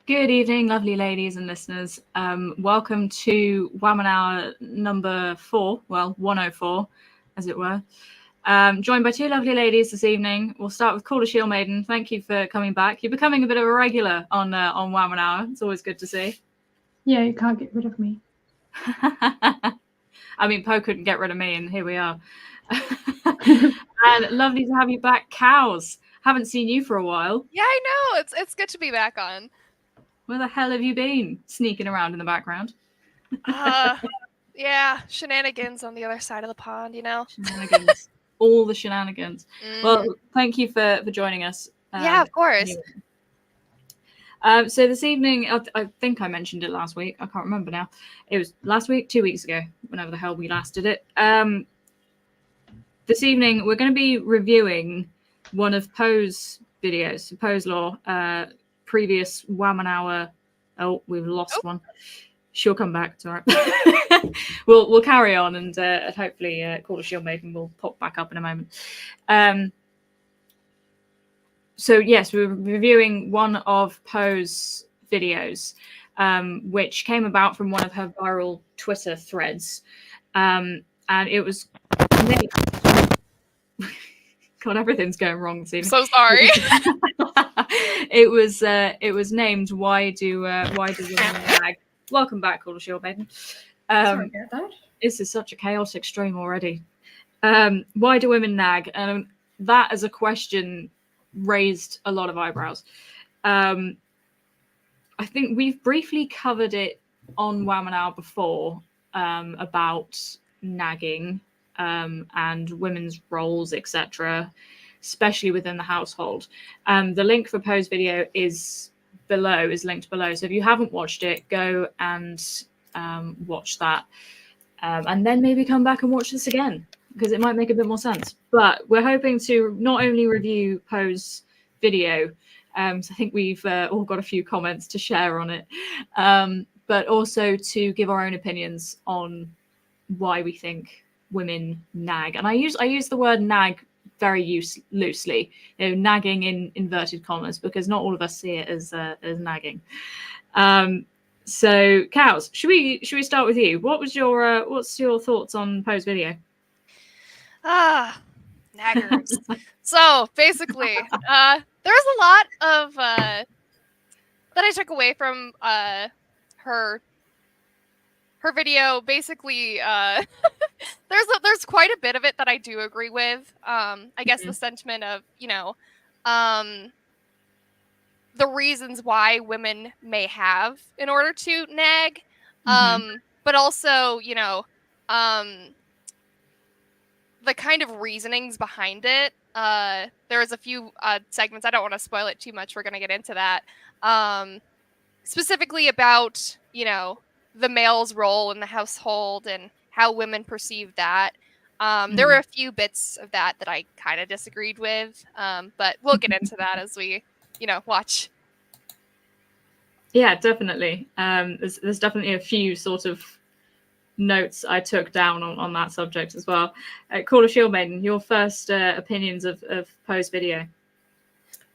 Good evening, lovely ladies and listeners. Welcome to Wamen Hour number 4, well, 104, as it were. Joined by two lovely ladies this evening. We'll start with Caller Shield Maiden. Thank you for coming back. You're becoming a bit of a regular on Wamen Hour. It's always good to see. Yeah, you can't get rid of me. I mean, Poe couldn't get rid of me, and here we are. And lovely to have you back, Cows. Haven't seen you for a while. Yeah, I know. It's good to be back on. Where the hell have you been? Sneaking around in the background. Yeah, shenanigans on the other side of the pond, Shenanigans. All the shenanigans. Well, thank you for joining us. Yeah, of course. So this evening, I think I mentioned it last week. I can't remember now. It was last week, 2 weeks ago, whenever the hell we last did it. This evening, we're going to be reviewing one of Poe's videos, Poe's Law, previous Wamen Hour. Oh, we've lost one. She'll come back. It's all right. We'll carry on, and hopefully Caller Shield Maiden will pop back up in a moment. So yes, we're reviewing one of Poe's videos, which came about from one of her viral Twitter threads, and it was. God, everything's going wrong this evening. So sorry. It was named "Why Do Women Nag?" Welcome back, Caller Shield Maiden. Sorry about that. This is such a chaotic stream already. Why do women nag? And that as a question raised a lot of eyebrows. I think we've briefly covered it on Wamen Hour before about nagging and women's roles, etc., especially within the household. The link for Poe's video is linked below. So if you haven't watched it, go and watch that. And then maybe come back and watch this again, because it might make a bit more sense. But we're hoping to not only review Poe's video, so I think we've all got a few comments to share on it, but also to give our own opinions on why we think women nag. And I use the word nag very loosely, nagging in inverted commas, because not all of us see it as nagging. So, Cows, should we start with you? What's your thoughts on Poe's video? Naggers. So basically, there's a lot of that I took away from her video. Basically, there's quite a bit of it that I do agree with. I guess the sentiment of the reasons why women may have in order to nag, but also the kind of reasonings behind it. There was a few segments. I don't want to spoil it too much. We're going to get into that. Specifically about, the male's role in the household and how women perceive that. There were a few bits of that I kind of disagreed with, but we'll get into that as we, watch. Yeah, definitely. There's definitely a few sort of notes I took down on that subject as well. Caller Shield Maiden, your first opinions of Poe's video.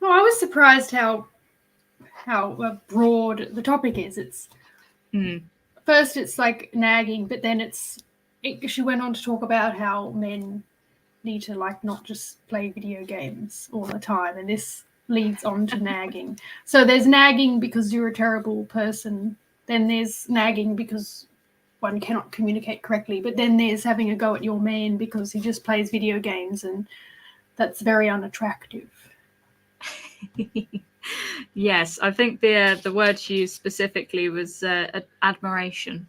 Well, I was surprised how broad the topic is. It's first it's like nagging, but then she went on to talk about how men need to not just play video games all the time, and this leads on to nagging. So there's nagging because you're a terrible person. Then there's nagging because one cannot communicate correctly, but then there's having a go at your man because he just plays video games, and that's very unattractive. Yes, I think the word she used specifically was admiration.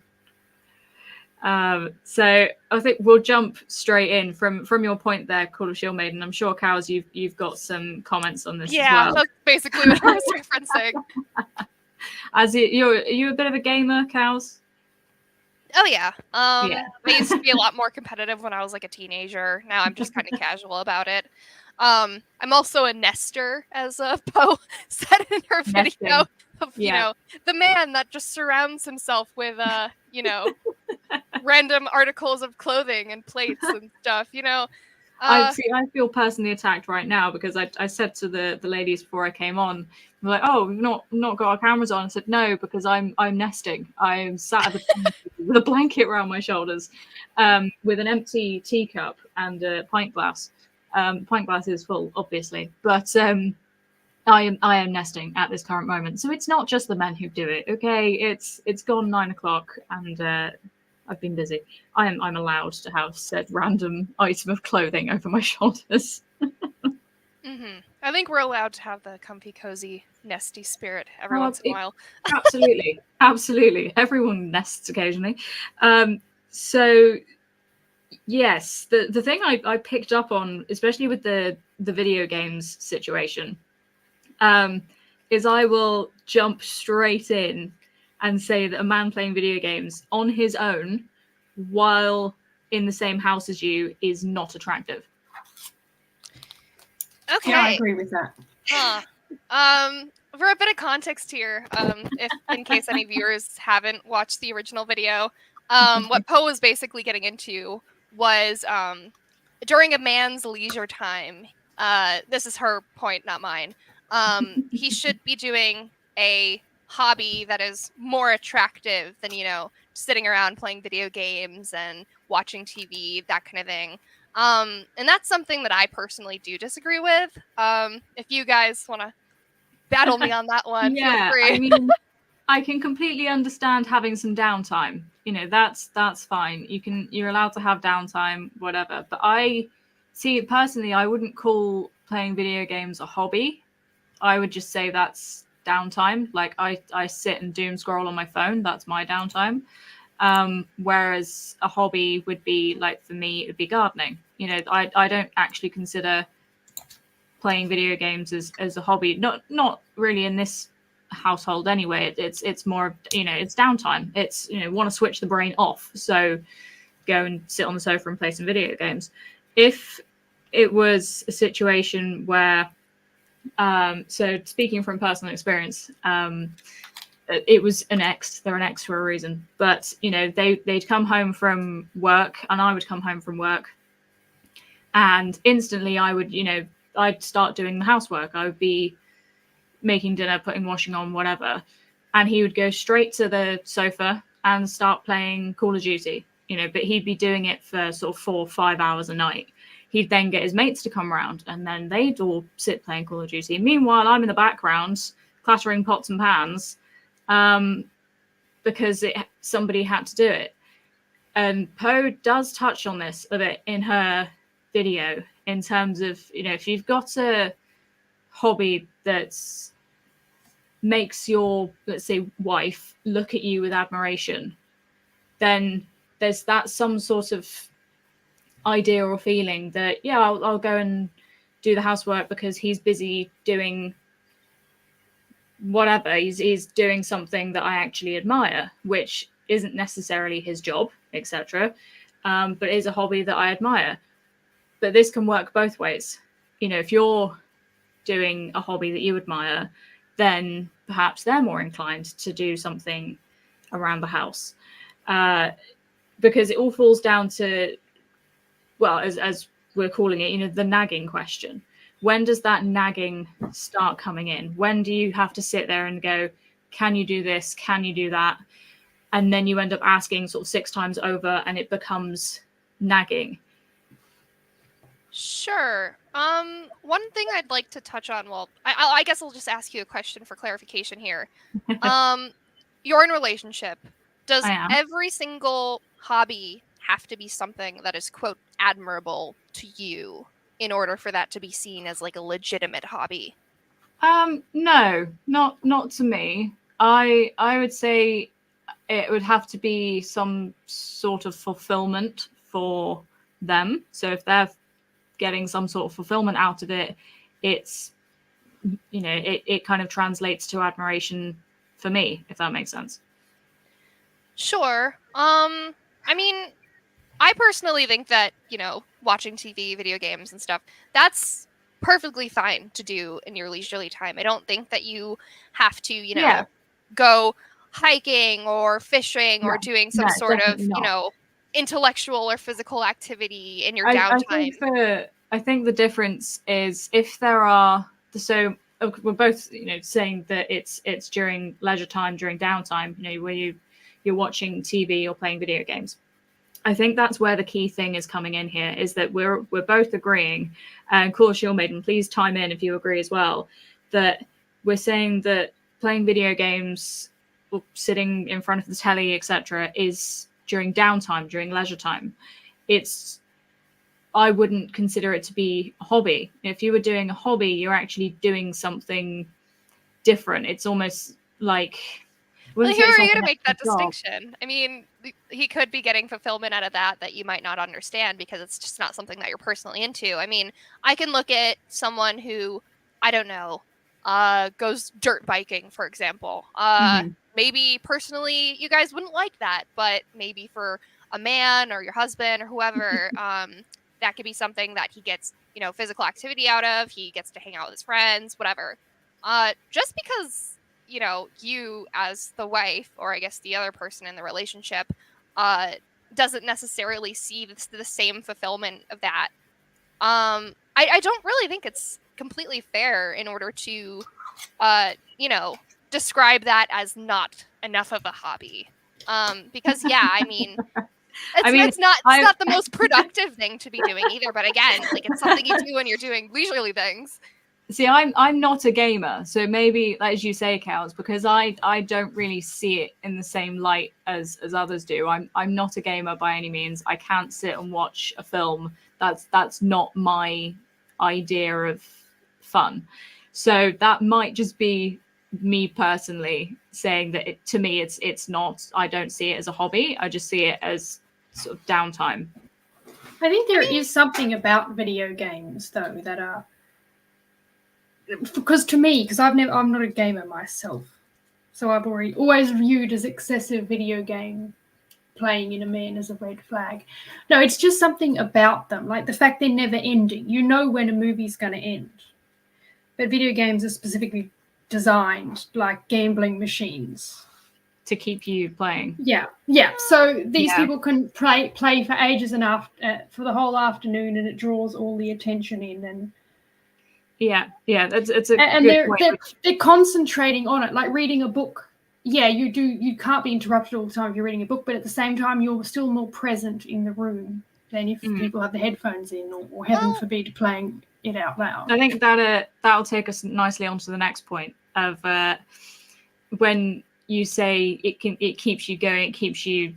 So I think we'll jump straight in from your point there, Caller Shield Maiden. I'm sure, Cows, you've got some comments on this as well. Yeah, that's basically what I was referencing. Are you a bit of a gamer, Cows? Oh yeah. I used to be a lot more competitive when I was a teenager. Now I'm just kind of casual about it. I'm also a nester, as Poe said in her video, of the man that just surrounds himself with random articles of clothing and plates and stuff. I feel personally attacked right now because I said to the ladies before I came on, they're like, "Oh, we've not got our cameras on." I said, "No, because I'm nesting. I'm sat at the with a blanket around my shoulders, with an empty teacup and a pint glass. Pint glass is full, obviously, but I am nesting at this current moment. So it's not just the men who do it. Okay, it's gone 9 o'clock and I've been busy. I'm allowed to have said random item of clothing over my shoulders. I think we're allowed to have the comfy, cozy, nesty spirit every once in a while. Absolutely. Everyone nests occasionally. So yes, the thing I picked up on, especially with the video games situation, is I will jump straight in and say that a man playing video games on his own while in the same house as you is not attractive. Okay. Yeah, I agree with that. For a bit of context here, if in case any viewers haven't watched the original video, what Poe was basically getting into was during a man's leisure time, this is her point, not mine, he should be doing a hobby that is more attractive than, sitting around playing video games and watching TV, that kind of thing. And that's something that I personally do disagree with. If you guys want to battle me on that one, feel free. I mean, I can completely understand having some downtime. That's fine. You're allowed to have downtime, whatever. But I see, personally, I wouldn't call playing video games a hobby. I would just say that's downtime. Like I sit and doom scroll on my phone. That's my downtime. Whereas a hobby would be, like, for me, it would be gardening. I don't actually consider playing video games as a hobby. Not really in this household anyway. It's more, it's downtime. It's, want to switch the brain off. So go and sit on the sofa and play some video games. If it was a situation where, so speaking from personal experience, it was an ex. They're an ex for a reason. But, they'd come home from work and I would come home from work. And instantly I would, I'd start doing the housework. I would be making dinner, putting washing on, whatever. And he would go straight to the sofa and start playing Call of Duty, but he'd be doing it for sort of 4 or 5 hours a night. He'd then get his mates to come around and then they'd all sit playing Call of Duty. Meanwhile, I'm in the background clattering pots and pans, because somebody had to do it. And Poe does touch on this a bit in her video, in terms of, if you've got a hobby that makes your, let's say, wife look at you with admiration, then there's that some sort of idea or feeling that, I'll go and do the housework because he's busy doing whatever. He's doing something that I actually admire, which isn't necessarily his job, etc., but is a hobby that I admire. But this can work both ways. If you're doing a hobby that you admire, then perhaps they're more inclined to do something around the house, because it all falls down to, well, as we're calling it, the nagging question. When does that nagging start coming in? When do you have to sit there and go, can you do this? Can you do that? And then you end up asking sort of 6 times over and it becomes nagging. Sure. One thing I'd like to touch on, well, I guess I'll just ask you a question for clarification here. You're in a relationship. Does every single hobby have to be something that is, quote, admirable to you in order for that to be seen as, like, a legitimate hobby? No, not to me. I would say it would have to be some sort of fulfillment for them. So if they're getting some sort of fulfillment out of it, it's, it kind of translates to admiration for me, if that makes sense. Sure. I mean, I personally think that, watching TV, video games and stuff, that's perfectly fine to do in your leisurely time. I don't think that you have to, go hiking or fishing or doing some sort of, not. intellectual or physical activity in your downtime. I think the difference is if there are we're both saying that it's during leisure time, during downtime, where you're watching TV or playing video games. I think that's where the key thing is coming in here, is that we're both agreeing, and Cool Shield Maiden, please chime in if you agree as well, that we're saying that playing video games or sitting in front of the telly, etc., is during downtime, during leisure time. I wouldn't consider it to be a hobby. If you were doing a hobby, you're actually doing something different. It's almost like... Well, here are you to make that distinction. I mean, he could be getting fulfillment out of that you might not understand because it's just not something that you're personally into. I mean, I can look at someone who, I don't know, goes dirt biking, for example. Maybe personally you guys wouldn't like that, but maybe for a man or your husband or whoever, that could be something that he gets, physical activity out of. He gets to hang out with his friends, whatever. Just because... you as the wife, or I guess the other person in the relationship, doesn't necessarily see the same fulfillment of that. I don't really think it's completely fair in order to, describe that as not enough of a hobby. Because I mean, it's not the most productive thing to be doing either. But again, like, it's something you do when you're doing leisurely things. See, I'm not a gamer, so maybe, as you say, Cows, because I don't really see it in the same light as others do. I'm not a gamer by any means. I can't sit and watch a film. That's not my idea of fun. So that might just be me personally saying that to me it's not. I don't see it as a hobby. I just see it as sort of downtime. I think there is something about video games though that are. Because to me, I'm not a gamer myself, so I've always viewed as excessive video game playing in a man as a red flag. No, it's just something about them, like the fact they're never ending. You know when a movie's going to end, but video games are specifically designed like gambling machines to keep you playing. Yeah. So these people can play for ages and for the whole afternoon, and it draws all the attention in and. It's a and good point. They're concentrating on it, like reading a book. Yeah, you can't be interrupted all the time if you're reading a book, but at the same time you're still more present in the room than if people have the headphones in or heaven forbid playing it out loud. I think that'll take us nicely onto the next point of when you say it keeps you going, it keeps you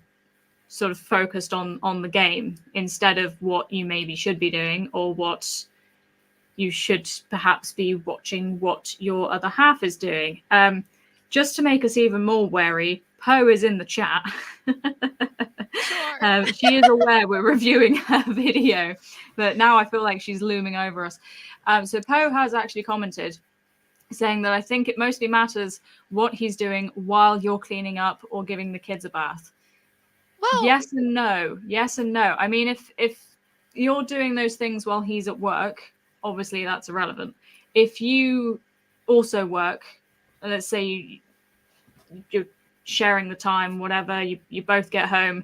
sort of focused on the game instead of what you maybe should be doing or what you should perhaps be watching what your other half is doing. Just to make us even more wary, Poe is in the chat. Sure. She is aware we're reviewing her video, but now I feel like she's looming over us. So Poe has actually commented saying that I think it mostly matters what he's doing while you're cleaning up or giving the kids a bath. Well, yes and no. I mean, if you're doing those things while he's at work, obviously that's irrelevant. If you also work, let's say you're sharing the time, whatever, you both get home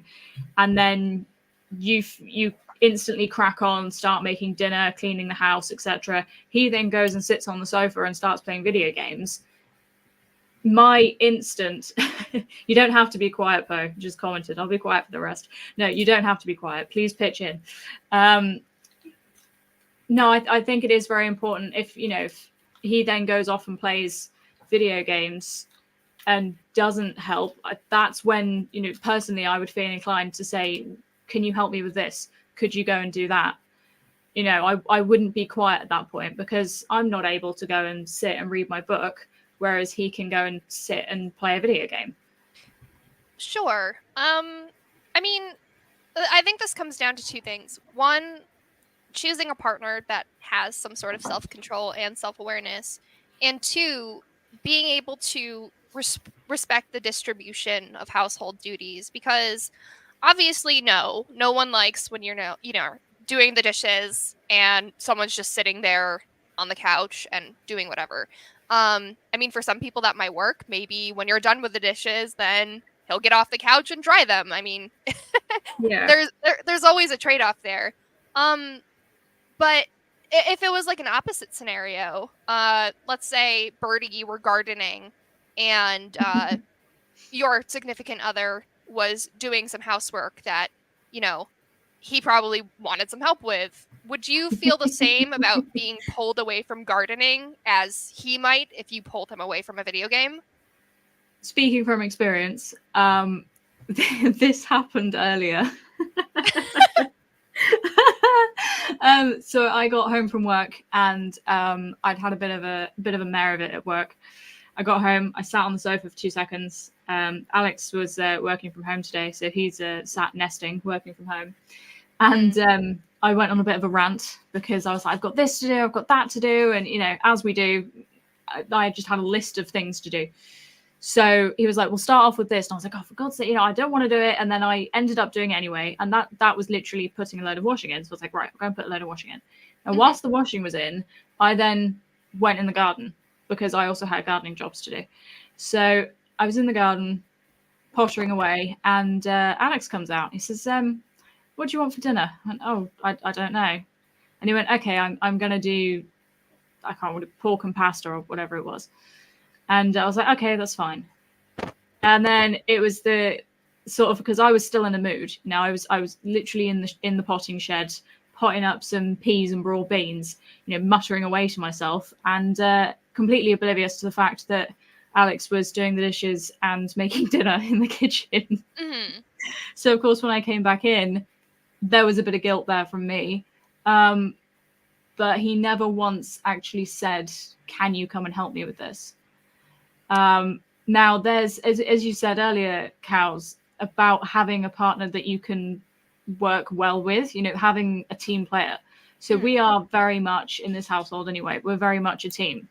and then you instantly crack on, start making dinner, cleaning the house, etc. He then goes and sits on the sofa and starts playing video games. My instant, you don't have to be quiet, Poe, just commented. I'll be quiet for the rest. No, you don't have to be quiet. Please pitch in. No, I think it is very important if he then goes off and plays video games and doesn't help, that's when, personally I would feel inclined to say, can you help me with this? Could you go and do that? I wouldn't be quiet at that point because I'm not able to go and sit and read my book, whereas he can go and sit and play a video game. Sure. I mean, I think this comes down to two things. One, choosing a partner that has some sort of self-control and self-awareness, and two, being able to respect the distribution of household duties, because obviously no one likes when you're doing the dishes and someone's just sitting there on the couch and doing whatever. I mean, for some people that might work. Maybe when you're done with the dishes, then he'll get off the couch and dry them. I mean, Yeah. There's always a trade-off there. But if it was like an opposite scenario, let's say Birdie, you were gardening and your significant other was doing some housework that, you know, he probably wanted some help with. Would you feel the same about being pulled away from gardening as he might if you pulled him away from a video game? Speaking from experience, this happened earlier. So I got home from work and I'd had a bit of a mare of it at work. I got home, I sat on the sofa for 2 seconds. Alex was working from home today, so he's sat nesting, working from home. And I went on a bit of a rant because I was like, I've got this to do, I've got that to do. And, you know, as we do, I just had a list of things to do. So he was like, we'll start off with this. And I was like, oh, for God's sake, you know, I don't want to do it. And then I ended up doing it anyway. And that was literally putting a load of washing in. So I was like, right, I'm going to put a load of washing in. And whilst the washing was in, I then went in the garden because I also had gardening jobs to do. So I was in the garden, pottering away. And Alex comes out. He says, what do you want for dinner? I went, oh, I don't know. And he went, okay, I'm going to do, I can't remember, pork and pasta or whatever it was. And I was like, okay, that's fine. And then it was the sort of, because I was still in a mood. Now I was literally in the potting shed, potting up some peas and broad beans, you know, muttering away to myself and completely oblivious to the fact that Alex was doing the dishes and making dinner in the kitchen. Mm-hmm. So of course, when I came back in, there was a bit of guilt there from me. But he never once actually said, can you come and help me with this? Now there's, as you said earlier, Cows, about having a partner that you can work well with, you know, having a team player. So we are very much in this household anyway, we're very much a team.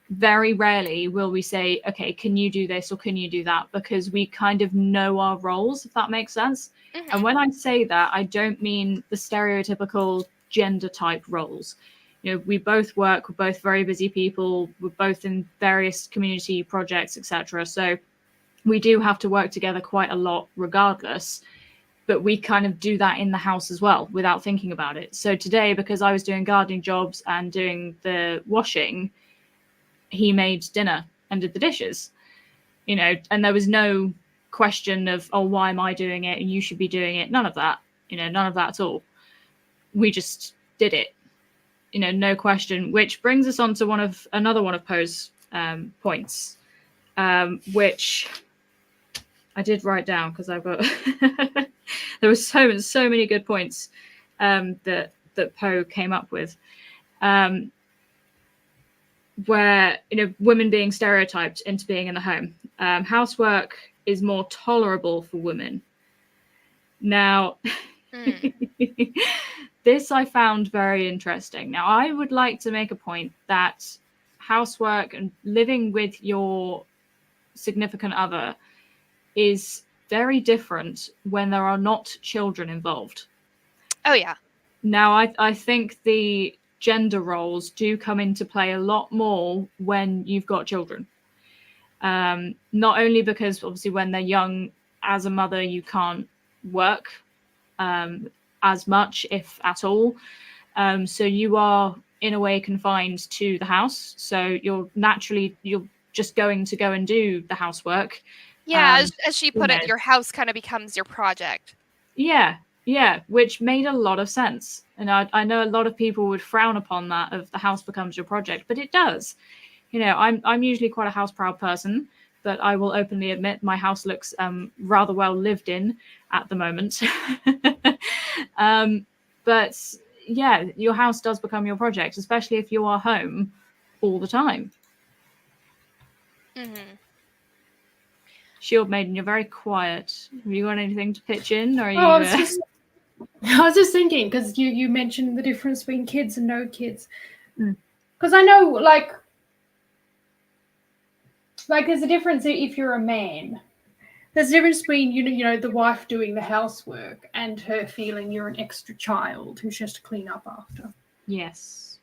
Very rarely will we say, okay, can you do this or can you do that? Because we kind of know our roles, if that makes sense. Mm-hmm. And when I say that, I don't mean the stereotypical gender type roles. You know, we both work, we're both very busy people, we're both in various community projects, etc. So we do have to work together quite a lot regardless, but we kind of do that in the house as well without thinking about it. So today, because I was doing gardening jobs and doing the washing, he made dinner and did the dishes, you know, and there was no question of, oh, why am I doing it and you should be doing it? None of that, you know, none of that at all. We just did it. You know, no question, which brings us on to another one of Poe's points, which I did write down because I've got there were so many good points that Poe came up with, where, you know, women being stereotyped into being in the home. Housework is more tolerable for women. Now, this I found very interesting. Now, I would like to make a point that housework and living with your significant other is very different when there are not children involved. Oh, yeah. Now, I think the gender roles do come into play a lot more when you've got children. Not only because, obviously, when they're young, as a mother, you can't work as much, if at all. So you are in a way confined to the house. So you're just going to go and do the housework. Yeah, as she put it, your house kind of becomes your project. Yeah, which made a lot of sense. And I know a lot of people would frown upon that, of the house becomes your project, but it does. You know, I'm usually quite a house proud person, but I will openly admit my house looks rather well lived in at the moment. But yeah, your house does become your project, especially if you are home all the time. Mm-hmm. Shield Maiden, you're very quiet. Have you got anything to pitch in? Or are you, I was just thinking, because you mentioned the difference between kids and no kids. Because I know, like there's a difference if you're a man. There's a difference between, you know, the wife doing the housework and her feeling you're an extra child who's just to clean up after. Yes.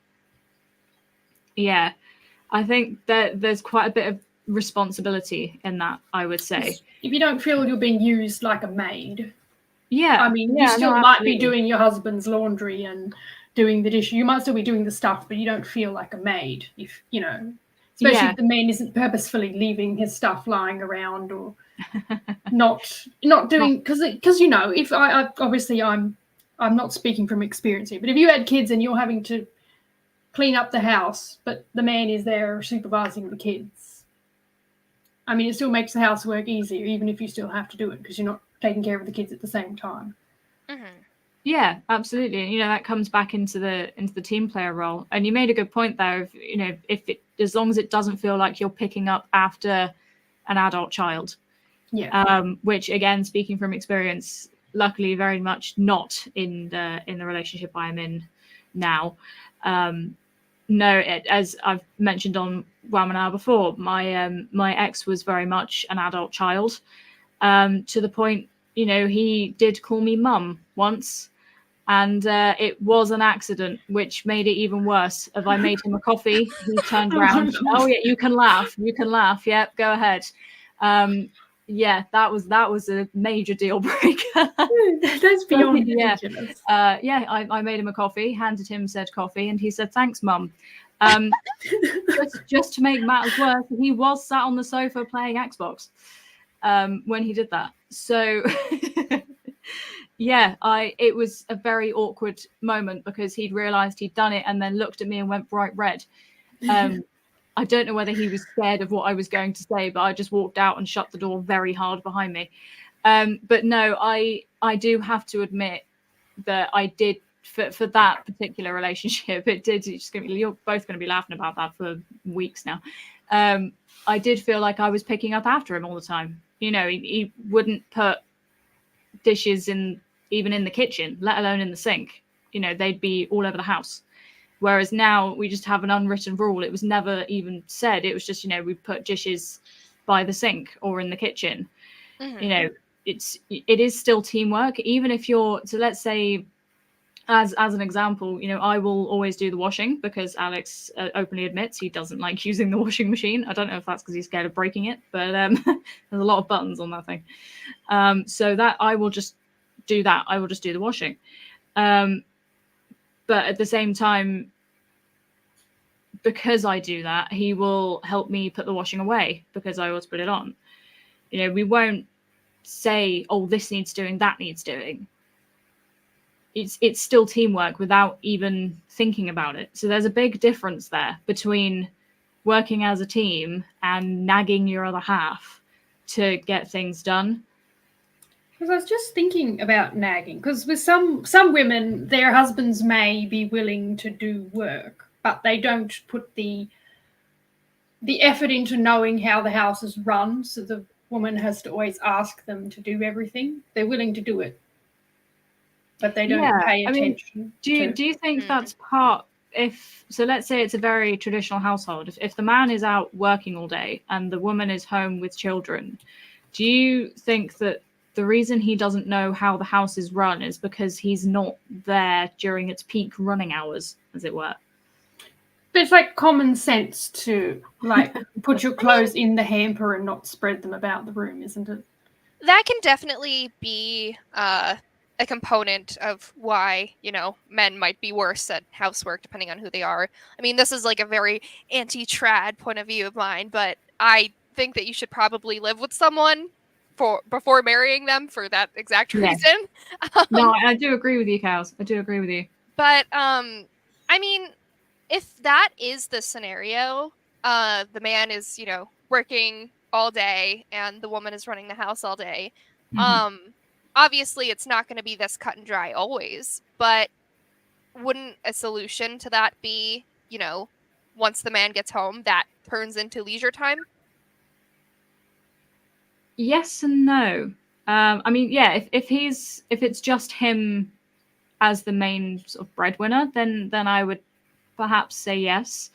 Yeah. I think that there's quite a bit of responsibility in that, I would say. If you don't feel you're being used like a maid. Yeah. I mean, you still might be doing your husband's laundry and doing the dish. You might still be doing the stuff, but you don't feel like a maid if, you know, especially if the man isn't purposefully leaving his stuff lying around or not doing, because you know, if I obviously I'm not speaking from experience here, but if you had kids and you're having to clean up the house, but the man is there supervising the kids, I mean, it still makes the housework easier, even if you still have to do it because you're not taking care of the kids at the same time. Mm-hmm. Yeah, absolutely. You know, that comes back into the team player role. And you made a good point there of, you know, as long as it doesn't feel like you're picking up after an adult child. Yeah. Which again, speaking from experience, luckily very much not in the relationship I'm in now. No, as I've mentioned on Wamen before, my ex was very much an adult child, to the point, you know, he did call me mum once, and it was an accident, which made it even worse. If I made him a coffee, he turned around. Oh yeah, you can laugh. Yep, go ahead. Yeah, that was a major deal breaker. That's beyond ridiculous. Yeah, I made him a coffee, handed him said coffee, and he said, "Thanks, Mum." Just to make matters worse, he was sat on the sofa playing Xbox when he did that. So yeah, it was a very awkward moment because he'd realized he'd done it and then looked at me and went bright red. I don't know whether he was scared of what I was going to say, but I just walked out and shut the door very hard behind me. But no, I do have to admit that I did, for that particular relationship, you're both going to be laughing about that for weeks now. I did feel like I was picking up after him all the time. You know, he wouldn't put dishes even in the kitchen, let alone in the sink. You know, they'd be all over the house. Whereas now we just have an unwritten rule. It was never even said. It was just, you know, we put dishes by the sink or in the kitchen. Mm-hmm. You know, it is still teamwork, even if you're, so let's say, as an example, you know, I will always do the washing because Alex openly admits he doesn't like using the washing machine. I don't know if that's because he's scared of breaking it, but there's a lot of buttons on that thing. So that I will just do that. I will just do the washing. But at the same time, because I do that, he will help me put the washing away because I always put it on. You know, we won't say, oh, this needs doing, that needs doing. It's still teamwork without even thinking about it. So there's a big difference there between working as a team and nagging your other half to get things done. Because I was just thinking about nagging, because with some women, their husbands may be willing to do work, but they don't put the effort into knowing how the house is run, so the woman has to always ask them to do everything. They're willing to do it, but they don't pay attention. Do you think that's part, so let's say it's a very traditional household, if the man is out working all day and the woman is home with children, do you think that the reason he doesn't know how the house is run is because he's not there during its peak running hours, as it were? But it's like common sense to like put your clothes in the hamper and not spread them about the room, isn't it? That can definitely be a component of why, you know, men might be worse at housework depending on who they are. I mean, this is like a very anti-trad point of view of mine, but I think that you should probably live with someone before marrying them for that exact reason. No, I do agree with you, Cows. I do agree with you. But I mean, if that is the scenario, the man is, you know, working all day and the woman is running the house all day. Obviously it's not going to be this cut and dry always, but wouldn't a solution to that be, you know, once the man gets home, that turns into leisure time? Yes and no. I mean, yeah, if it's just him as the main sort of breadwinner, then I would perhaps say yes.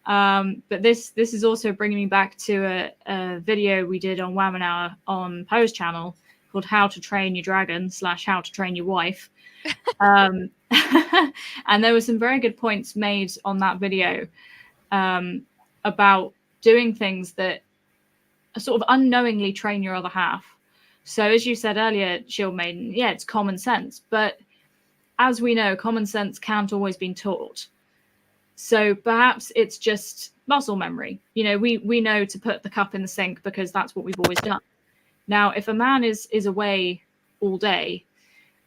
But this is also bringing me back to a video we did on Wamen on Poe's channel called "How to Train Your Dragon" / "How to Train Your Wife." And there were some very good points made on that video about doing things that sort of unknowingly train your other half. So as you said earlier, Shield Maiden, yeah, it's common sense. But as we know, common sense can't always be taught. So perhaps it's just muscle memory. You know, we know to put the cup in the sink because that's what we've always done. Now, if a man is away all day,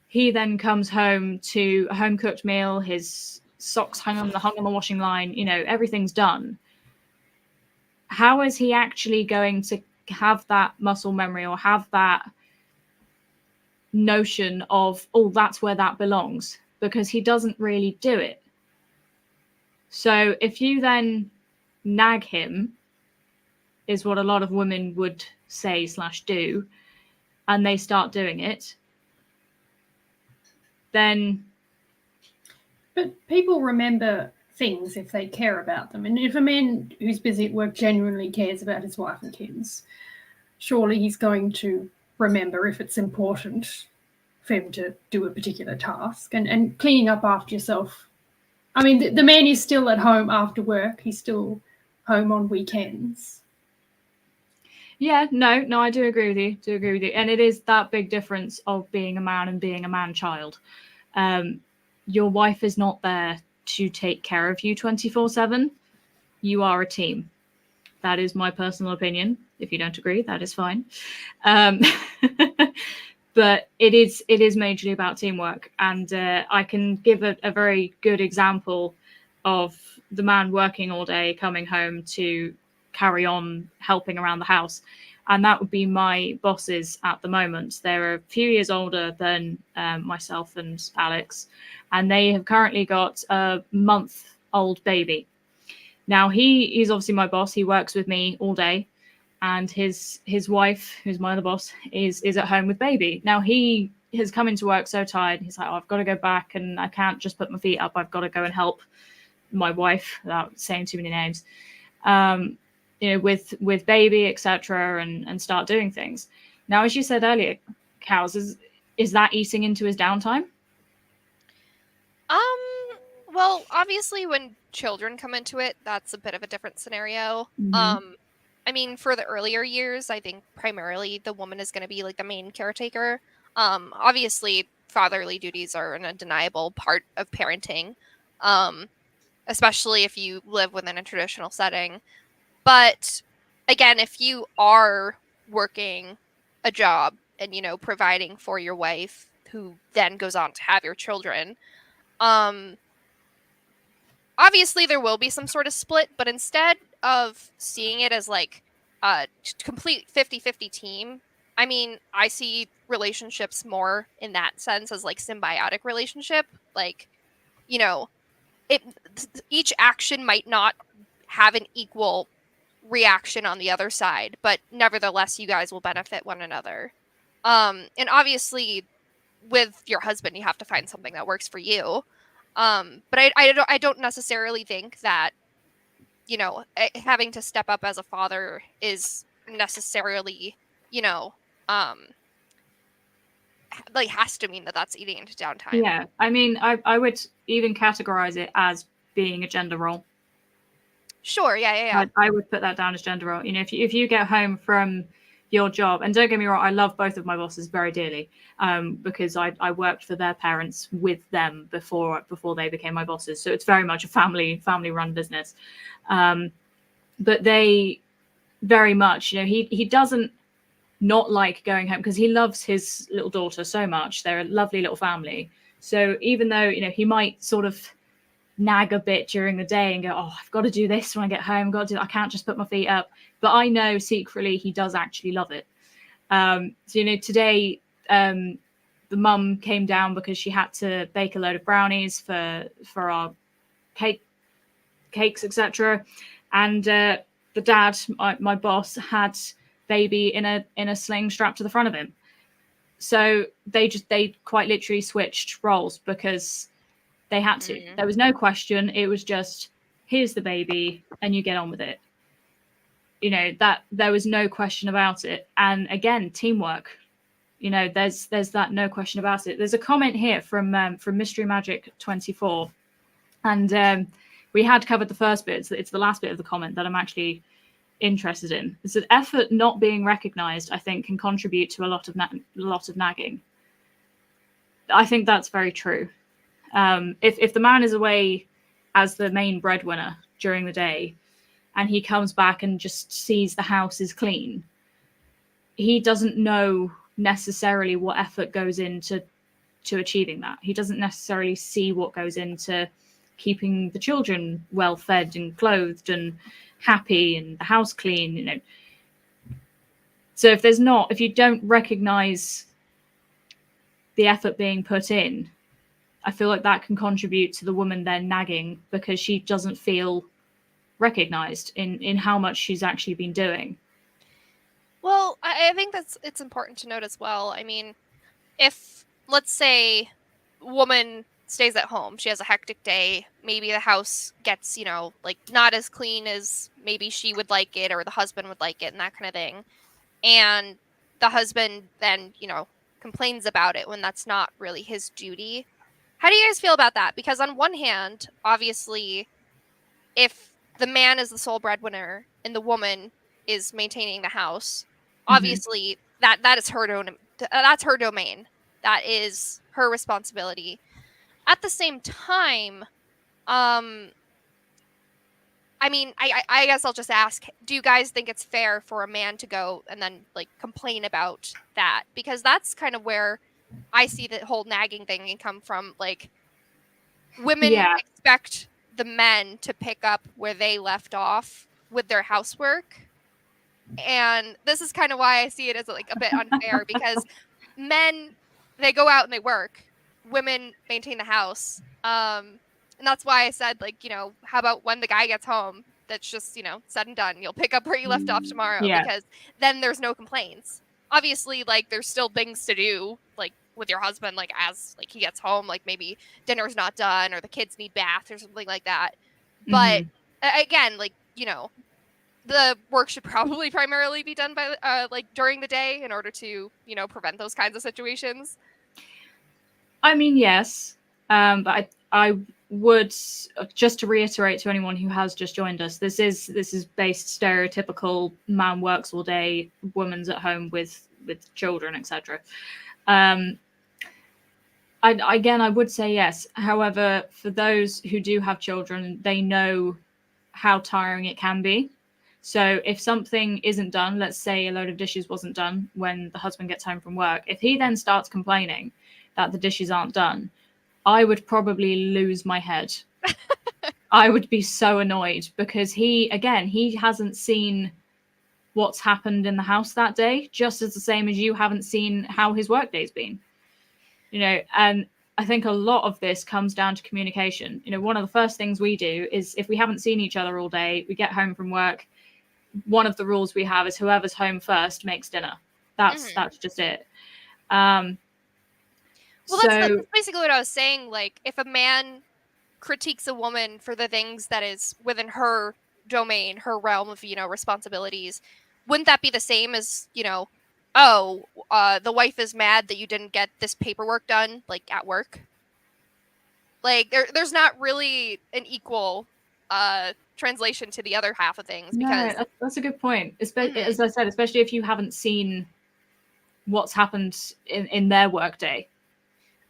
he then comes home to a home cooked meal, his socks hung on the washing line, you know, everything's done. How is he actually going to have that muscle memory or have that notion of, oh, that's where that belongs? Because he doesn't really do it. So if you then nag him, is what a lot of women would say / do, and they start doing it, then... But people remember things if they care about them. And if a man who's busy at work genuinely cares about his wife and kids, surely he's going to remember if it's important for him to do a particular task. And cleaning up after yourself, I mean, the man is still at home after work. He's still home on weekends. Yeah, no, I do agree with you. And it is that big difference of being a man and being a man-child. Your wife is not there to take care of you 24/7. You are a team. That is my personal opinion. If you don't agree, that is fine. But it is majorly about teamwork. And I can give a very good example of the man working all day, coming home to carry on helping around the house. And that would be my bosses at the moment. They're a few years older than myself and Alex. And they have currently got a month-old baby. Now, he's obviously my boss. He works with me all day. And his wife, who's my other boss, is at home with baby. Now, he has come into work so tired. He's like, oh, I've got to go back and I can't just put my feet up. I've got to go and help my wife without saying too many names, you know, with baby, etc., and start doing things. Now, as you said earlier, Cows, is that eating into his downtime? Well, obviously when children come into it, that's a bit of a different scenario. Mm-hmm. I mean, for the earlier years, I think primarily the woman is going to be like the main caretaker. Obviously, fatherly duties are an undeniable part of parenting, especially if you live within a traditional setting. But again, if you are working a job and, you know, providing for your wife, who then goes on to have your children, obviously there will be some sort of split, but instead of seeing it as like a complete 50-50 team, I mean, I see relationships more in that sense as like symbiotic relationship. Like, you know, each action might not have an equal reaction on the other side, but nevertheless you guys will benefit one another. And obviously with your husband you have to find something that works for you. But I don't necessarily think that, you know, having to step up as a father is necessarily, you know, like has to mean that that's eating into downtime. Yeah, I mean, I would even categorize it as being a gender role. Sure, yeah. I would put that down as gender role. You know, if you get home from your job, and don't get me wrong, I love both of my bosses very dearly, because I worked for their parents with them before they became my bosses. So it's very much a family run business. But they very much, you know, he doesn't not like going home because he loves his little daughter so much. They're a lovely little family. So even though, you know, he might sort of nag a bit during the day and go, oh, I've got to do this when I get home. I can't just put my feet up. But I know secretly he does actually love it. So, you know, today the mum came down because she had to bake a load of brownies for our cakes, etc. And the dad, my boss, had baby in a sling strapped to the front of him. So they quite literally switched roles because they had to. There was no question. It was just, here's the baby and you get on with it. You know, that there was no question about it. And again, teamwork. You know, there's that no question about it. There's a comment here from Mystery Magic 24. And we had covered the first bit. It's the last bit of the comment that I'm actually interested in. It's an effort not being recognized, I think, can contribute to a lot of nagging. I think that's very true. If the man is away as the main breadwinner during the day and he comes back and just sees the house is clean, he doesn't know necessarily what effort goes into achieving that. He doesn't necessarily see what goes into keeping the children well fed and clothed and happy and the house clean, you know. So if you don't recognize the effort being put in, I feel like that can contribute to the woman then nagging because she doesn't feel recognized in how much she's actually been doing. Well, I think it's important to note as well. I mean, if, let's say, woman stays at home, she has a hectic day, maybe the house gets, like not as clean as maybe she would like it or the husband would like it and that kind of thing. And the husband then, complains about it when that's not really his duty. How do you guys feel about that? Because on one hand, obviously, if the man is the sole breadwinner and the woman is maintaining the house, obviously that is that's her domain. That is her responsibility. At the same time, I mean, I guess I'll just ask, do you guys think it's fair for a man to go and then like complain about that? Because that's kind of where I see the whole nagging thing can come from. Like, women expect the men to pick up where they left off with their housework. And this is kind of why I see it as like a bit unfair because men, they go out and they work. Women maintain the house. And that's why I said, like, how about when the guy gets home, that's just, said and done. You'll pick up where you left off tomorrow because then there's no complaints. Obviously, like, there's still things to do, like, with your husband, like, as, like, he gets home, like, maybe dinner's not done or the kids need baths or something like that. But, again, like, the work should probably primarily be done by, like, during the day in order to, prevent those kinds of situations. I mean, yes. But I would, just to reiterate to anyone who has just joined us, this is based stereotypical man works all day, woman's at home with children, etc. I would say yes. However, for those who do have children, they know how tiring it can be. So if something isn't done, let's say a load of dishes wasn't done when the husband gets home from work, if he then starts complaining that the dishes aren't done, I would probably lose my head. I would be so annoyed because he hasn't seen what's happened in the house that day, just as the same as you haven't seen how his workday's been. And I think a lot of this comes down to communication. One of the first things we do is if we haven't seen each other all day, we get home from work, one of the rules we have is whoever's home first makes dinner. That's just it. Well, that's basically what I was saying. Like, if a man critiques a woman for the things that is within her domain, her realm of, responsibilities, wouldn't that be the same as, the wife is mad that you didn't get this paperwork done, like, at work? Like, there's not really an equal translation to the other half of things. Because that's a good point. As I said, especially if you haven't seen what's happened in their workday.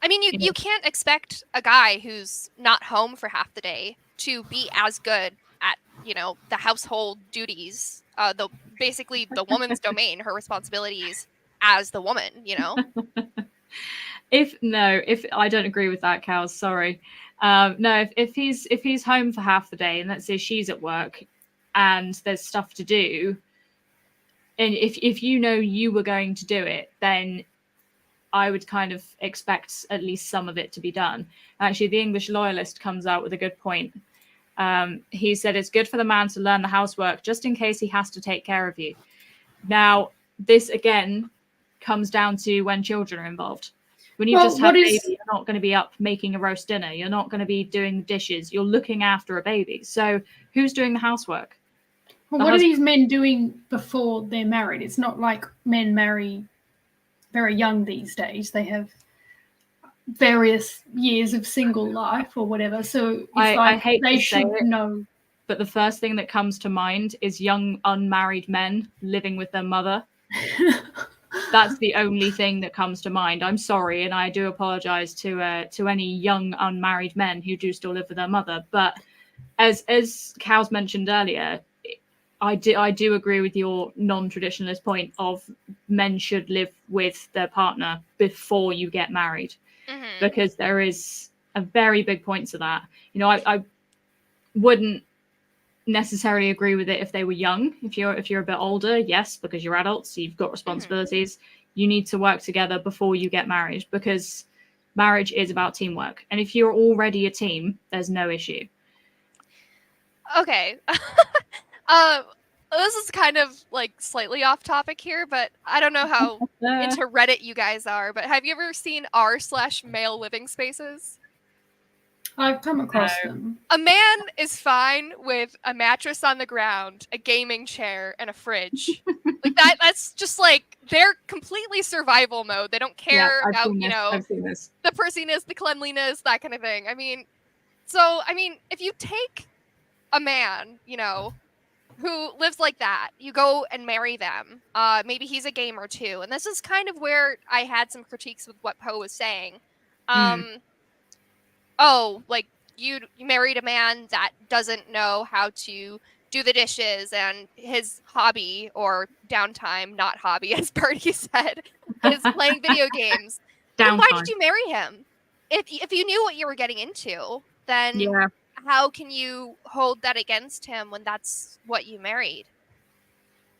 I mean, you can't expect a guy who's not home for half the day to be as good at, the household duties, basically the woman's domain, her responsibilities, as the woman, If I don't agree with that, Cows, sorry. No, if he's home for half the day and let's say she's at work and there's stuff to do, and if you were going to do it, then I would kind of expect at least some of it to be done. Actually, the English Loyalist comes out with a good point. He said it's good for the man to learn the housework just in case he has to take care of you. Now, this again comes down to when children are involved. When you just have a baby, you're not going to be up making a roast dinner. You're not going to be doing dishes. You're looking after a baby. So who's doing the housework? Well, what are these men doing before they're married? It's not like men marry very young these days. They have various years of single life or whatever. So it's I hate they to say should it. know. but the first thing that comes to mind is young unmarried men living with their mother. That's the only thing that comes to mind. I'm sorry, and I do apologize to any young unmarried men who do still live with their mother. But as Cows mentioned earlier, I do agree with your non-traditionalist point of men should live with their partner before you get married, because there is a very big point to that. You know, I wouldn't necessarily agree with it if they were young. If you're a bit older, yes, because you're adults, you've got responsibilities. You need to work together before you get married, because marriage is about teamwork. And if you're already a team, there's no issue. Okay. This is kind of like slightly off topic here, but I don't know how into Reddit you guys are, but have you ever seen r/male living spaces? I've come across them. A man is fine with a mattress on the ground, a gaming chair, and a fridge. Like that's just like, they're completely survival mode. They don't care about, the persiness, the cleanliness, that kind of thing. I mean, if you take a man, who lives like that, you go and marry them. Maybe he's a gamer too. And this is kind of where I had some critiques with what Poe was saying. Like you married a man that doesn't know how to do the dishes, and his hobby, or downtime, not hobby, as Birdie said, is playing video games. Then why did you marry him? If you knew what you were getting into, then how can you hold that against him when that's what you married?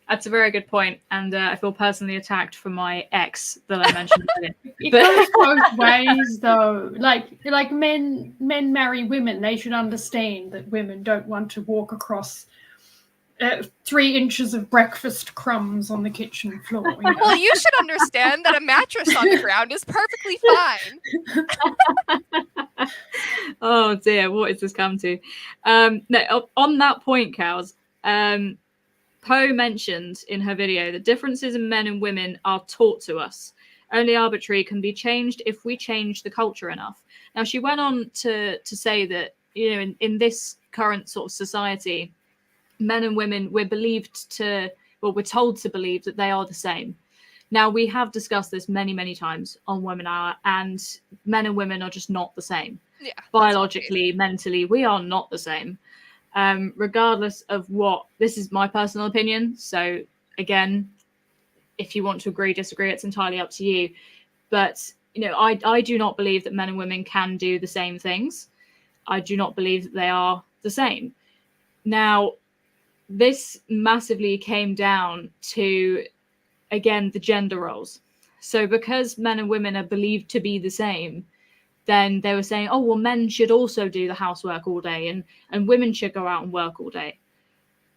That's a very good point, and I feel personally attacked from my ex that I mentioned earlier. It goes both ways, though. Like men marry women. They should understand that women don't want to walk across 3 inches of breakfast crumbs on the kitchen floor. You know? Well, you should understand that a mattress on the ground is perfectly fine. Oh dear, what has this come to? No, on that point, Cows. Poe mentioned in her video that differences in men and women are taught to us. Only arbitrary can be changed if we change the culture enough. Now, she went on to say that, in this current sort of society, men and women, we're told to believe that they are the same. Now, we have discussed this many, many times on Women Hour, and men and women are just not the same. Yeah, biologically, mentally, we are not the same. Regardless of what, this is my personal opinion. So again, if you want to agree, disagree, it's entirely up to you. But, I do not believe that men and women can do the same things. I do not believe that they are the same. Now, this massively came down to, again, the gender roles. So because men and women are believed to be the same, then they were saying, oh, well, men should also do the housework all day, and women should go out and work all day.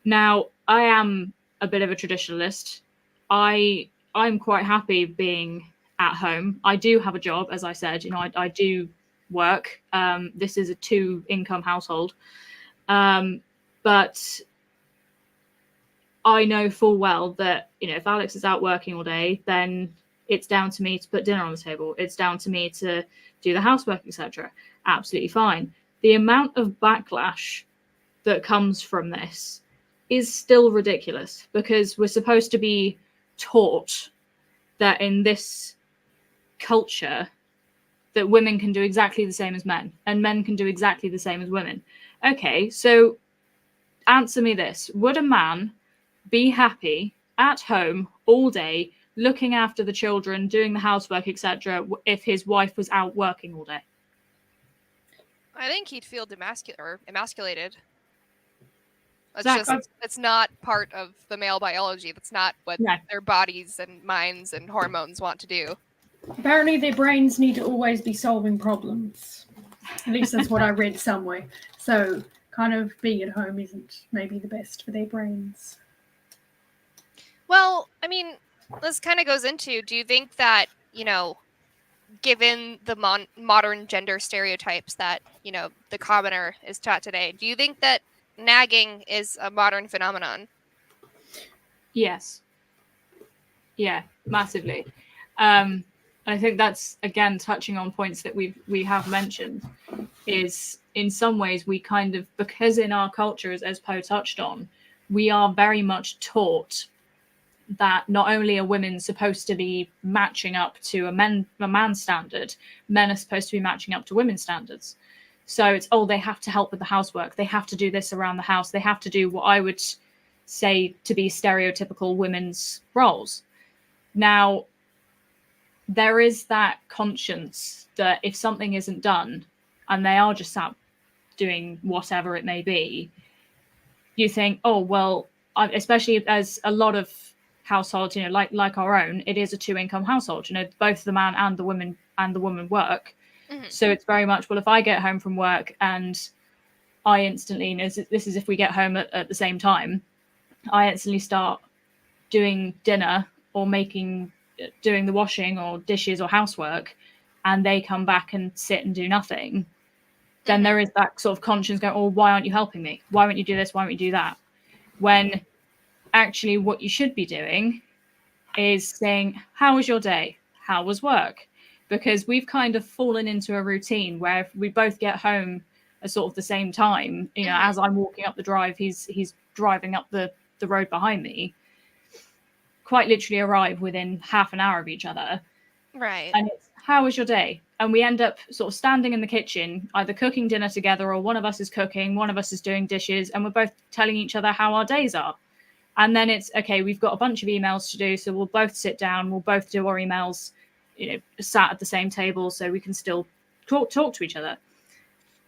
Now, I am a bit of a traditionalist. I'm quite happy being at home. I do have a job, as I said. I do work. This is a 2-income household. But I know full well that, if Alex is out working all day, then it's down to me to put dinner on the table. It's down to me to do the housework, etc. Absolutely fine. The amount of backlash that comes from this is still ridiculous, because we're supposed to be taught that in this culture that women can do exactly the same as men, and men can do exactly the same as women. Okay, so answer me this. Would a man be happy at home all day, looking after the children, doing the housework, etc., if his wife was out working all day? I think he'd feel emasculated. Exactly. It's not part of the male biology. That's not what their bodies and minds and hormones want to do. Apparently their brains need to always be solving problems. At least that's what I read somewhere. So kind of being at home isn't maybe the best for their brains. Well, this kind of goes into, do you think that, given the modern gender stereotypes that, the commoner is taught today, do you think that nagging is a modern phenomenon? Yes. Yeah, massively. I think that's, again, touching on points that we have mentioned, is, in some ways we kind of, because in our culture, as Poe touched on, we are very much taught that not only are women supposed to be matching up to a man's standard, men are supposed to be matching up to women's standards. So it's, oh, they have to help with the housework, they have to do this around the house, they have to do what I would say to be stereotypical women's roles. Now, there is that conscience that if something isn't done and they are just sat doing whatever it may be, you think, oh, well, especially as a lot of households, you know, like our own, it is a two-income household. You know, both the man and the woman work. Mm-hmm. So it's very much, well, if I get home from work and I instantly, you know, this is if we get home at the same time, I instantly start doing dinner or doing the washing or dishes or housework, and they come back and sit and do nothing, then there is that sort of conscience going, oh, why aren't you helping me? Why won't you do this? Why won't you do that? When actually what you should be doing is saying, how was your day? How was work? Because we've kind of fallen into a routine where if we both get home at sort of the same time, you know, as I'm walking up the drive, he's driving up the road behind me, quite literally arrive within half an hour of each other. Right. And it's, how was your day? And we end up sort of standing in the kitchen, either cooking dinner together, or one of us is cooking, one of us is doing dishes, and we're both telling each other how our days are. And then it's, okay, we've got a bunch of emails to do, so we'll both sit down, we'll both do our emails, you know, sat at the same table so we can still talk to each other.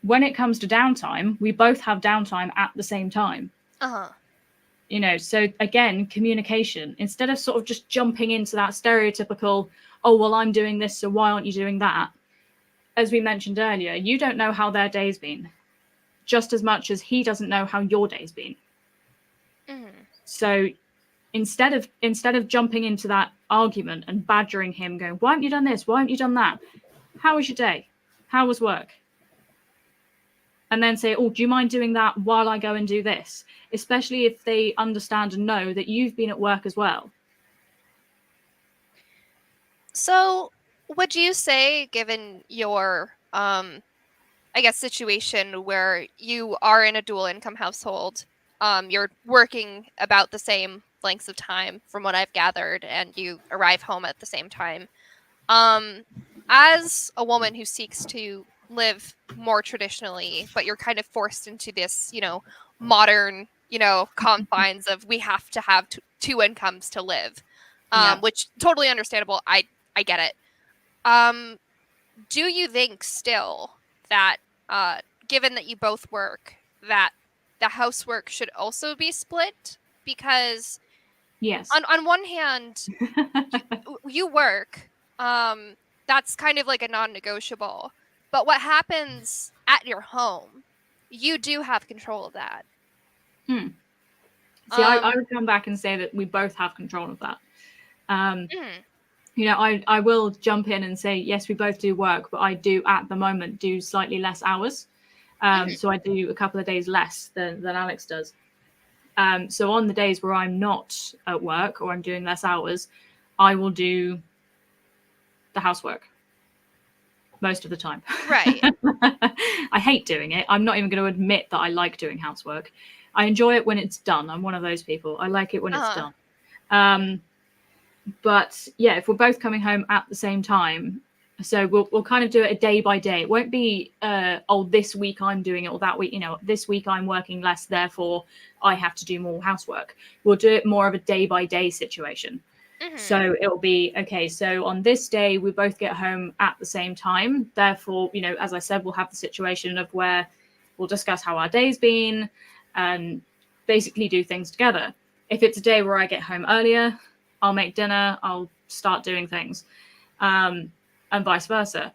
When it comes to downtime, we both have downtime at the same time. You know, so again, communication, instead of sort of just jumping into that stereotypical, oh, well, I'm doing this, so why aren't you doing that? As we mentioned earlier, you don't know how their day's been, just as much as he doesn't know how your day's been. So instead of jumping into that argument and badgering him, going, why haven't you done this? Why haven't you done that? How was your day? How was work? And then say, oh, do you mind doing that while I go and do this? Especially if they understand and know that you've been at work as well. So would you say, given your, I guess, situation where you are in a dual income household, you're working about the same lengths of time from what I've gathered, and you arrive home at the same time, as a woman who seeks to live more traditionally, but you're kind of forced into this, you know, modern, you know, confines of we have to have two incomes to live, which totally understandable. I get it. Do you think still that, given that you both work, that the housework should also be split? Because yes, on one hand, you work, that's kind of like a non-negotiable. But what happens at your home, you do have control of that. See, I would come back and say that we both have control of that. You know, I will jump in and say, yes, we both do work, but I do at the moment do slightly less hours. So I do a couple of days less than Alex does. So on the days where I'm not at work or I'm doing less hours, I will do the housework most of the time. Right. I hate doing it. I'm not even going to admit that I like doing housework. I enjoy it when it's done. I'm one of those people. I like it when it's done. But yeah, if we're both coming home at the same time, so we'll kind of do it a day by day. It won't be, oh, this week I'm doing it, or that week, you know, this week I'm working less, therefore I have to do more housework. We'll do it more of a day by day situation. So it'll be, okay, so on this day, we both get home at the same time. Therefore, you know, as I said, we'll have the situation of where we'll discuss how our day's been and basically do things together. If it's a day where I get home earlier, I'll make dinner, I'll start doing things, and vice versa.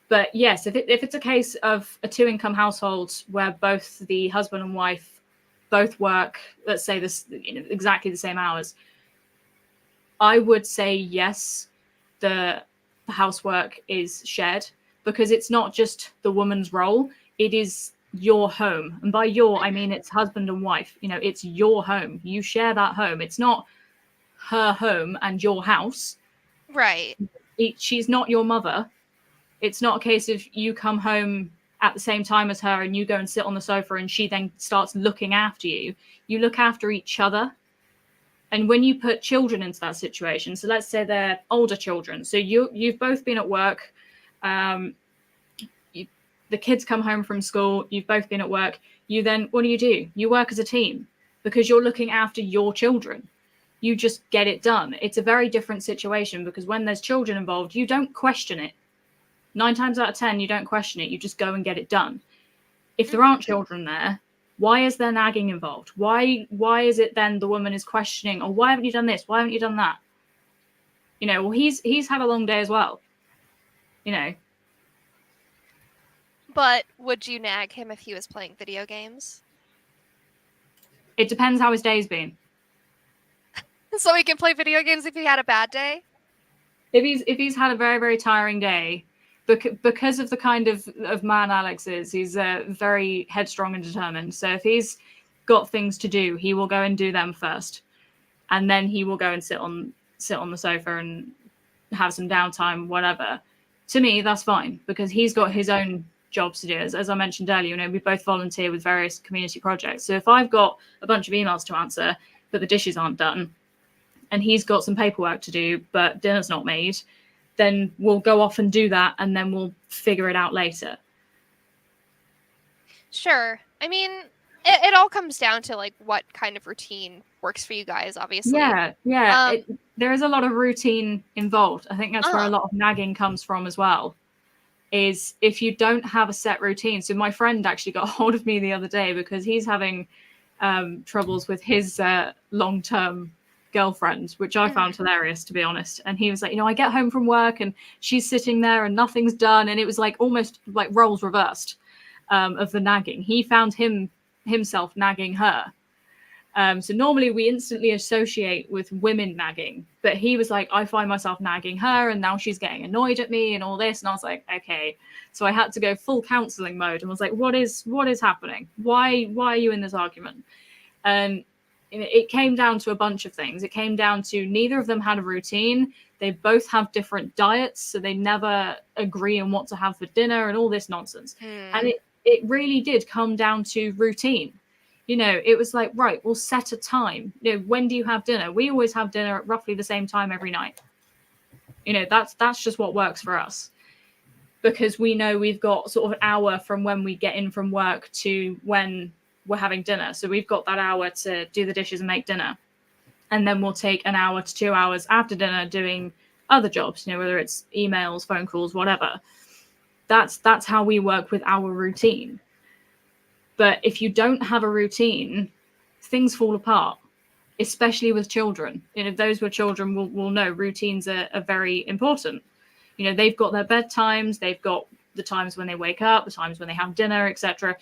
But yes, if it's a case of a two-income household where both the husband and wife both work, let's say this, you know, exactly the same hours, I would say yes, the housework is shared, because it's not just the woman's role, it is your home. And by your, I mean it's husband and wife. You know, it's your home. You share that home. It's not her home and your house. Right. She's not your mother. It's not a case of you come home at the same time as her and you go and sit on the sofa and she then starts looking after you, you look after each other. And when you put children into that situation, so let's say they're older children, so you've both been at work, the kids come home from school, you've both been at work, what do? You work as a team because you're looking after your children. You just get it done. It's a very different situation because when there's children involved, you don't question it. 9 times out of 10, you don't question it. You just go and get it done. If there aren't children there, why is there nagging involved? Why is it then the woman is questioning, oh, why haven't you done this? Why haven't you done that? Well, he's had a long day as well. But would you nag him if he was playing video games? It depends how his day's been. So he can play video games if he had a bad day? If he's had a very, very tiring day, because of the kind of man Alex is, he's very headstrong and determined. So if he's got things to do, he will go and do them first. And then he will go and sit on the sofa and have some downtime, whatever. To me, that's fine because he's got his own jobs to do. As I mentioned earlier, we both volunteer with various community projects. So if I've got a bunch of emails to answer, but the dishes aren't done, and he's got some paperwork to do, but dinner's not made, then we'll go off and do that, and then we'll figure it out later. Sure. I mean, it all comes down to like what kind of routine works for you guys, obviously. Yeah. There is a lot of routine involved. I think that's where a lot of nagging comes from as well, is if you don't have a set routine. So my friend actually got a hold of me the other day because he's having troubles with his long-term girlfriend, which I found hilarious, to be honest. And he was like, I get home from work and she's sitting there and nothing's done. And it was like almost like roles reversed of the nagging. He found himself nagging her. So normally we instantly associate with women nagging, but he was like, I find myself nagging her and now she's getting annoyed at me and all this. And I was like, okay. So I had to go full counseling mode and was like, what is happening? Why are you in this argument? And it came down to a bunch of things. It came down to neither of them had a routine. They both have different diets, so they never agree on what to have for dinner and all this nonsense. And it really did come down to routine. It was like, right, we'll set a time. When do you have dinner? We always have dinner at roughly the same time every night. That's just what works for us. Because we know we've got sort of an hour from when we get in from work to when we're having dinner. So we've got that hour to do the dishes and make dinner. And then we'll take an hour to 2 hours after dinner doing other jobs, whether it's emails, phone calls, whatever. That's how we work with our routine. But if you don't have a routine, things fall apart, especially with children. Those with children will know routines are very important. They've got their bedtimes, they've got the times when they wake up, the times when they have dinner, etc.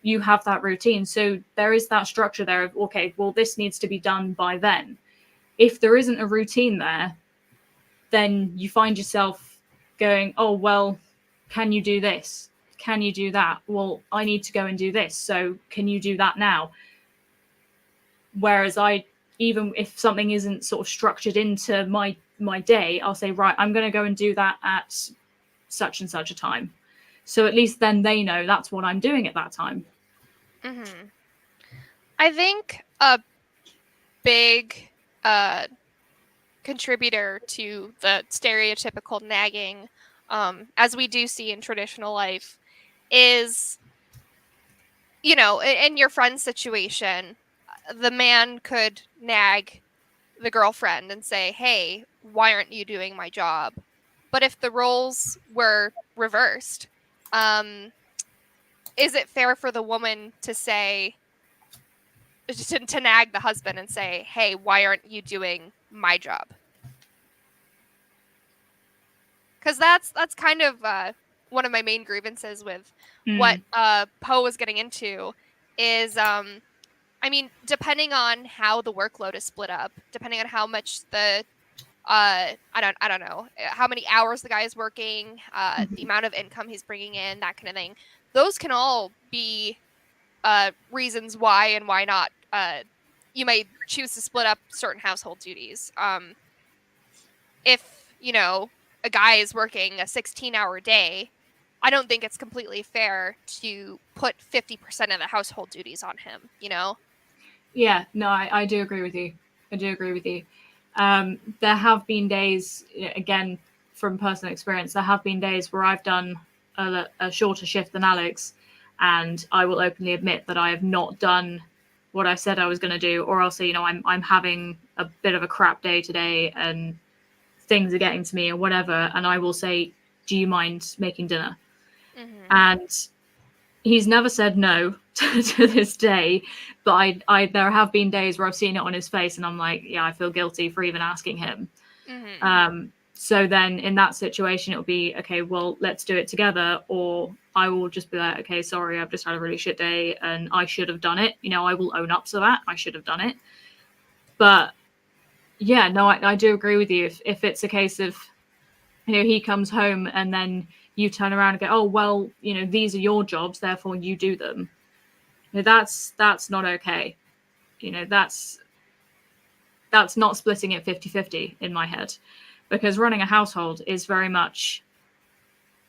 You have that routine. So there is that structure there of, okay, well, this needs to be done by then. If there isn't a routine there, then you find yourself going, oh, well, can you do this? Can you do that? Well, I need to go and do this. So can you do that now? Whereas even if something isn't sort of structured into my day, I'll say, right, I'm going to go and do that at such and such a time. So at least then they know that's what I'm doing at that time. Mm-hmm. I think a big contributor to the stereotypical nagging, as we do see in traditional life, is, in your friend's situation, the man could nag the girlfriend and say, hey, why aren't you doing my job? But if the roles were reversed, is it fair for the woman to say, to nag the husband and say, hey, why aren't you doing my job? Because that's kind of one of my main grievances with what Poe was getting into is, depending on how the workload is split up, depending on how much the I don't know how many hours the guy is working, the amount of income he's bringing in, that kind of thing. Those can all be reasons why and why not you may choose to split up certain household duties. If a guy is working a 16-hour day, I don't think it's completely fair to put 50% of the household duties on him, you know? Yeah, no, I do agree with you. I do agree with you. There have been days, again, from personal experience, there have been days where I've done a shorter shift than Alex, and I will openly admit that I have not done what I said I was going to do, or I'll say, I'm having a bit of a crap day today, and things are getting to me or whatever, and I will say, do you mind making dinner? Mm-hmm. And he's never said no to this day, but I there have been days where I've seen it on his face and I'm like, yeah, I feel guilty for even asking him. Mm-hmm. So then in that situation, it'll be, okay, well, let's do it together, or I will just be like, okay, sorry, I've just had a really shit day and I should have done it. I will own up to that. I should have done it. But yeah, no, I do agree with you. If it's a case of, he comes home and then you turn around and go, oh, well, these are your jobs, therefore you do them. That's not okay. That's not splitting it 50-50 in my head, because running a household is very much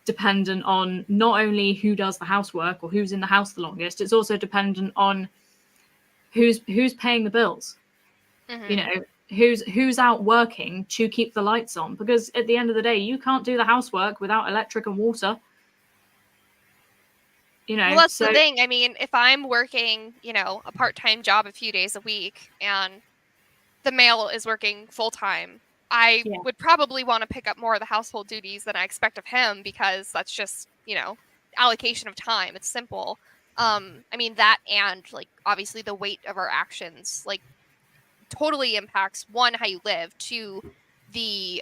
dependent on not only who does the housework or who's in the house the longest, it's also dependent on who's paying the bills. Mm-hmm. Who's out working to keep the lights on, because at the end of the day, you can't do the housework without electric and water. Well, that's the thing. I mean, if I'm working, a part-time job a few days a week and the male is working full-time, I would probably want to pick up more of the household duties than I expect of him, because that's just, allocation of time. It's simple. I mean, that, and like obviously the weight of our actions, like, totally impacts, one, how you live, two, the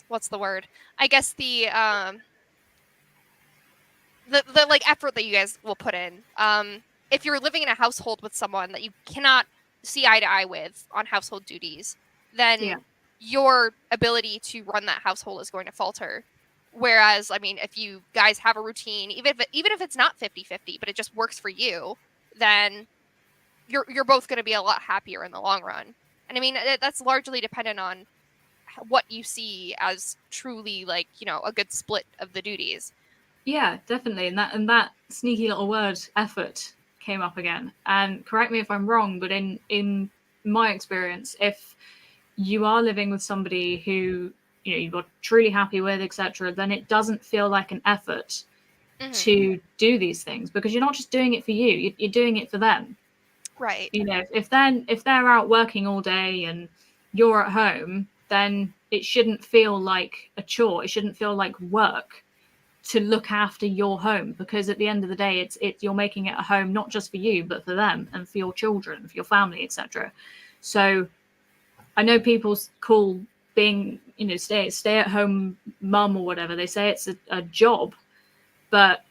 what's the word? I guess the like effort that you guys will put in. If you're living in a household with someone that you cannot see eye to eye with on household duties, then your ability to run that household is going to falter. Whereas, I mean, if you guys have a routine, even if it's not 50-50, but it just works for you, then you're both going to be a lot happier in the long run. And I mean, that's largely dependent on what you see as truly, like, a good split of the duties. Yeah, definitely. And that sneaky little word, effort, came up again. And correct me if I'm wrong, but in my experience, if you are living with somebody who you're truly happy with, etc., then it doesn't feel like an effort to do these things, because you're not just doing it for you, you're doing it for them. Right. If they're out working all day and you're at home, then it shouldn't feel like a chore. It shouldn't feel like work to look after your home, because at the end of the day, it's you're making it a home not just for you, but for them and for your children, for your family, etc. So I know people call being stay at home mum or whatever, they say it's a job, but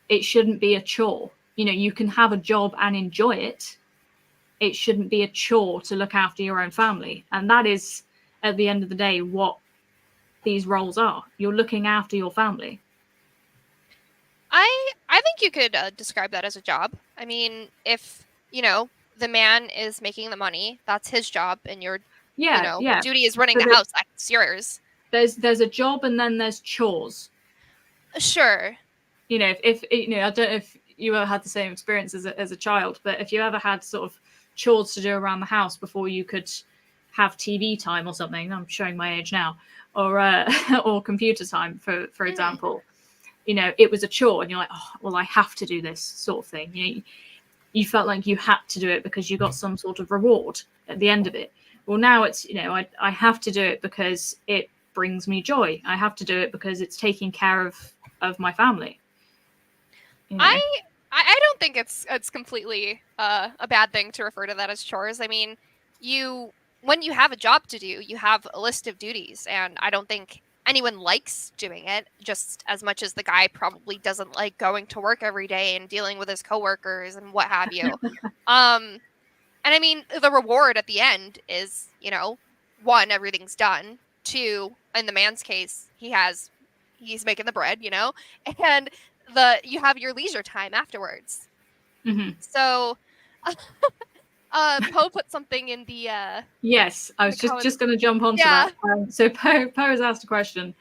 it shouldn't be a chore. You can have a job and enjoy it. It shouldn't be a chore to look after your own family. And that is, at the end of the day, what these roles are. You're looking after your family. I think you could describe that as a job. I mean, if, the man is making the money, that's his job, and your duty is running the house, that's yours. There's a job, and then there's chores. Sure. If I don't know if you ever had the same experience as a child, but if you ever had sort of chores to do around the house before you could have TV time or something, I'm showing my age now, or computer time, for example, it was a chore, and you're like, oh, well, I have to do this sort of thing. You felt like you had to do it because you got some sort of reward at the end of it. Well, now it's, I have to do it because it brings me joy. I have to do it because it's taking care of my family. I don't think it's completely a bad thing to refer to that as chores. I mean, when you have a job to do, you have a list of duties, and I don't think anyone likes doing it just as much as the guy probably doesn't like going to work every day and dealing with his coworkers and what have you. And I mean, the reward at the end is, one, everything's done. Two, in the man's case, he's making the bread, and you have your leisure time afterwards. Mm-hmm. So Poe put something in the yes, I was just going to jump onto that. So Poe has asked a question,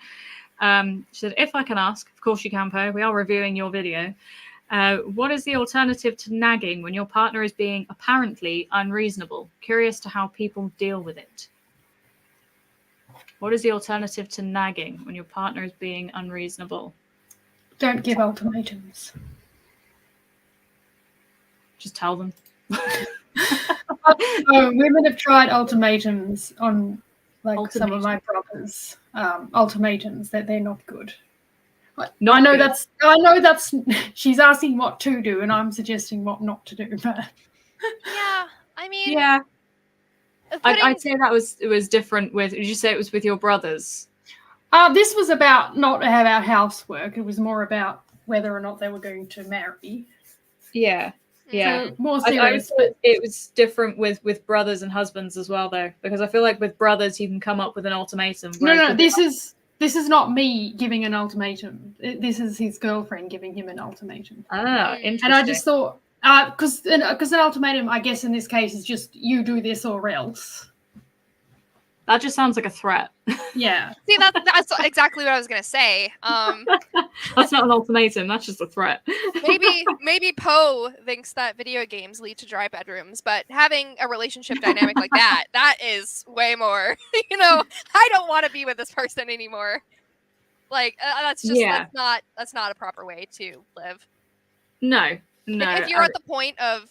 She said, if I can ask, of course you can, Poe. We are reviewing your video. What is the alternative to nagging when your partner is being apparently unreasonable? Curious to how people deal with it. What is the alternative to nagging when your partner is being unreasonable? Don't give ultimatums. Just tell them. Women have tried ultimatums on some of my brothers. Ultimatums that they're not good. I know that's she's asking what to do, and I'm suggesting what not to do. But yeah, I mean, yeah, I'd say it was different with. Did you say it was with your brothers? This was not about housework. It was more about whether or not they were going to marry. Yeah. Yeah, so more serious. But it was different with brothers and husbands as well, though, because I feel like with brothers you can come up with an ultimatum. No, this is not me giving an ultimatum. This is his girlfriend giving him an ultimatum. Ah, interesting. And I just thought, because an ultimatum, I guess in this case, is just you do this or else. That just sounds like a threat. Yeah. See, that's exactly what I was gonna say. That's not an ultimatum. That's just a threat. maybe Poe thinks that video games lead to dry bedrooms, but having a relationship dynamic like that is way more. I don't want to be with this person anymore. Like that's not a proper way to live. No. If you're at the point of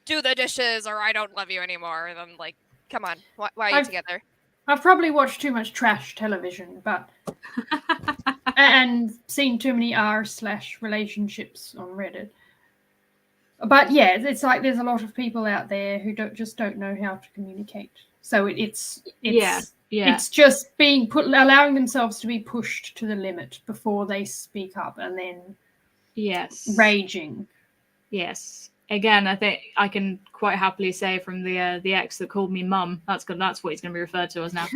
do the dishes or I don't love you anymore, then like. Come on, why are you together? I've probably watched too much trash television, but and seen too many r/relationships on Reddit. But yeah, it's like there's a lot of people out there who don't know how to communicate. So it's just allowing themselves to be pushed to the limit before they speak up, and then raging. Yes. Again, I think I can quite happily say from the ex that called me mum. That's good. That's what he's going to be referred to as now.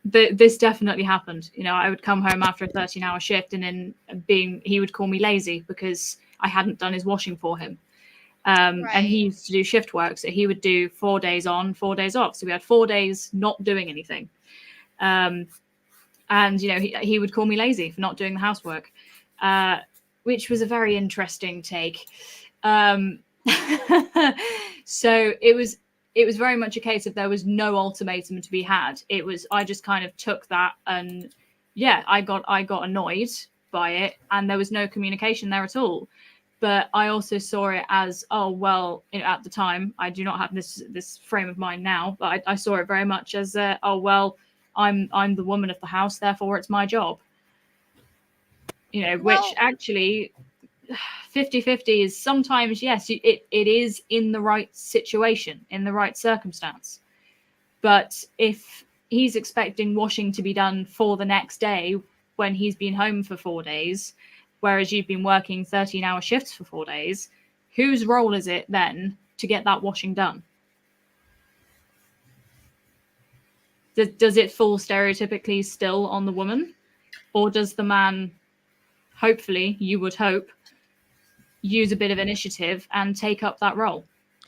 This definitely happened. I would come home after a 13-hour shift, and he would call me lazy because I hadn't done his washing for him. And he used to do shift work, so he would do 4 days on, 4 days off. So we had 4 days not doing anything. And he would call me lazy for not doing the housework, which was a very interesting take. So it was very much a case of there was no ultimatum to be had. I just kind of took that, and I got annoyed by it, and there was no communication there at all. But I also saw it as, oh well, at the time I do not have this frame of mind now, but I saw it very much as oh well, I'm the woman of the house, therefore it's my job. Which actually 50-50 is sometimes, yes, it is in the right situation, in the right circumstance. But if he's expecting washing to be done for the next day when he's been home for 4 days, whereas you've been working 13-hour shifts for 4 days, whose role is it then to get that washing done? Does it fall stereotypically still on the woman? Or does the man, hopefully, you would hope, use a bit of initiative and take up that role?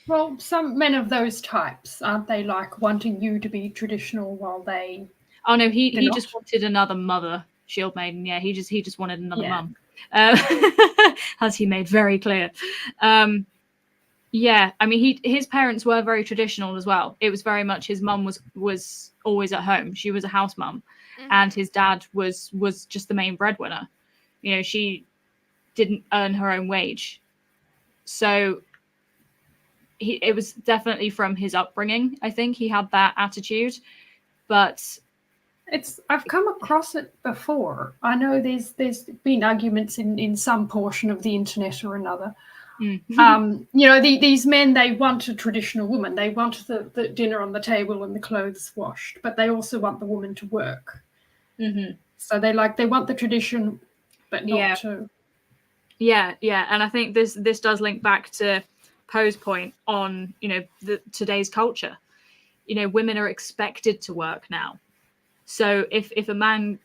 Well, some men of those types, aren't they, like wanting you to be traditional while they... Oh no, he just wanted another mother, shield maiden. Yeah, he just wanted another mum, as he made very clear. Yeah, I mean, his parents were very traditional as well. It was very much his mum was always at home. She was a house mum, and his dad was just the main breadwinner. She didn't earn her own wage, so it was definitely from his upbringing. I think he had that attitude, but I've come across it before. I know there's been arguments in some portion of the internet or another. These men, they want a traditional woman. They want the dinner on the table and the clothes washed, but they also want the woman to work. So they want the tradition, but not to. Yeah, and I think this does link back to Poe's point on today's culture. Women are expected to work now. So if a man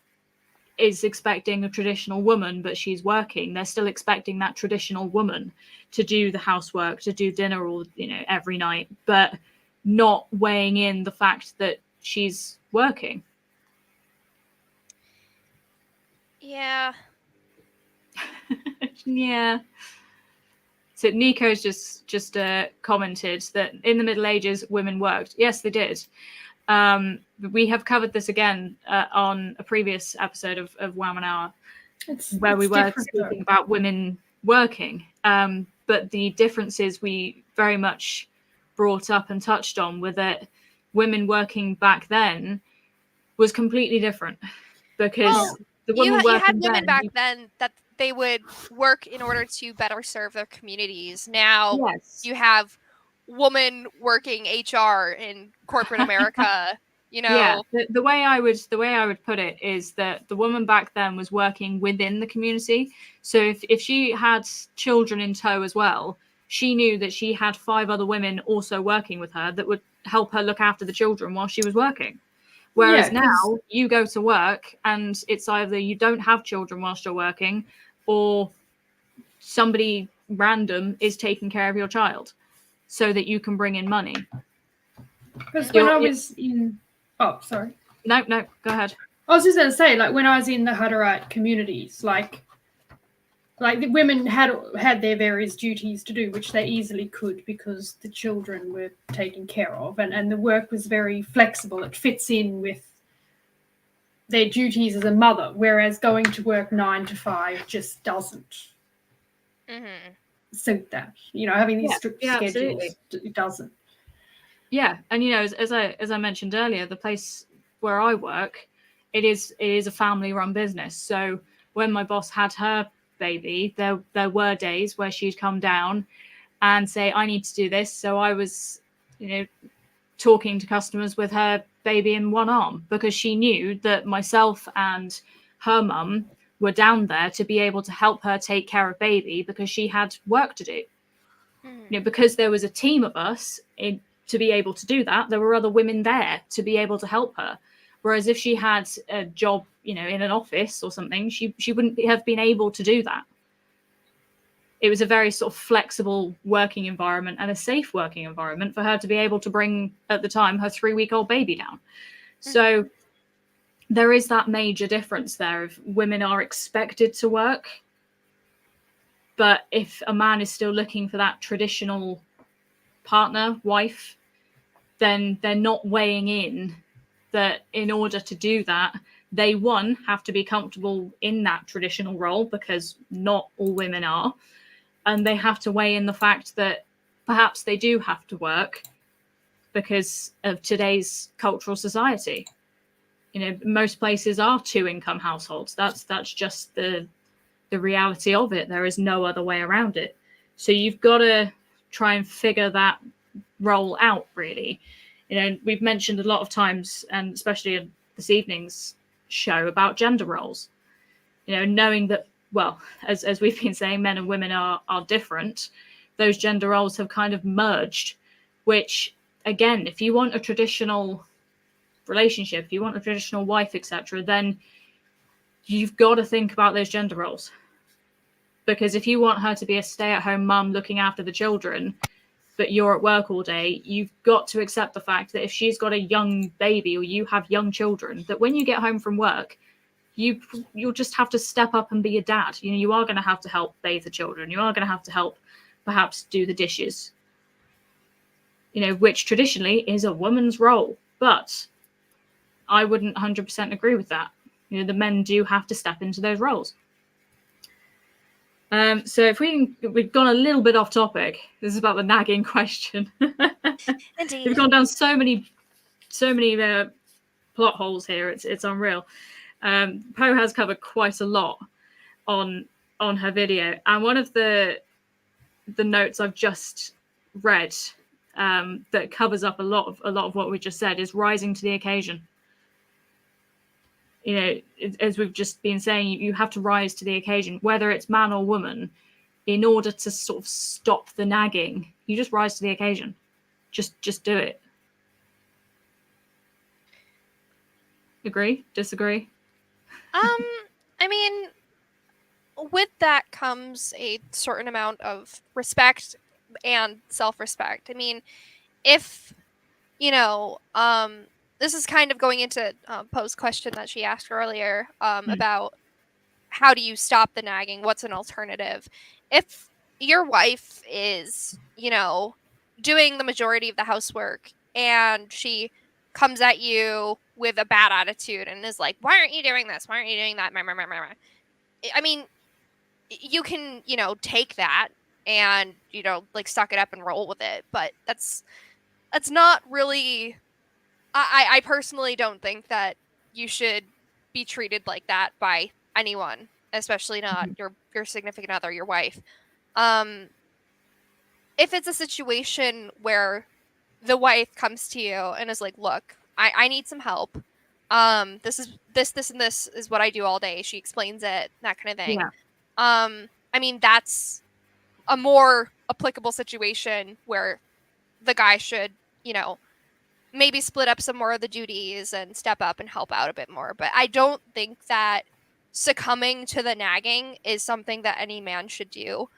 is expecting a traditional woman, but she's working, they're still expecting that traditional woman to do the housework, to do dinner all every night, but not weighing in the fact that she's working. Yeah. Yeah. So Nico's just commented that in the Middle Ages women worked. Yes, they did. We have covered this again on a previous episode of Wamen Hour, where we were speaking about women working. But the differences we very much brought up and touched on were that women working back then was completely different, because the women you had working women back then that they would work in order to better serve their communities. Now you have woman working HR in corporate America. Yeah, the way I would put it is that the woman back then was working within the community. So if she had children in tow as well, she knew that she had 5 other women also working with her that would help her look after the children while she was working. Whereas now you go to work and it's either you don't have children whilst you're working, or somebody random is taking care of your child so that you can bring in money. Because when I was in... Oh, sorry. No, go ahead. I was just going to say, like, when I was in the Hutterite communities, like the women had their various duties to do, which they easily could because the children were taken care of, and the work was very flexible. It fits in with their duties as a mother, whereas going to work 9 to 5 just doesn't suit that. Having these strict schedules, absolutely. It doesn't. Yeah, and as I mentioned earlier, the place where I work, it is a family-run business. So when my boss had her baby, there were days where she'd come down and say, "I need to do this." So I was, talking to customers with her baby in one arm, because she knew that myself and her mum were down there to be able to help her take care of baby, because she had work to do. Because there was a team of us to be able to do that, there were other women there to be able to help her. Whereas if she had a job, in an office or something, she wouldn't have been able to do that. It was a very sort of flexible working environment and a safe working environment for her to be able to bring, at the time, her 3-week-old baby down. So there is that major difference there of women are expected to work. But if a man is still looking for that traditional partner, wife, then they're not weighing in that in order to do that, they, one, have to be comfortable in that traditional role, because not all women are. And they have to weigh in the fact that perhaps they do have to work because of today's cultural society. Most places are 2-income households. That's just the reality of it. There is no other way around it. So you've got to try and figure that role out, really. We've mentioned a lot of times, and especially in this evening's show, about gender roles. Knowing that, well, as we've been saying, men and women are different. Those gender roles have kind of merged, which, again, if you want a traditional relationship, if you want a traditional wife, etc., then you've got to think about those gender roles. Because if you want her to be a stay-at-home mum looking after the children, but you're at work all day, you've got to accept the fact that if she's got a young baby or you have young children, that when you get home from work, you'll just have to step up and be a dad. You are going to have to help bathe the children. You are going to have to help perhaps do the dishes, which traditionally is a woman's role. But I wouldn't 100% agree with that. The men do have to step into those roles. So if we've gone a little bit off topic. This is about the nagging question. Indeed. We've gone down so many plot holes here. It's unreal. Poe has covered quite a lot on her video, and one of the notes I've just read that covers up a lot of what we just said is rising to the occasion. As we've just been saying, you have to rise to the occasion, whether it's man or woman, in order to sort of stop the nagging. You just rise to the occasion. Just do it. Agree? Disagree? I mean, with that comes a certain amount of respect and self-respect. I mean, if, this is kind of going into Poe's question that she asked earlier about how do you stop the nagging? What's an alternative? If your wife is, doing the majority of the housework and she comes at you with a bad attitude and is like, why aren't you doing this? Why aren't you doing that? I mean, you can, take that and, like suck it up and roll with it. But that's not really, I personally don't think that you should be treated like that by anyone, especially not your significant other, your wife. If it's a situation where the wife comes to you and is like, look, I need some help. This and this is what I do all day. She explains it, that kind of thing. Yeah. I mean, that's a more applicable situation where the guy should, maybe split up some more of the duties and step up and help out a bit more. But I don't think that succumbing to the nagging is something that any man should do.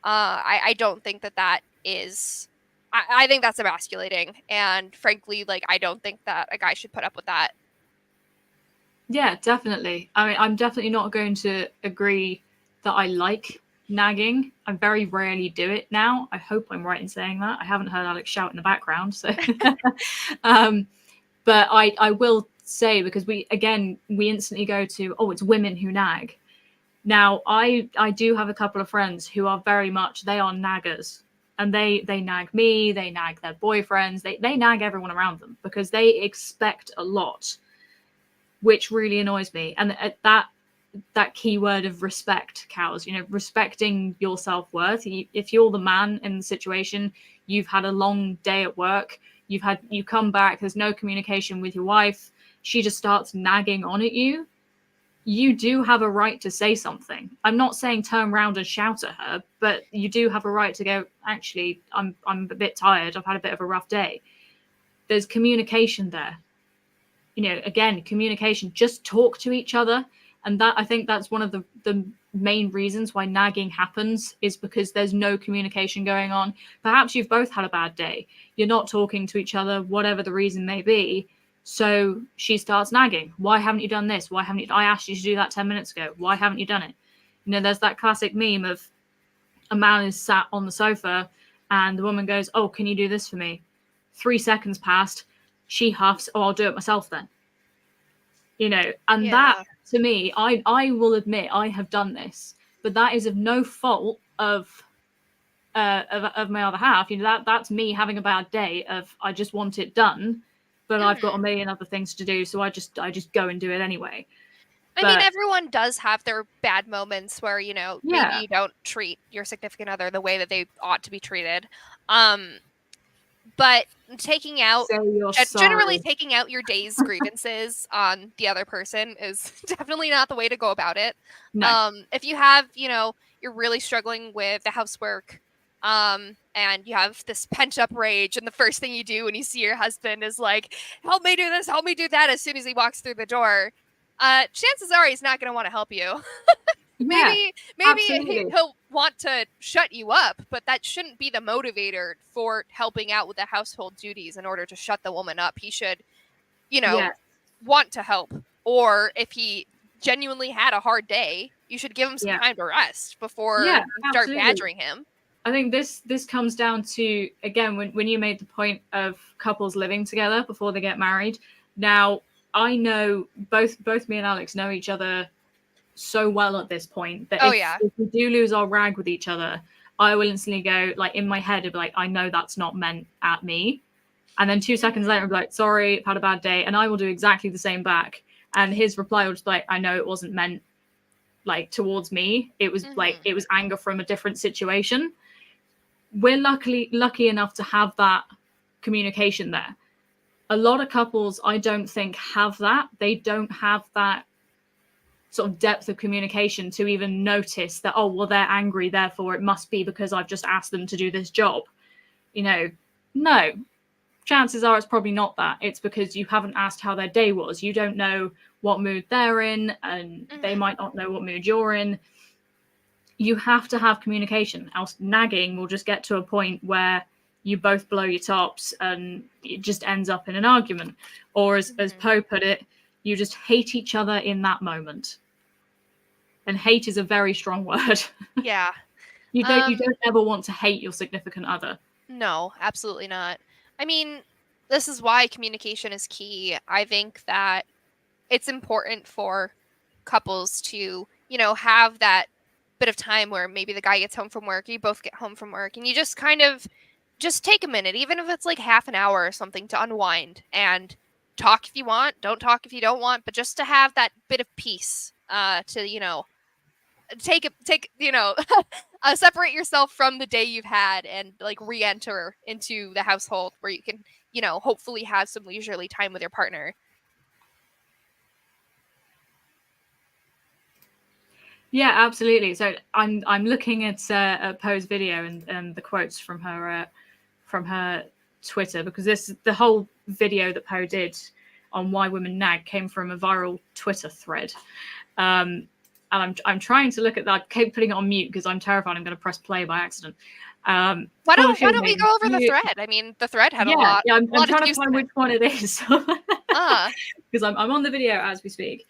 I don't think that is. I think that's emasculating, and frankly, like, I don't think that a guy should put up with that. Yeah, definitely. I mean, I'm definitely not going to agree that I like nagging. I very rarely do it now. I hope I'm right in saying that. I haven't heard Alex shout in the background, so. But I will say, because we instantly go to, oh, it's women who nag. Now, I do have a couple of friends who are very much, they are naggers. And they nag me, they nag their boyfriends, they nag everyone around them because they expect a lot, which really annoys me. And that key word of respect, cows, respecting your self-worth. If you're the man in the situation, you've had a long day at work, you come back, there's no communication with your wife, she just starts nagging on at you. You do have a right to say something. I'm not saying turn around and shout at her, but you do have a right to go, actually, I'm a bit tired. I've had a bit of a rough day. There's communication there. Again, communication, just talk to each other. And I think that's one of the main reasons why nagging happens, is because there's no communication going on. Perhaps you've both had a bad day. You're not talking to each other, whatever the reason may be. So she starts nagging. Why haven't you done this? Why haven't you? I asked you to do that 10 minutes ago. Why haven't you done it? There's that classic meme of a man is sat on the sofa and the woman goes, oh, can you do this for me? 3 seconds passed. She huffs, oh, I'll do it myself then. And Yeah. That, to me, I will admit I have done this, but that is of no fault of my other half. That's me having a bad day of, I just want it done. But I've got a million other things to do, so I just go and do it anyway. I mean, everyone does have their bad moments where, maybe you don't treat your significant other the way that they ought to be treated. But generally taking out your day's grievances on the other person is definitely not the way to go about it. No. If you have, you're really struggling with the housework, and you have this pent up rage, and the first thing you do when you see your husband is like, help me do this, help me do that, as soon as he walks through the door, chances are he's not going to want to help you. maybe he'll want to shut you up, but that shouldn't be the motivator for helping out with the household duties. In order to shut the woman up, he should, want to help. Or if he genuinely had a hard day, you should give him some time to rest before you start badgering him. I think this comes down to, again, when you made the point of couples living together before they get married. Now, I know both me and Alex know each other so well at this point that if we do lose our rag with each other, I will instantly go, like, in my head, I'll be like, I know that's not meant at me. And then 2 seconds later, I'll be like, sorry, I've had a bad day. And I will do exactly the same back. And his reply will just be like, I know it wasn't meant, like, towards me. It was like, it was anger from a different situation. We're lucky enough to have that communication there. A lot of couples, I don't think, have that. They don't have that sort of depth of communication to even notice that, oh, well, they're angry, therefore it must be because I've just asked them to do this job. No. Chances are it's probably not that. It's because you haven't asked how their day was. You don't know what mood they're in, and they might not know what mood you're in. You have to have communication, else nagging will just get to a point where you both blow your tops and it just ends up in an argument. Or as Poe put it, you just hate each other in that moment. And hate is a very strong word. Yeah. You don't ever want to hate your significant other. No, absolutely not. I mean, this is why communication is key. I think that it's important for couples to, have that bit of time where maybe the guy gets home from work, you both get home from work, and you just kind of just take a minute, even if it's like half an hour or something, to unwind and talk if you want, don't talk if you don't want, but just to have that bit of peace, to, take separate yourself from the day you've had and like re-enter into the household where you can, hopefully have some leisurely time with your partner. Yeah, absolutely. So I'm looking at Poe's video and the quotes from her Twitter, because the whole video that Poe did on why women nag came from a viral Twitter thread. And I'm trying to look at that. I keep putting it on mute because I'm terrified I'm going to press play by accident. Why don't we go over the thread? I mean, the thread had a lot. Yeah, I'm trying to find which one it is because I'm on the video as we speak.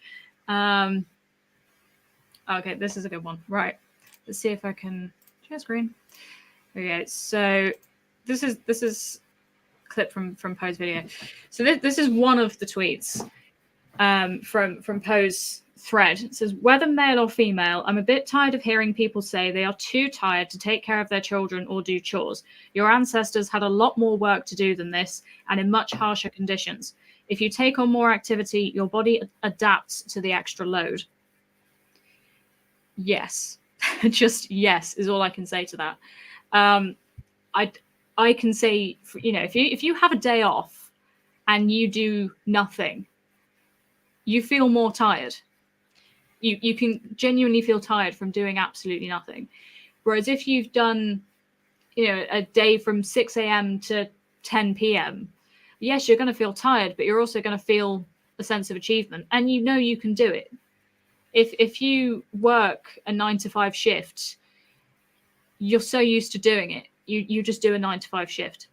Okay, this is a good one. Right, let's see if I can share screen. Okay, so this is a clip from Poe's video. So this is one of the tweets from Poe's thread. It says, whether male or female, I'm a bit tired of hearing people say they are too tired to take care of their children or do chores. Your ancestors had a lot more work to do than this, and in much harsher conditions. If you take on more activity, your body adapts to the extra load. Yes. Just yes is all I can say to that. I can say, if you have a day off and you do nothing, you feel more tired. You can genuinely feel tired from doing absolutely nothing. Whereas if you've done, a day from 6 a.m. to 10 p.m., yes, you're going to feel tired, but you're also going to feel a sense of achievement, and you can do it. If you work a 9-to-5 shift, you're so used to doing it. You just do a 9-to-5 shift.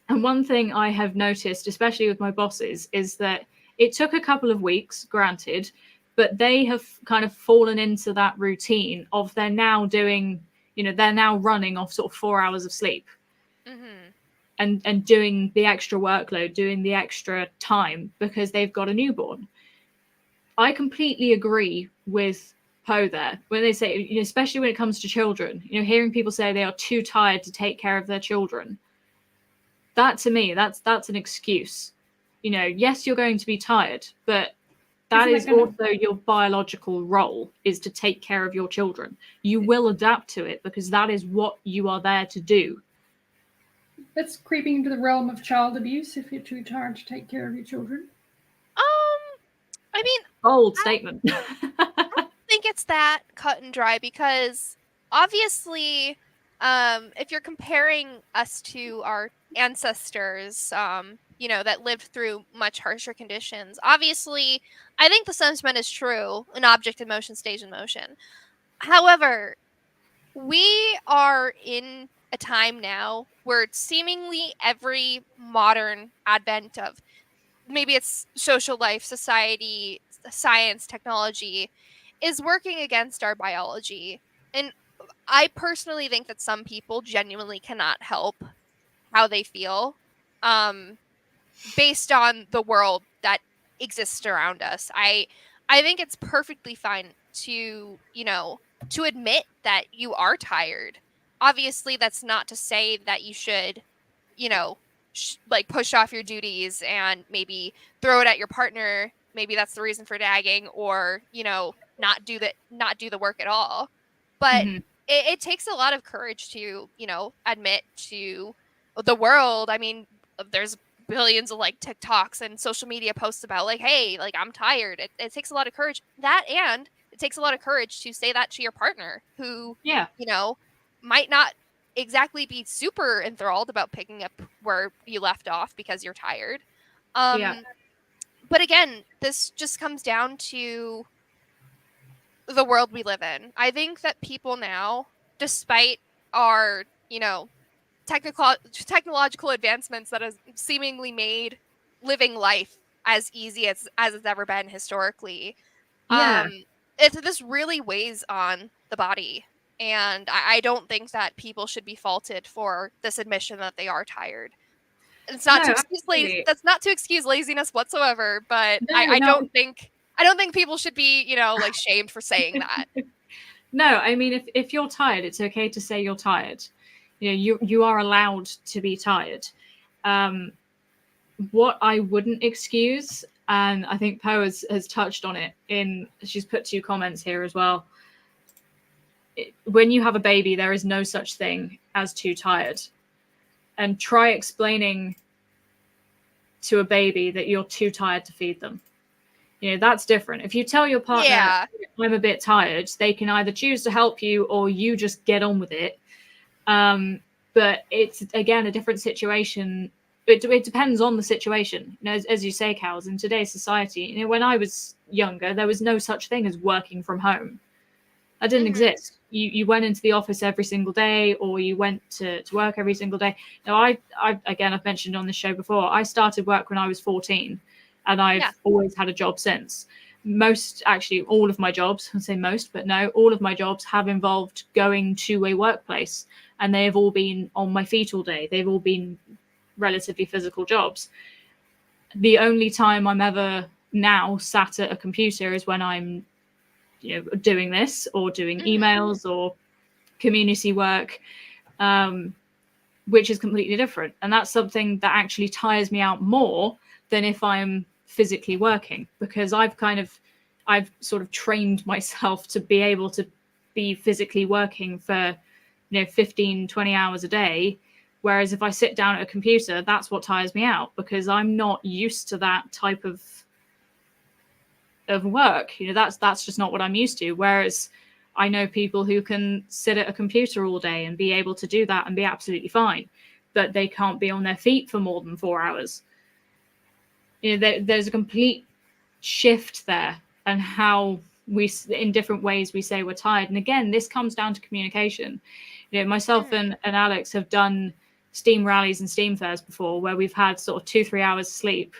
And one thing I have noticed, especially with my bosses, is that it took a couple of weeks, granted, but they have kind of fallen into that routine of they're now doing, they're now running off sort of 4 hours of sleep. Mm-hmm. And doing the extra workload, doing the extra time because they've got a newborn. I completely agree with Poe there when they say, especially when it comes to children, hearing people say they are too tired to take care of their children. That to me, that's an excuse. Yes, you're going to be tired, but that is also your biological role, is to take care of your children. You will adapt to it because that is what you are there to do. That's creeping into the realm of child abuse if you're too tired to take care of your children. I mean, bold statement. I don't think it's that cut and dry because obviously, if you're comparing us to our ancestors, that lived through much harsher conditions, obviously, I think the sentiment is true. An object in motion stays in motion. However, we are in a time now where seemingly every modern advent of maybe it's social life, society, science, technology is working against our biology. And I personally think that some people genuinely cannot help how they feel based on the world that exists around us. I think it's perfectly fine to, to admit that you are tired. Obviously, that's not to say that you should, push off your duties and maybe throw it at your partner. Maybe that's the reason for nagging, or, not do the work at all. But it takes a lot of courage to, admit to the world. I mean, there's billions of TikToks and social media posts about hey, I'm tired. It takes a lot of courage. And it takes a lot of courage to say that to your partner who, might not exactly be super enthralled about picking up where you left off because you're tired. But again, this just comes down to the world we live in. I think that people now, despite our, technological advancements that has seemingly made living life as easy as it's ever been historically, this really weighs on the body. And I don't think that people should be faulted for this admission that they are tired. It's not to excuse that's not to excuse laziness whatsoever, but I don't think people should be, like shamed for saying that. No, I mean, if you're tired, it's okay to say you're tired. You are allowed to be tired. What I wouldn't excuse, and I think Poe has touched on it she's put 2 comments here as well. When you have a baby, there is no such thing as too tired. And try explaining to a baby that you're too tired to feed them. That's different. If you tell your partner, I'm a bit tired, they can either choose to help you or you just get on with it. But it's, again, a different situation. It depends on the situation. As you say, Cows, in today's society, when I was younger, there was no such thing as working from home. That didn't exist. You went into the office every single day, or you went to work every single day. Now, I've mentioned on this show before, I started work when I was 14, and I've always had a job since. All of my jobs, I'll say most, but no, all of my jobs have involved going to a workplace, and they have all been on my feet all day. They've all been relatively physical jobs. The only time I'm ever now sat at a computer is when I'm doing this or doing emails or community work, which is completely different. And that's something that actually tires me out more than if I'm physically working, because I've sort of trained myself to be able to be physically working for 15, 20 hours a day. Whereas if I sit down at a computer, that's what tires me out, because I'm not used to that type of work. That's just not what I'm used to. Whereas I know people who can sit at a computer all day and be able to do that and be absolutely fine, but they can't be on their feet for more than 4 hours. There's a complete shift there, and how in different ways we say we're tired. And again, this comes down to communication. Myself and Alex have done steam rallies and steam fairs before, where we've had sort of 2-3 hours sleep,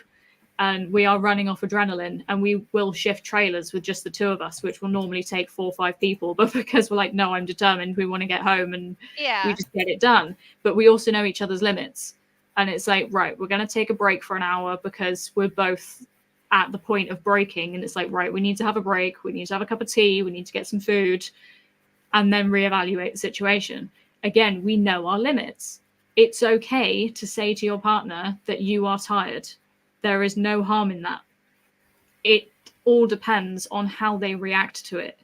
and we are running off adrenaline, and we will shift trailers with just the 2 of us, which will normally take 4 or 5 people. But because we're like, no, I'm determined, we want to get home, and we just get it done. But we also know each other's limits. And it's like, right, we're going to take a break for an hour because we're both at the point of breaking. And it's like, right, we need to have a break. We need to have a cup of tea. We need to get some food, and then reevaluate the situation. Again, we know our limits. It's okay to say to your partner that you are tired. There is no harm in that. It all depends on how they react to it.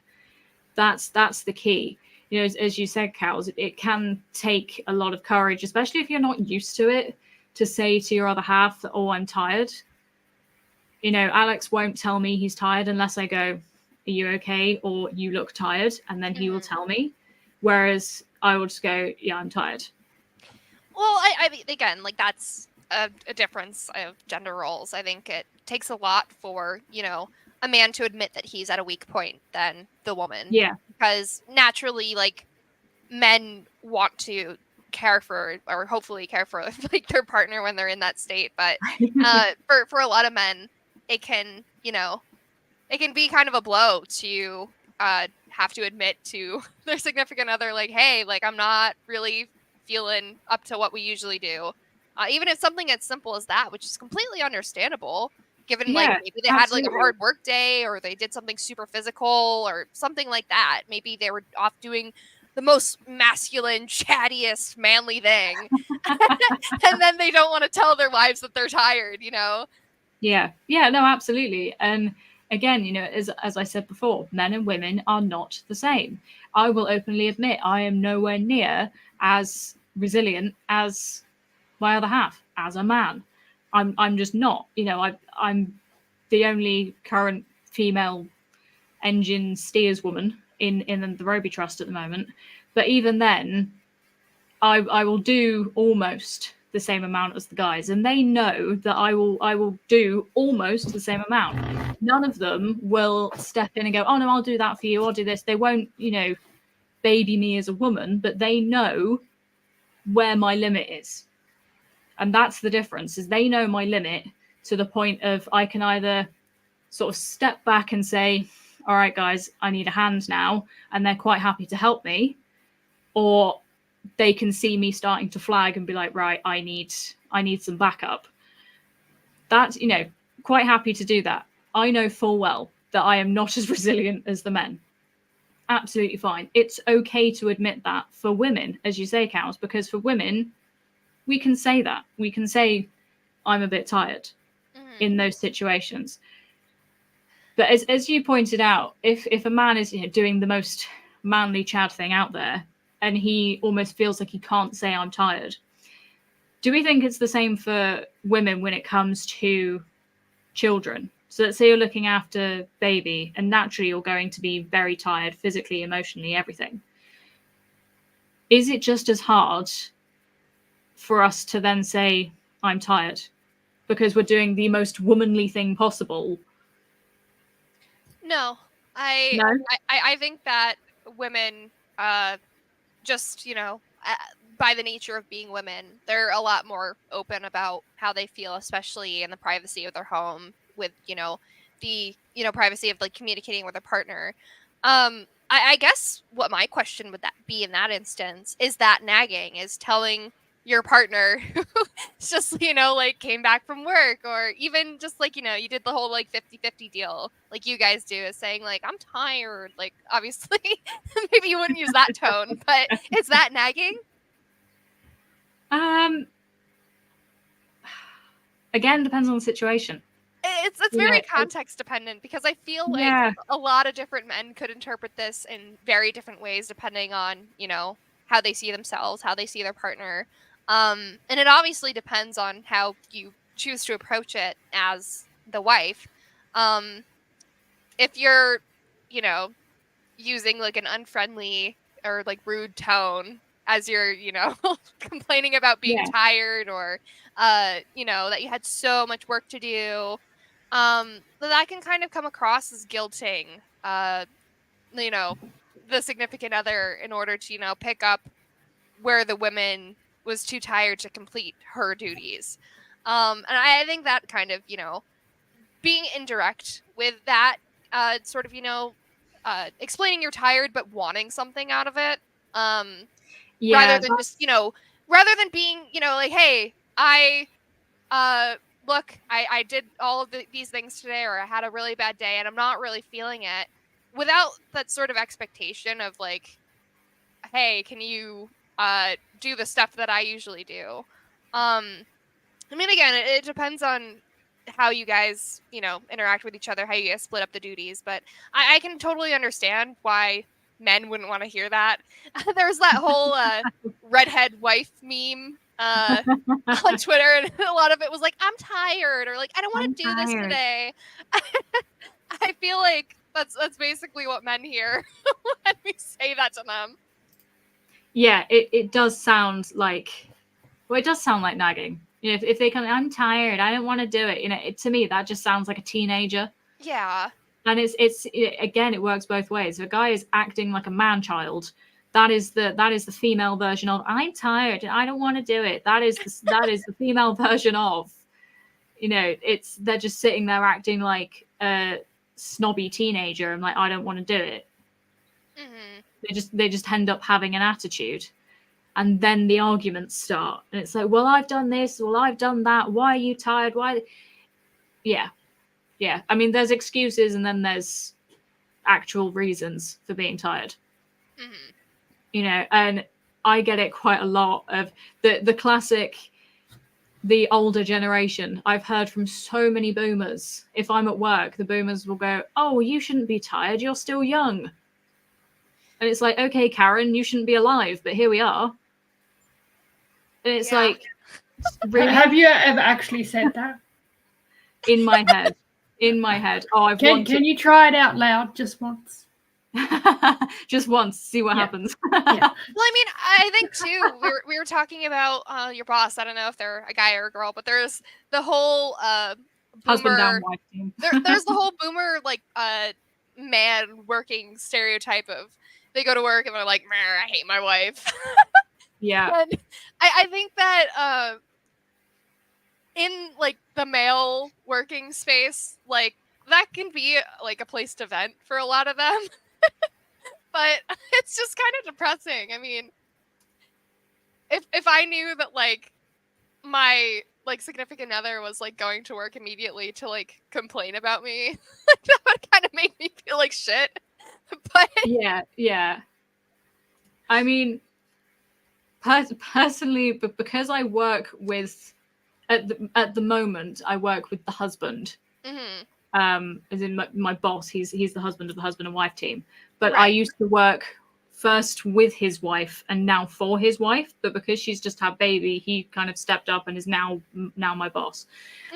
That's the key. As you said, Cows, it can take a lot of courage, especially if you're not used to it, to say to your other half that, oh, I'm tired. Alex won't tell me he's tired unless I go, are you okay? Or you look tired, and then he will tell me. Whereas I will just go, yeah, I'm tired. Well, I mean, again, like, that's a difference of gender roles. I think it takes a lot for, a man to admit that he's at a weak point than the woman. Yeah. Because naturally, like, men want to care for, or hopefully care for, like, their partner when they're in that state. But for a lot of men, it can be kind of a blow to have to admit to their significant other, like, hey, like, I'm not really feeling up to what we usually do. Even if something as simple as that, which is completely understandable, given like maybe they had like a hard work day, or they did something super physical or something like that. Maybe they were off doing the most masculine, chattiest, manly thing. And then they don't want to tell their wives that they're tired, Yeah, no, absolutely. And again, as I said before, men and women are not the same. I will openly admit I am nowhere near as resilient as my other half, as a man. I'm just not. I'm the only current female engine steerswoman in the Roby Trust at the moment. But even then, I will do almost the same amount as the guys, and they know that I will do almost the same amount. None of them will step in and go, oh no, I'll do that for you, I'll do this. They won't, baby me as a woman, but they know where my limit is. And that's the difference, is they know my limit to the point of I can either sort of step back and say, all right, guys, I need a hand now, and they're quite happy to help me, or they can see me starting to flag and be like, right, I need some backup. That's, quite happy to do that. I know full well that I am not as resilient as the men. Absolutely fine. It's okay to admit that for women, as you say, Cows, because for women, we can say that. We can say, I'm a bit tired in those situations. But as you pointed out, if a man is doing the most manly Chad thing out there, and he almost feels like he can't say I'm tired, do we think it's the same for women when it comes to children? So let's say you're looking after baby, and naturally you're going to be very tired physically, emotionally, everything. Is it just as hard for us to then say, I'm tired, because we're doing the most womanly thing possible? No. I think that women, just, by the nature of being women, they're a lot more open about how they feel, especially in the privacy of their home with, the, privacy of like communicating with a partner. I guess what my question would that be in that instance is that nagging, is telling your partner just, like came back from work, or even just like, you did the whole like 50-50 deal like you guys do, is saying like, I'm tired. Like, obviously, maybe you wouldn't use that tone, but is that nagging? Again, depends on the situation. It's very context dependent, because I feel like a lot of different men could interpret this in very different ways depending on, how they see themselves, how they see their partner. And it obviously depends on how you choose to approach it as the wife. If you're, using like an unfriendly or like rude tone as you're, complaining about being tired, or, that you had so much work to do, that can kind of come across as guilting, the significant other in order to, pick up where the woman was too tired to complete her duties. And I think that kind of, being indirect with that, sort of, explaining you're tired but wanting something out of it, rather than just, rather than being, like, hey, look, I did all of these things today, or I had a really bad day and I'm not really feeling it, without that sort of expectation of like, hey, can you do the stuff that I usually do? I mean, again, it depends on how you guys, interact with each other, how you guys split up the duties, but I can totally understand why men wouldn't want to hear that. There's that whole redhead wife meme on Twitter, and a lot of it was like, I'm tired, or like, I don't want to do this today. I feel like that's basically what men hear when we say that to them. Yeah, it does sound like, well, it does sound like nagging. If they come, I'm tired, I don't want to do it. To me, that just sounds like a teenager. Yeah. And again, it works both ways. If a guy is acting like a man child, that is the female version of, I'm tired and I don't want to do it. That is the female version of, they're just sitting there acting like a snobby teenager and like, I don't want to do it. Mm-hmm. They just end up having an attitude. And then the arguments start. And it's like, well, I've done this. Well, I've done that. Why are you tired? Why? Yeah. Yeah. I mean, there's excuses and then there's actual reasons for being tired. Mm-hmm. And I get it quite a lot of the classic, the older generation. I've heard from so many boomers. If I'm at work, the boomers will go, oh, you shouldn't be tired. You're still young. And it's like, okay, Karen, you shouldn't be alive, but here we are. And it's like, really? Have you ever actually said that? In my head. Oh, Can you try it out loud just once? Just once, see what happens. Yeah. Well, I mean, I think too, we were talking about your boss. I don't know if they're a guy or a girl, but there's the whole boomer, husband down wife team. There's the whole boomer like man working stereotype of, they go to work and they're like, I hate my wife. Yeah. And I think that in like the male working space, like, that can be like a place to vent for a lot of them. But it's just kind of depressing. I mean, if I knew that like my like significant other was like going to work immediately to like complain about me, that would kind of make me feel like shit. But yeah. I mean, personally, but because I work with at the moment, I work with the husband. As in my boss, he's the husband of the husband and wife team. But I used to work first with his wife and now for his wife. But because she's just had baby, he kind of stepped up and is now my boss.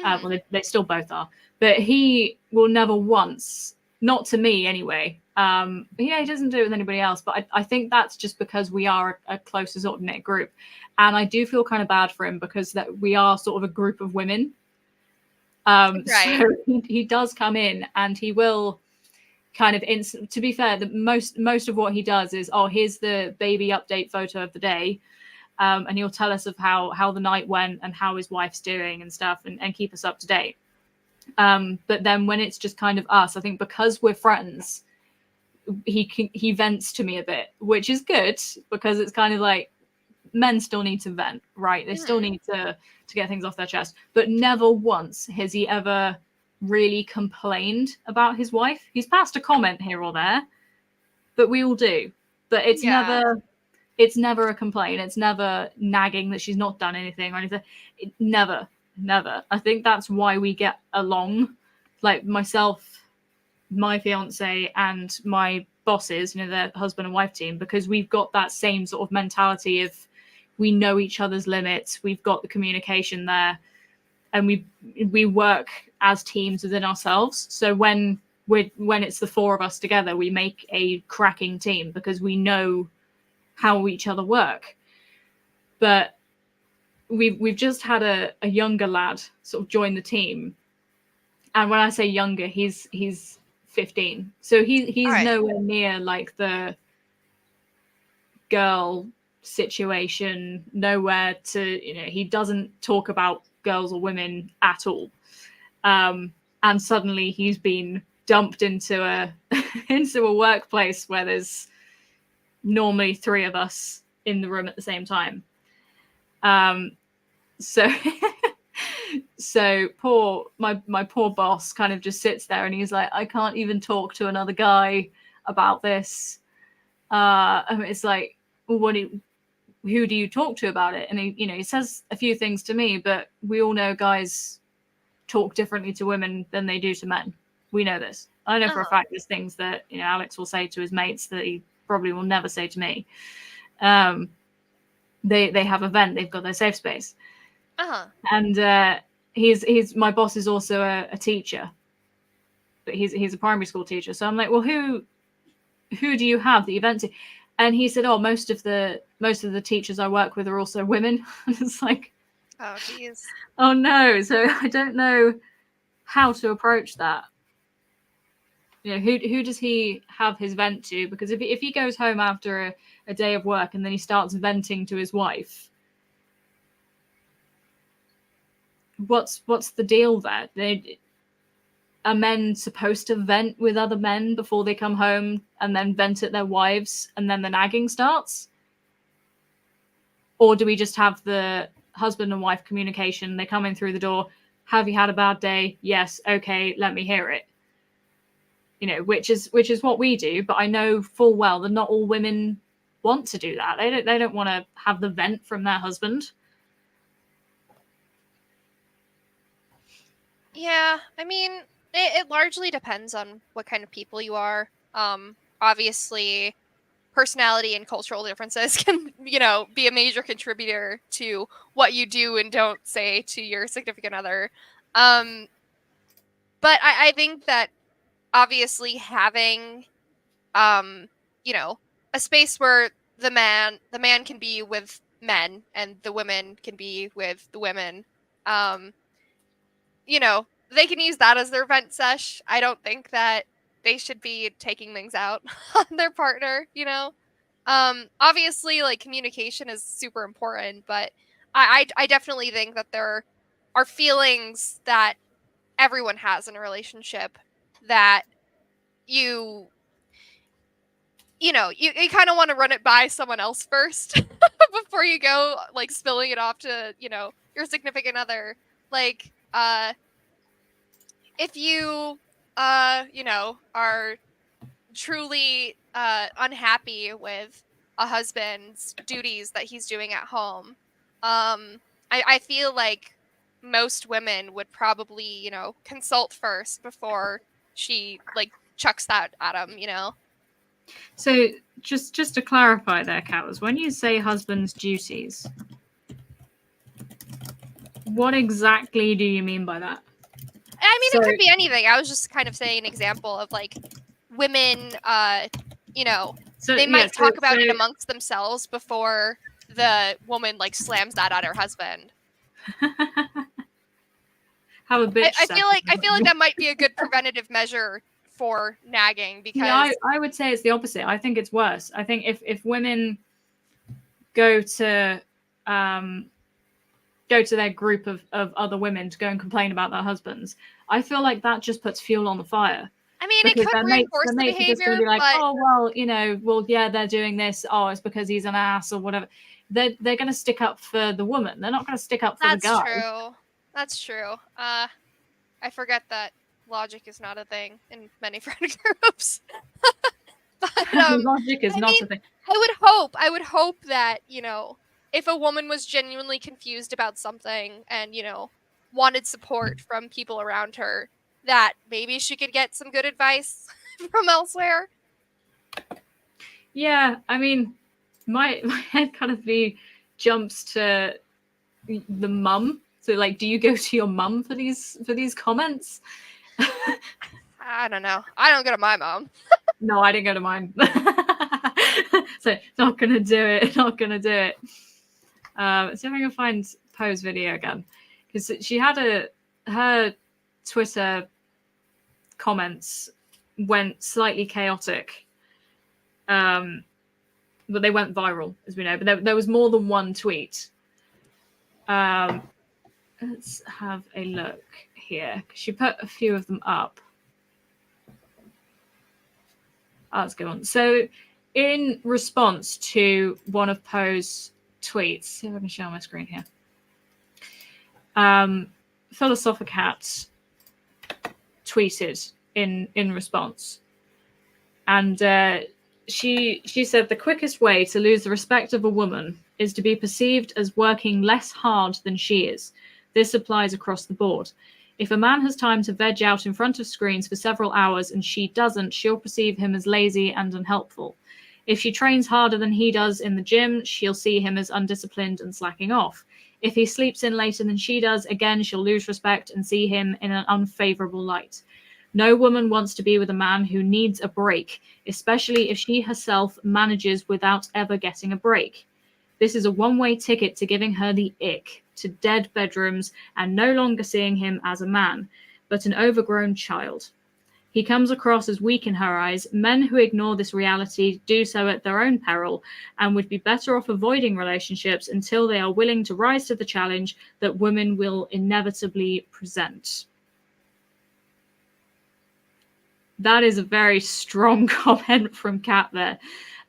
Well, they still both are. But he will never once, not to me anyway. He doesn't do it with anybody else. But I think that's just because we are a closer sort of knit group. And I do feel kind of bad for him because that we are sort of a group of women. So he does come in and he will kind of to be fair, the most of what he does is, here's the baby update photo of the day, and he'll tell us of how the night went and how his wife's doing and stuff, and keep us up to date. But then when it's just kind of us, I think because we're friends, he vents to me a bit, which is good because it's kind of like men still need to vent, right? They still need to get things off their chest. But never once has he ever really complained about his wife. He's passed a comment here or there, but we all do. But it's never a complaint. It's never nagging that she's not done anything or anything. Never. I think that's why we get along. Like myself, my fiance, and my bosses, their husband and wife team, because we've got that same sort of mentality of we know each other's limits, we've got the communication there, and we work as teams within ourselves. So when it's the four of us together, we make a cracking team because we know how each other work. But we've just had a younger lad sort of join the team, and when I say younger, he's 15, so he's nowhere near like the girl situation, nowhere to he doesn't talk about girls or women at all, and suddenly he's been dumped into a into a workplace where there's normally three of us in the room at the same time. So poor my poor boss kind of just sits there and he's like, I can't even talk to another guy about this. It's like, well, who do you talk to about it? And he says a few things to me, but we all know guys talk differently to women than they do to men. We know this. I know for a fact there's things that Alex will say to his mates that he probably will never say to me. They have a vent. They've got their safe space. And he's my boss is also a teacher, but he's a primary school teacher. So I'm like, well, who do you have that you vent to? And he said, most of the teachers I work with are also women. And it's like, oh geez, oh no. So I don't know how to approach that. Who does he have his vent to? Because if he goes home after a day of work and then he starts venting to his wife, what's the deal there? Are men supposed to vent with other men before they come home and then vent at their wives and then the nagging starts? Or do we just have the husband and wife communication? They come in through the door. Have you had a bad day? Yes. Okay. Let me hear it. Which is what we do. But I know full well that not all women want to do that. They don't want to have the vent from their husband. Yeah, I mean, it largely depends on what kind of people you are. Obviously, personality and cultural differences can, be a major contributor to what you do and don't say to your significant other. But I think that obviously having, a space where the man can be with men and the women can be with the women, they can use that as their vent sesh. I don't think that they should be taking things out on their partner, Obviously, like, communication is super important, but I definitely think that there are feelings that everyone has in a relationship that you know, you kind of want to run it by someone else first before you go like spilling it off to, you know, your significant other. Like, if you, you know, are truly unhappy with a husband's duties that he's doing at home, I feel like most women would probably, you know, consult first before she like chucks that at him, you know. So just to clarify there, Cows, when you say husband's duties, what exactly do you mean by that? I mean, it could be anything. I was just kind of saying an example of like women, you know, they might talk about it amongst themselves before the woman like slams that at her husband. Have a bitch. I feel like that might be a good preventative measure for nagging, because I would say it's the opposite. I think it's worse. I think if women go to their group of other women to go and complain about their husbands, I feel like that just puts fuel on the fire. I mean, it could reinforce the behavior, be like, but... oh well, you know, well yeah, they're doing this. Oh, it's because he's an ass or whatever. They're going to stick up for the woman. They're not going to stick up for the guy. That's true. I forget that logic is not a thing in many friend groups. But, logic is not a thing. I would hope that, you know, if a woman was genuinely confused about something and, you know, wanted support from people around her, that maybe she could get some good advice from elsewhere. Yeah, I mean, my head kind of jumps to the mum. So, like, do you go to your mum for these comments? I don't know. I don't go to my mom. No, I didn't go to mine. So, not gonna do it. Not gonna do it. See if I can find Poe's video again, because she had her Twitter comments went slightly chaotic, but they went viral, as we know. But there was more than one tweet. Let's have a look here. She put a few of them up. Let's go on. So, in response to one of Poe's tweets, see if I can show my screen here. Philosophicat tweeted in response, and she said the quickest way to lose the respect of a woman is to be perceived as working less hard than she is. This applies across the board. If a man has time to veg out in front of screens for several hours and she doesn't, she'll perceive him as lazy and unhelpful. If she trains harder than he does in the gym, she'll see him as undisciplined and slacking off. If he sleeps in later than she does, again, she'll lose respect and see him in an unfavorable light. No woman wants to be with a man who needs a break, especially if she herself manages without ever getting a break. This is a one-way ticket to giving her the ick, to dead bedrooms and no longer seeing him as a man, but an overgrown child. He comes across as weak in her eyes. Men who ignore this reality do so at their own peril and would be better off avoiding relationships until they are willing to rise to the challenge that women will inevitably present. That is a very strong comment from Kat there.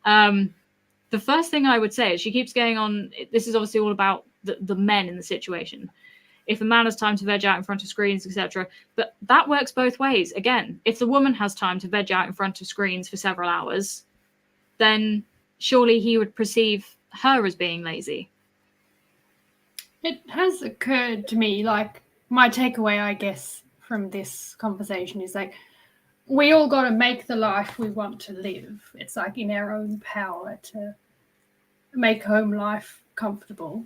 The first thing I would say is she keeps going on. This is obviously all about the men in the situation. If a man has time to veg out in front of screens, etc. But that works both ways. Again, if the woman has time to veg out in front of screens for several hours, then surely he would perceive her as being lazy. It has occurred to me, like, my takeaway, I guess, from this conversation is like, we all got to make the life we want to live. It's like in our own power to make home life comfortable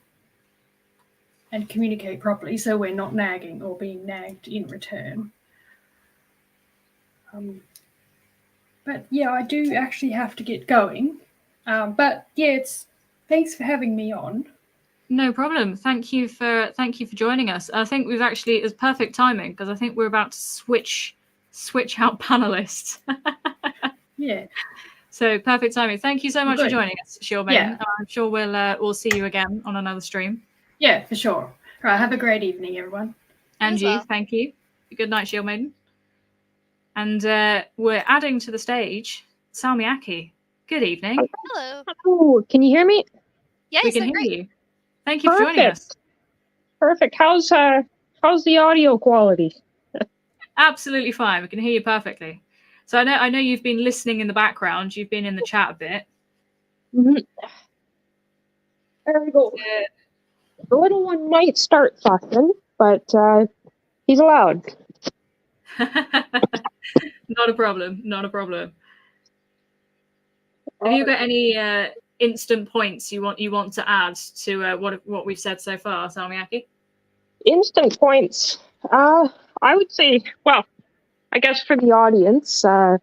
and communicate properly so we're not nagging or being nagged in return. But yeah, I do actually have to get going. But yeah, thanks for having me on. No problem. Thank you for joining us. I think we've actually, it's perfect timing because I think we're about to switch out panelists. Yeah. So perfect timing. Thank you so much for joining us, Wamen. Yeah. I'm sure we'll see you again on another stream. Yeah, for sure. All right, have a great evening, everyone. And you, thank you. Good night, Wamen. And we're adding to the stage Salmiaki. Good evening. Hello. Oh, can you hear me? Yeah, We you can sound hear great. you. Thank you for joining us. Perfect. How's the audio quality? Absolutely fine. We can hear you perfectly. So I know you've been listening in the background. You've been in the chat a bit. Mm-hmm. There we go. The little one might start fussing, but he's allowed. Not a problem. Not a problem. Have you got any instant points you want to add to what we've said so far, Salmiaki? Instant points. I would say, well, I guess for the audience, I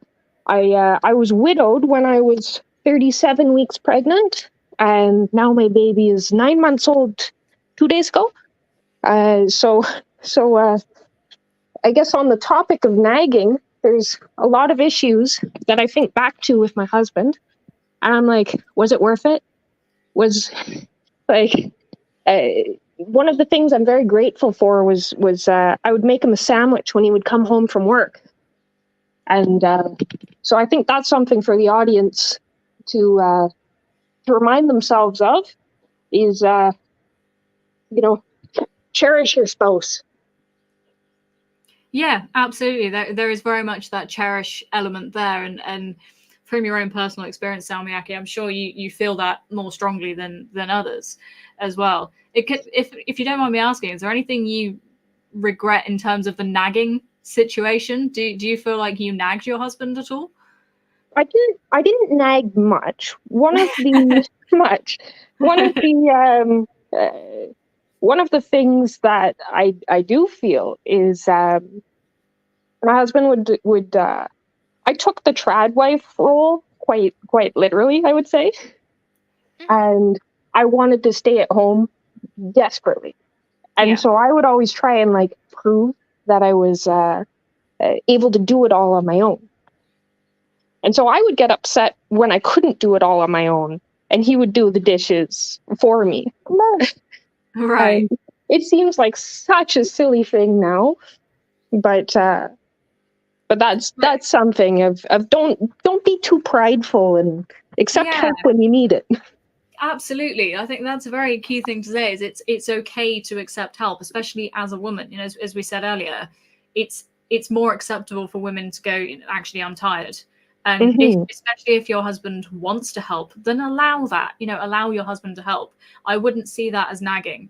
was widowed when I was 37 weeks pregnant, and now my baby is 9 months old 2 days ago. So I guess on the topic of nagging, there's a lot of issues that I think back to with my husband, and I'm like, was it worth it? Was like one of the things I'm very grateful for was I would make him a sandwich when he would come home from work, and so I think that's something for the audience to remind themselves of is cherish your spouse. Yeah, absolutely. There is very much that cherish element there, and from your own personal experience, Salmiaki, I'm sure you feel that more strongly than others as well. If you don't mind me asking, is there anything you regret in terms of the nagging situation? Do you feel like you nagged your husband at all? I didn't nag much. One of the one of the things that I do feel is my husband would I took the trad wife role quite literally, I would say, and I wanted to stay at home desperately, and so I would always try and like prove that I was able to do it all on my own. And so I would get upset when I couldn't do it all on my own, and he would do the dishes for me. Right. It seems like such a silly thing now, but that's something of don't be too prideful and accept help when you need it. Absolutely. I think that's a very key thing to say is it's okay to accept help, especially as a woman. As we said earlier, it's more acceptable for women to go, actually, I'm tired. And especially if your husband wants to help, then allow that, allow your husband to help. I wouldn't see that as nagging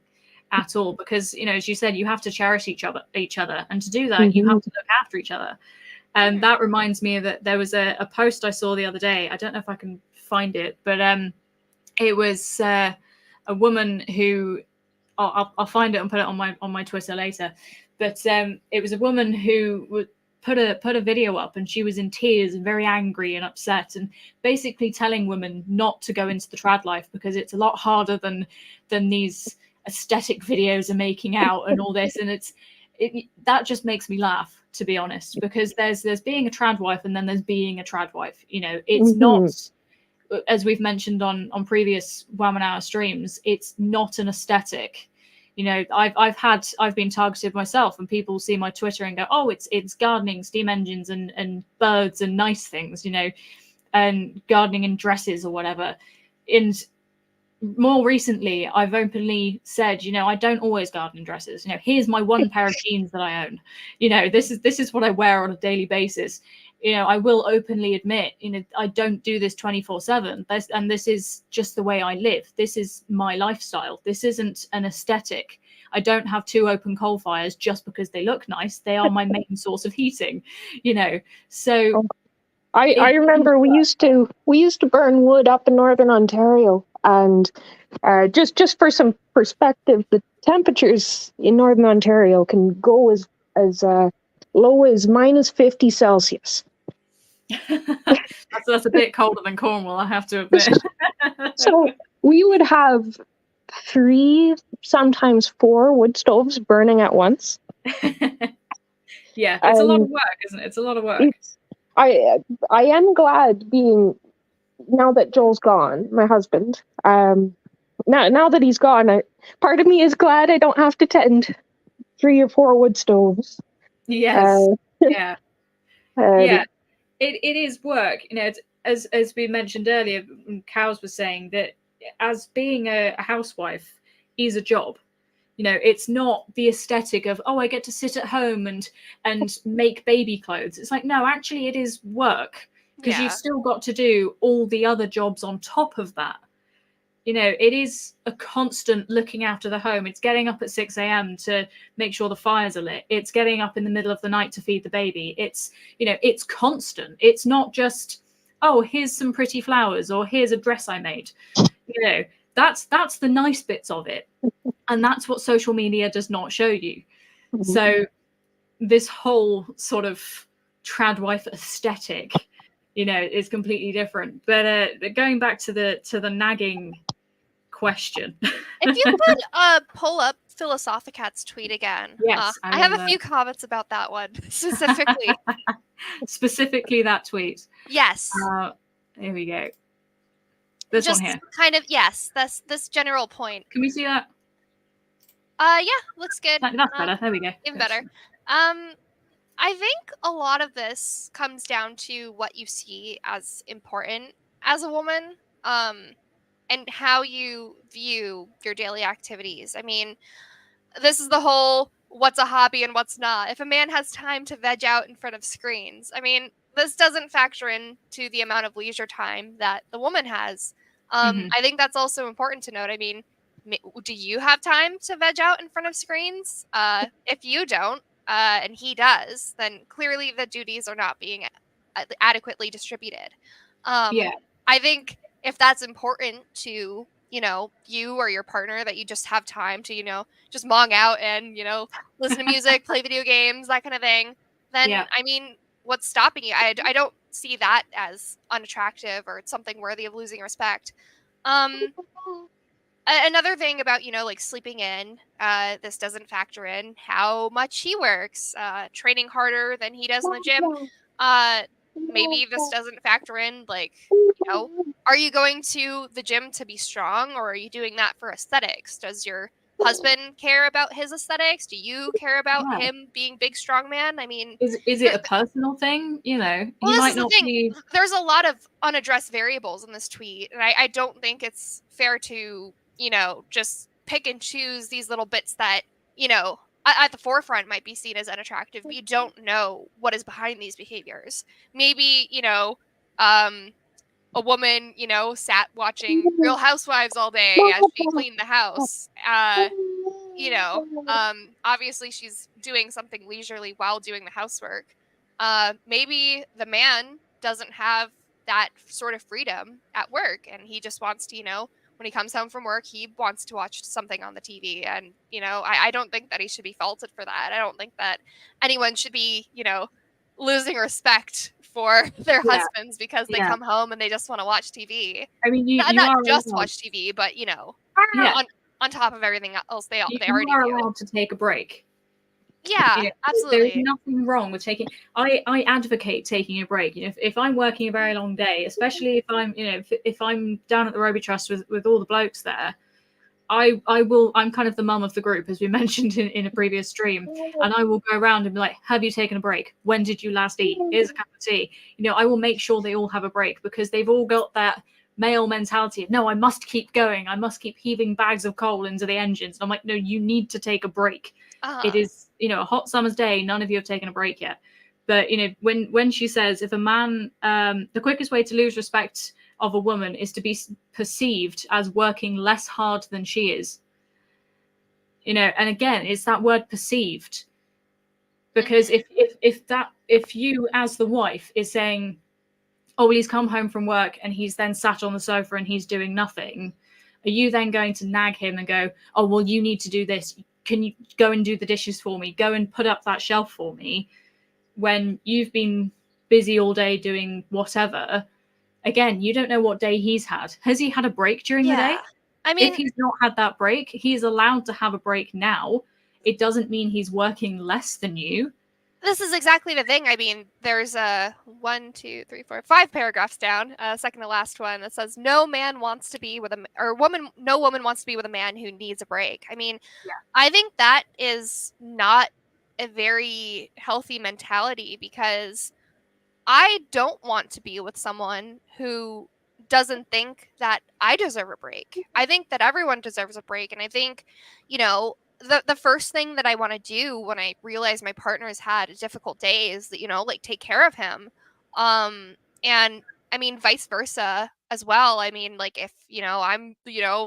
at all, because, as you said, you have to cherish each other. And to do that, you have to look after each other. And that reminds me that there was a post I saw the other day. I don't know if I can find it, but it was a woman who I'll find it and put it on my Twitter later. But it was a woman who would put a video up, and she was in tears and very angry and upset, and basically telling women not to go into the trad life because it's a lot harder than these aesthetic videos are making out and all this. And that just makes me laugh, to be honest, because there's being a trad wife and then there's being a trad wife. It's not, as we've mentioned on previous Wamen Hour streams, it's not an aesthetic. I've been targeted myself, and people see my Twitter and go, oh, it's gardening, steam engines and birds and nice things, and gardening in dresses or whatever. And more recently, I've openly said, I don't always garden in dresses. Here's my one pair of jeans that I own. This is what I wear on a daily basis. I will openly admit, I don't do this 24/7. And this is just the way I live. This is my lifestyle. This isn't an aesthetic. I don't have 2 open coal fires just because they look nice. They are my main source of heating, So I remember we used to burn wood up in Northern Ontario, and just for some perspective, the temperatures in Northern Ontario can go as low as -50 Celsius. That's a bit colder than Cornwall, I have to admit. So we would have 3, sometimes 4 wood stoves burning at once. Yeah, it's a lot of work, isn't it? It's a lot of work. I am glad now that Joel's gone, my husband. Now that he's gone, part of me is glad I don't have to tend 3 or 4 wood stoves. Yes. Yeah. Yeah, it is work. As we mentioned earlier, Cows was saying that as being a housewife is a job. It's not the aesthetic of, oh, I get to sit at home and make baby clothes. It's like, no, actually it is work, because you've still got to do all the other jobs on top of that. It is a constant looking after the home. It's getting up at 6 a.m. to make sure the fires are lit. It's getting up in the middle of the night to feed the baby. It's constant. It's not just, oh, here's some pretty flowers, or here's a dress I made. That's the nice bits of it. And that's what social media does not show you. Mm-hmm. So this whole sort of trad wife aesthetic, is completely different. But going back to the nagging question. If you could pull up Philosophicat's tweet again. Yes. I have a few comments about that one specifically. Specifically that tweet. Yes. Here we go. This Just one here. Kind of, yes. This general point. Can we see that? Yeah, looks good. That's better. There we go. Even better. I think a lot of this comes down to what you see as important as a woman, and how you view your daily activities. I mean, this is the whole what's a hobby and what's not. If a man has time to veg out in front of screens, I mean, this doesn't factor into the amount of leisure time that the woman has. I think that's also important to note. I mean, do you have time to veg out in front of screens? If you don't, and he does, then clearly the duties are not being adequately distributed. I think if that's important to, you or your partner, that you just have time to, just mong out and, listen to music, play video games, that kind of thing, then, I mean, what's stopping you? I don't see that as unattractive or something worthy of losing respect. Another thing about, like sleeping in, this doesn't factor in how much he works, training harder than he does in the gym. Maybe this doesn't factor in, like, are you going to the gym to be strong, or are you doing that for aesthetics? Does your husband care about his aesthetics? Do you care about him being big, strong man? I mean, is it a personal thing? Well, he might not be. There's a lot of unaddressed variables in this tweet, and I don't think it's fair to, just pick and choose these little bits that, at the forefront might be seen as unattractive, but you don't know what is behind these behaviors. Maybe, a woman, sat watching Real Housewives all day as she cleaned the house. Obviously she's doing something leisurely while doing the housework. Maybe the man doesn't have that sort of freedom at work, and he just wants to, when he comes home from work, he wants to watch something on the TV. And, I don't think that he should be faulted for that. I don't think that anyone should be, losing respect for their husbands because they come home and they just want to watch TV. I mean, you not are just allowed. watch TV, but, on top of everything else they already do. You are allowed to take a break. Yeah, absolutely. There is nothing wrong with taking. I advocate taking a break. If I'm working a very long day, especially if I'm, if I'm down at the Roby Trust with all the blokes there, I will. I'm kind of the mum of the group, as we mentioned in a previous stream, and I will go around and be like, "Have you taken a break? When did you last eat? Here's a cup of tea." I will make sure they all have a break, because they've all got that male mentality of, no, I must keep going. I must keep heaving bags of coal into the engines. And I'm like, no, you need to take a break. It is, a hot summer's day. None of you have taken a break yet. But, when she says, if a man, the quickest way to lose respect of a woman is to be perceived as working less hard than she is. And again, it's that word perceived. Because if you as the wife is saying, oh, well, he's come home from work and he's then sat on the sofa and he's doing nothing, are you then going to nag him and go, oh, well, you need to do this? Can you go and do the dishes for me? Go and put up that shelf for me, when you've been busy all day doing whatever? Again, you don't know what day he's had. Has he had a break during the day? I mean, if he's not had that break, he's allowed to have a break now. It doesn't mean he's working less than you. This is exactly the thing. I mean, there's 1, 2, 3, 4, 5 paragraphs down, second to last one, that says no woman wants to be with a man who needs a break. I mean, I think that is not a very healthy mentality, because I don't want to be with someone who doesn't think that I deserve a break. I think that everyone deserves a break. And I think, the first thing that I want to do when I realize my partner has had a difficult day is that, like take care of him. And I mean, vice versa as well. I mean, like if, I'm,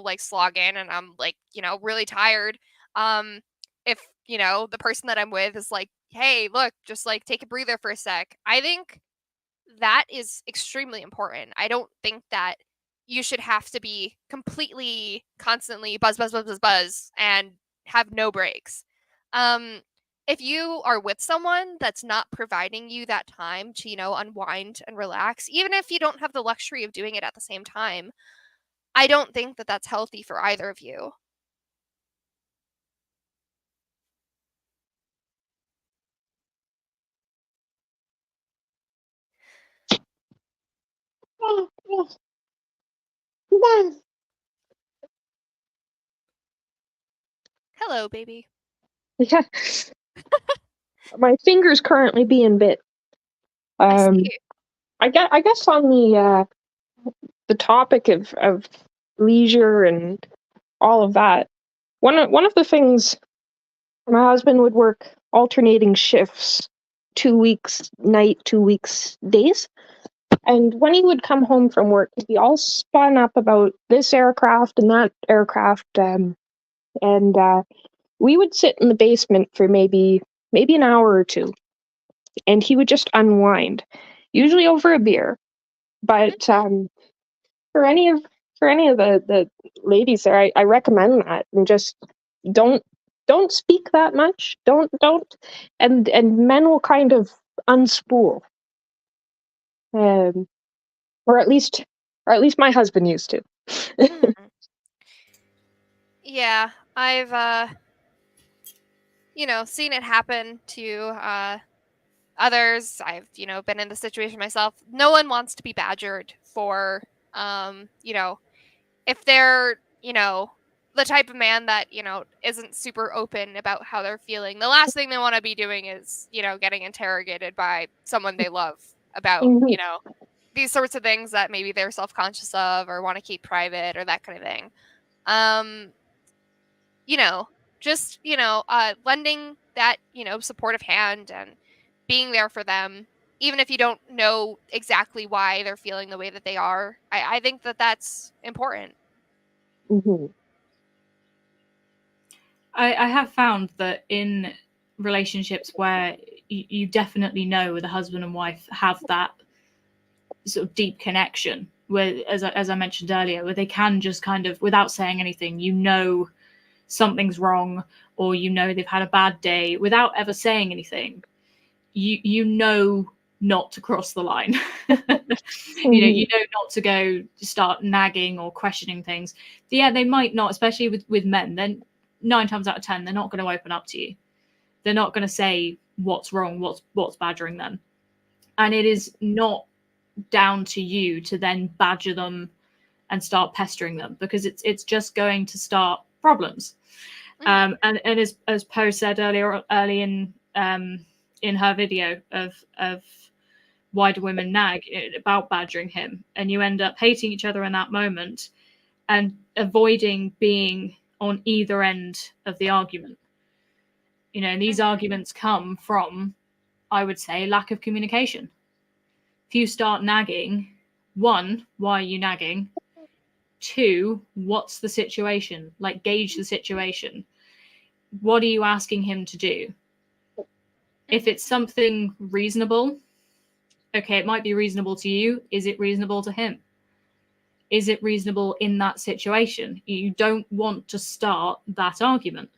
like slogging and I'm like, really tired, if, the person that I'm with is like, hey, look, just like take a breather for a sec. I think that is extremely important. I don't think that you should have to be completely constantly buzz, buzz, buzz, buzz, buzz and have no breaks. Um, if you are with someone that's not providing you that time to, unwind and relax, even if you don't have the luxury of doing it at the same time, I don't think that that's healthy for either of you. Hello, baby. Yeah. My finger's currently being bit. I see. I guess on the topic of leisure and all of that, one of the things, my husband would work alternating shifts, 2 weeks night, 2 weeks days. And when he would come home from work, he'd be all spun up about this aircraft and that aircraft. And we would sit in the basement for maybe an hour or two, and he would just unwind, usually over a beer. But for any of the ladies there, I recommend that, and just don't speak that much. Don't and men will kind of unspool. Or at least my husband used to. Yeah, I've seen it happen to others. I've been in the situation myself. No one wants to be badgered for if they're the type of man that isn't super open about how they're feeling. The last thing they want to be doing is getting interrogated by someone they love about these sorts of things that maybe they're self-conscious of or want to keep private or that kind of thing. Just lending that supportive hand and being there for them, even if you don't know exactly why they're feeling the way that they are. I think that that's important. Mm-hmm. I have found that in relationships where you definitely know the husband and wife have that sort of deep connection, where, as I mentioned earlier, where they can just kind of, without saying anything, something's wrong, or they've had a bad day without ever saying anything. You know not to cross the line. You know not to go start nagging or questioning things. Yeah, they might not, especially with men. Then 9 times out of 10, they're not going to open up to you. They're not going to say what's wrong, what's badgering them. And it is not down to you to then badger them and start pestering them, because it's just going to start problems. And as Poe said early in her video of why do women nag, about badgering him, and you end up hating each other in that moment and avoiding being on either end of the argument. And these arguments come from, I would say, lack of communication. If you start nagging, 1, why are you nagging? 2, what's the situation? Like, gauge the situation. What are you asking him to do? If it's something reasonable, okay, it might be reasonable to you. Is it reasonable to him? Is it reasonable in that situation? You don't want to start that argument.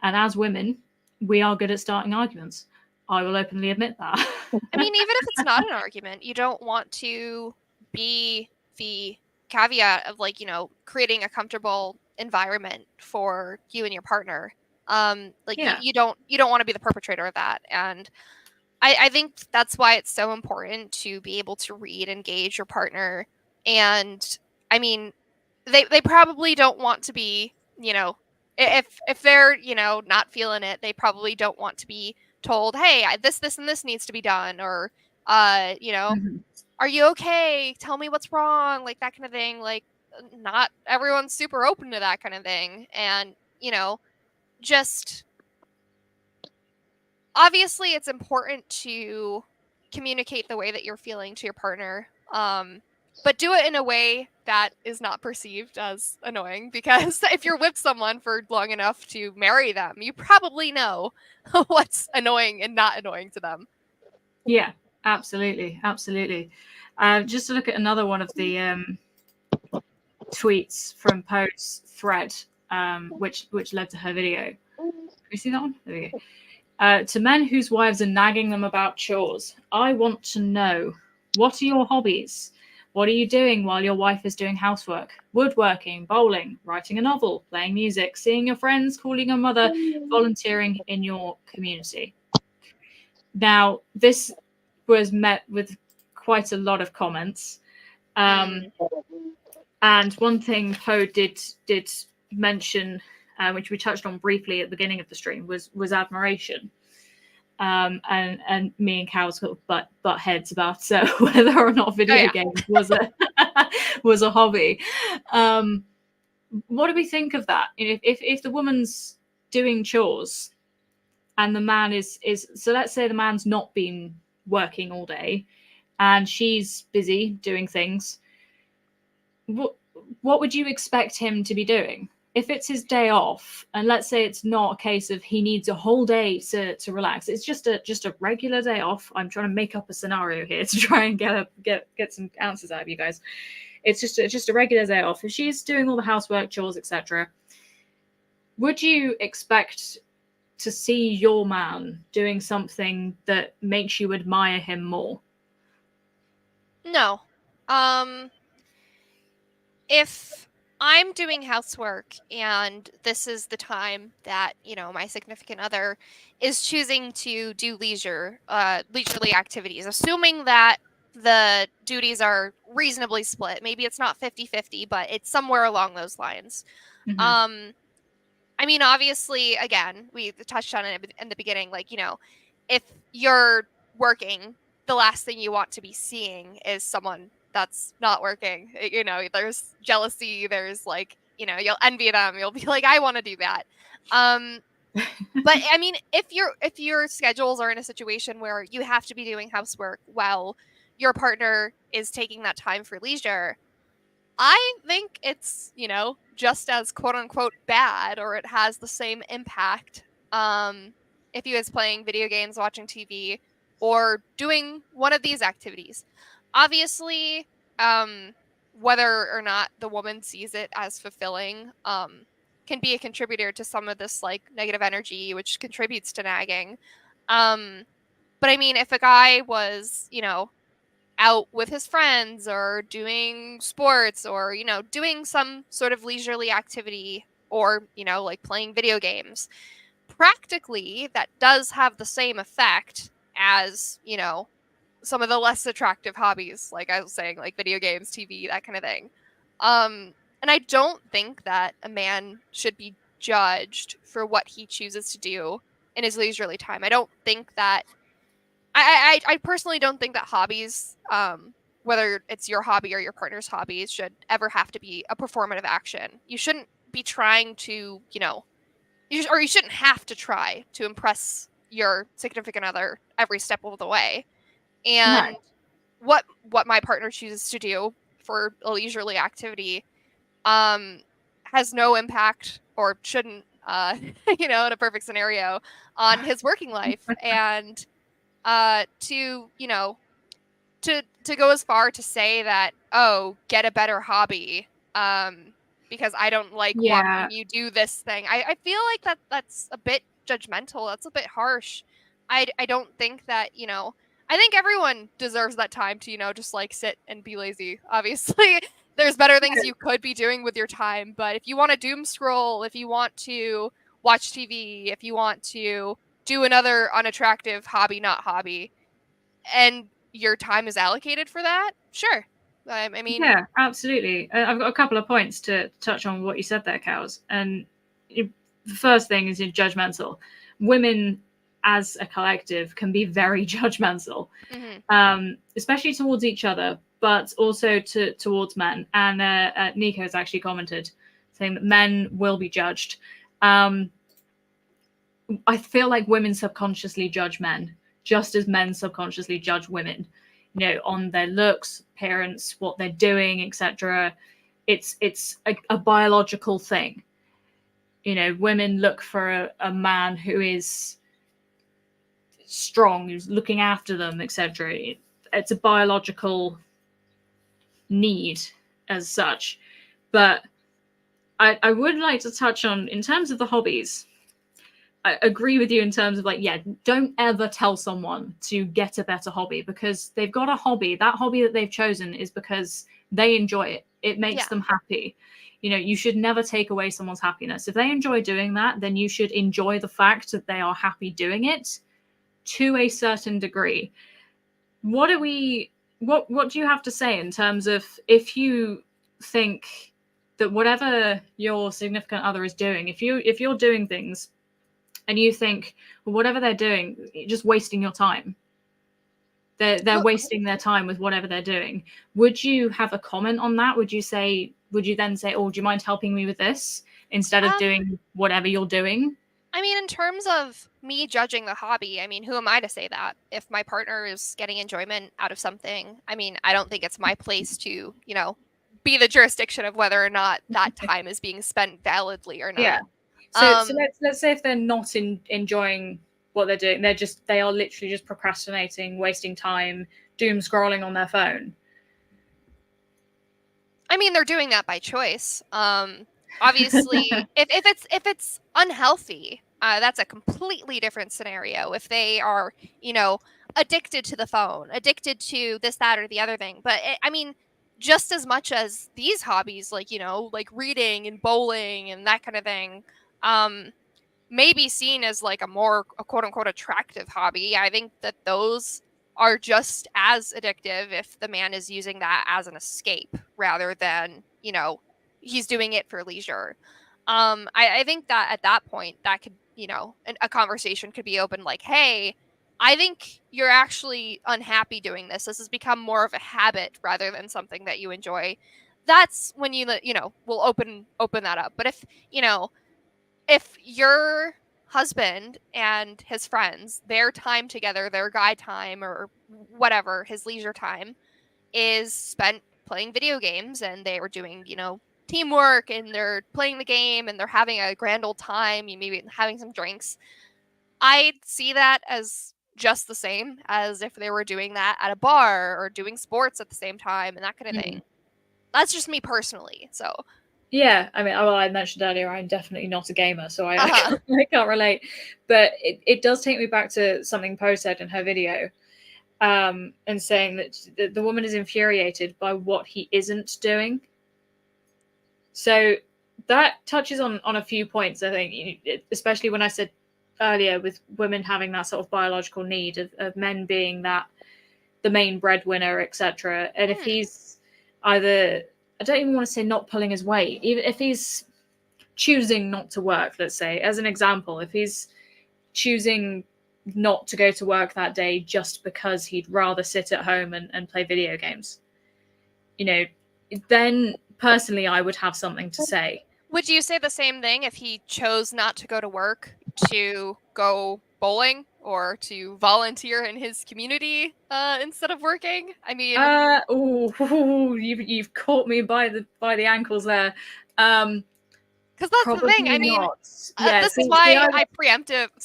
And as women, we are good at starting arguments. I will openly admit that. I mean, even if it's not an argument, you don't want to be the caveat of creating a comfortable environment for you and your partner. You don't want to be the perpetrator of that. And I think that's why it's so important to be able to read and gauge your partner. And I mean, they probably don't want to be, if they're, not feeling it, they probably don't want to be told, hey, this and this needs to be done, or You know, Mhm. are you okay? Tell me what's wrong, like that kind of thing. Like, not everyone's super open to that kind of thing. And, you know, just obviously it's important to communicate the way that you're feeling to your partner. But do it in a way that is not perceived as annoying, because if you're with someone for long enough to marry them, you probably know what's annoying and not annoying to them. Yeah, absolutely. Just to look at another one of the tweets from Poe's thread, which led to her video. Can you see that one? There we go. To men whose wives are nagging them about chores, I want to know, what are your hobbies? What are you doing while your wife is doing housework? Woodworking, bowling, writing a novel, playing music, seeing your friends, calling your mother, volunteering in your community. Now, this was met with quite a lot of comments. And one thing Poe did mention, which we touched on briefly at the beginning of the stream, was admiration. And me and Cal sort of butt heads about whether or not video games was a hobby. What do we think of that? If the woman's doing chores and the man is so, let's say the man's not been working all day and she's busy doing things, what would you expect him to be doing? If it's his day off, and let's say it's not a case of he needs a whole day to relax, it's just a regular day off. I'm trying to make up a scenario here to try and get some answers out of you guys. It's just a regular day off. If she's doing all the housework, chores, etc., would you expect to see your man doing something that makes you admire him more? No. If I'm doing housework and this is the time that, you know, my significant other is choosing to do leisurely activities, assuming that the duties are reasonably split. Maybe it's not 50-50, but it's somewhere along those lines. Mm-hmm. I mean, obviously, again, we touched on it in the beginning, like, you know, if you're working, the last thing you want to be seeing is someone that's not working. You know, there's jealousy, there's like, you know, you'll envy them, you'll be like, I want to do that. But I mean, if your schedules are in a situation where you have to be doing housework while your partner is taking that time for leisure, I think it's, you know, just as quote unquote bad, or it has the same impact if he was playing video games, watching TV, or doing one of these activities. Obviously, whether or not the woman sees it as fulfilling can be a contributor to some of this like negative energy, which contributes to nagging. But I mean, if a guy was, you know, out with his friends or doing sports or, you know, doing some sort of leisurely activity, or, you know, like playing video games, practically that does have the same effect as, you know, some of the less attractive hobbies, like I was saying, like video games, TV, that kind of thing. And I don't think that a man should be judged for what he chooses to do in his leisurely time. I don't think that I personally don't think that hobbies, whether it's your hobby or your partner's hobbies, should ever have to be a performative action. You shouldn't be trying to, you know, you shouldn't have to try to impress your significant other every step of the way. And what my partner chooses to do for a leisurely activity has no impact, or shouldn't, you know, in a perfect scenario, on his working life. And to, you know, to go as far to say that, oh, get a better hobby because I don't like watching you do this thing. I feel like that's a bit judgmental. That's a bit harsh. I don't think that, you know, I think everyone deserves that time to, you know, just like sit and be lazy. Obviously, there's better things you could be doing with your time, but if you want to doom scroll, if you want to watch TV, if you want to do another unattractive hobby, not hobby, and your time is allocated for that, sure. I mean, yeah, absolutely. I've got a couple of points to touch on what you said there, Cows. And the first thing is judgmental. Women as a collective can be very judgmental, especially towards each other, but also towards men. And Nico has actually commented saying that men will be judged. I feel like women subconsciously judge men, just as men subconsciously judge women, on their looks, appearance, what they're doing, etc. It's a biological thing. Women look for a man who is strong, who's looking after them, etc. It's a biological need as such. But I would like to touch on, in terms of the hobbies, I agree with you in terms of don't ever tell someone to get a better hobby, because they've got a hobby. That hobby that they've chosen is because they enjoy it. It makes them happy. You should never take away someone's happiness. If they enjoy doing that, then you should enjoy the fact that they are happy doing it to a certain degree. What do you have to say in terms of, if you think that whatever your significant other is doing, if you're doing things and you think, well, whatever they're doing, you're just wasting your time. They're wasting their time with whatever they're doing. Would you have a comment on that? Would you then say, oh, do you mind helping me with this, instead of doing whatever you're doing? I mean, in terms of me judging the hobby, I mean, who am I to say that? If my partner is getting enjoyment out of something, I mean, I don't think it's my place to, be the jurisdiction of whether or not that time is being spent validly or not. Yeah. So let's say if they're not enjoying what they're doing, they are literally just procrastinating, wasting time, doom scrolling on their phone. I mean, they're doing that by choice. Obviously, if it's unhealthy, that's a completely different scenario. If they are, addicted to the phone, addicted to this, that, or the other thing. But I mean, just as much as these hobbies, like reading and bowling and that kind of thing, may be seen as like a quote unquote attractive hobby, I think that those are just as addictive if the man is using that as an escape rather than, he's doing it for leisure. I think that at that point that could, a conversation could be open, like, hey, I think you're actually unhappy doing this. This has become more of a habit rather than something that you enjoy. That's when we'll open that up. But if your husband and his friends, their time together, their guy time or whatever, his leisure time, is spent playing video games, and they were doing, teamwork, and they're playing the game, and they're having a grand old time, you maybe having some drinks, I'd see that as just the same as if they were doing that at a bar or doing sports at the same time and that kind of thing. That's just me personally. So yeah, I mean, I mentioned earlier, I'm definitely not a gamer, so I can't relate. But it does take me back to something Poe said in her video, and saying that the woman is infuriated by what he isn't doing. So that touches on a few points, I think, especially when I said earlier with women having that sort of biological need of men being the main breadwinner, etc. And if he's either, I don't even want to say not pulling his weight, even if he's choosing not to work, let's say, as an example, if he's choosing not to go to work that day just because he'd rather sit at home and play video games, then personally I would have something to say. Would you say the same thing if he chose not to go to work to go bowling or to volunteer in his community instead of working? I mean, you've caught me by the ankles there. Because that's the thing. I mean, this is why I preemptively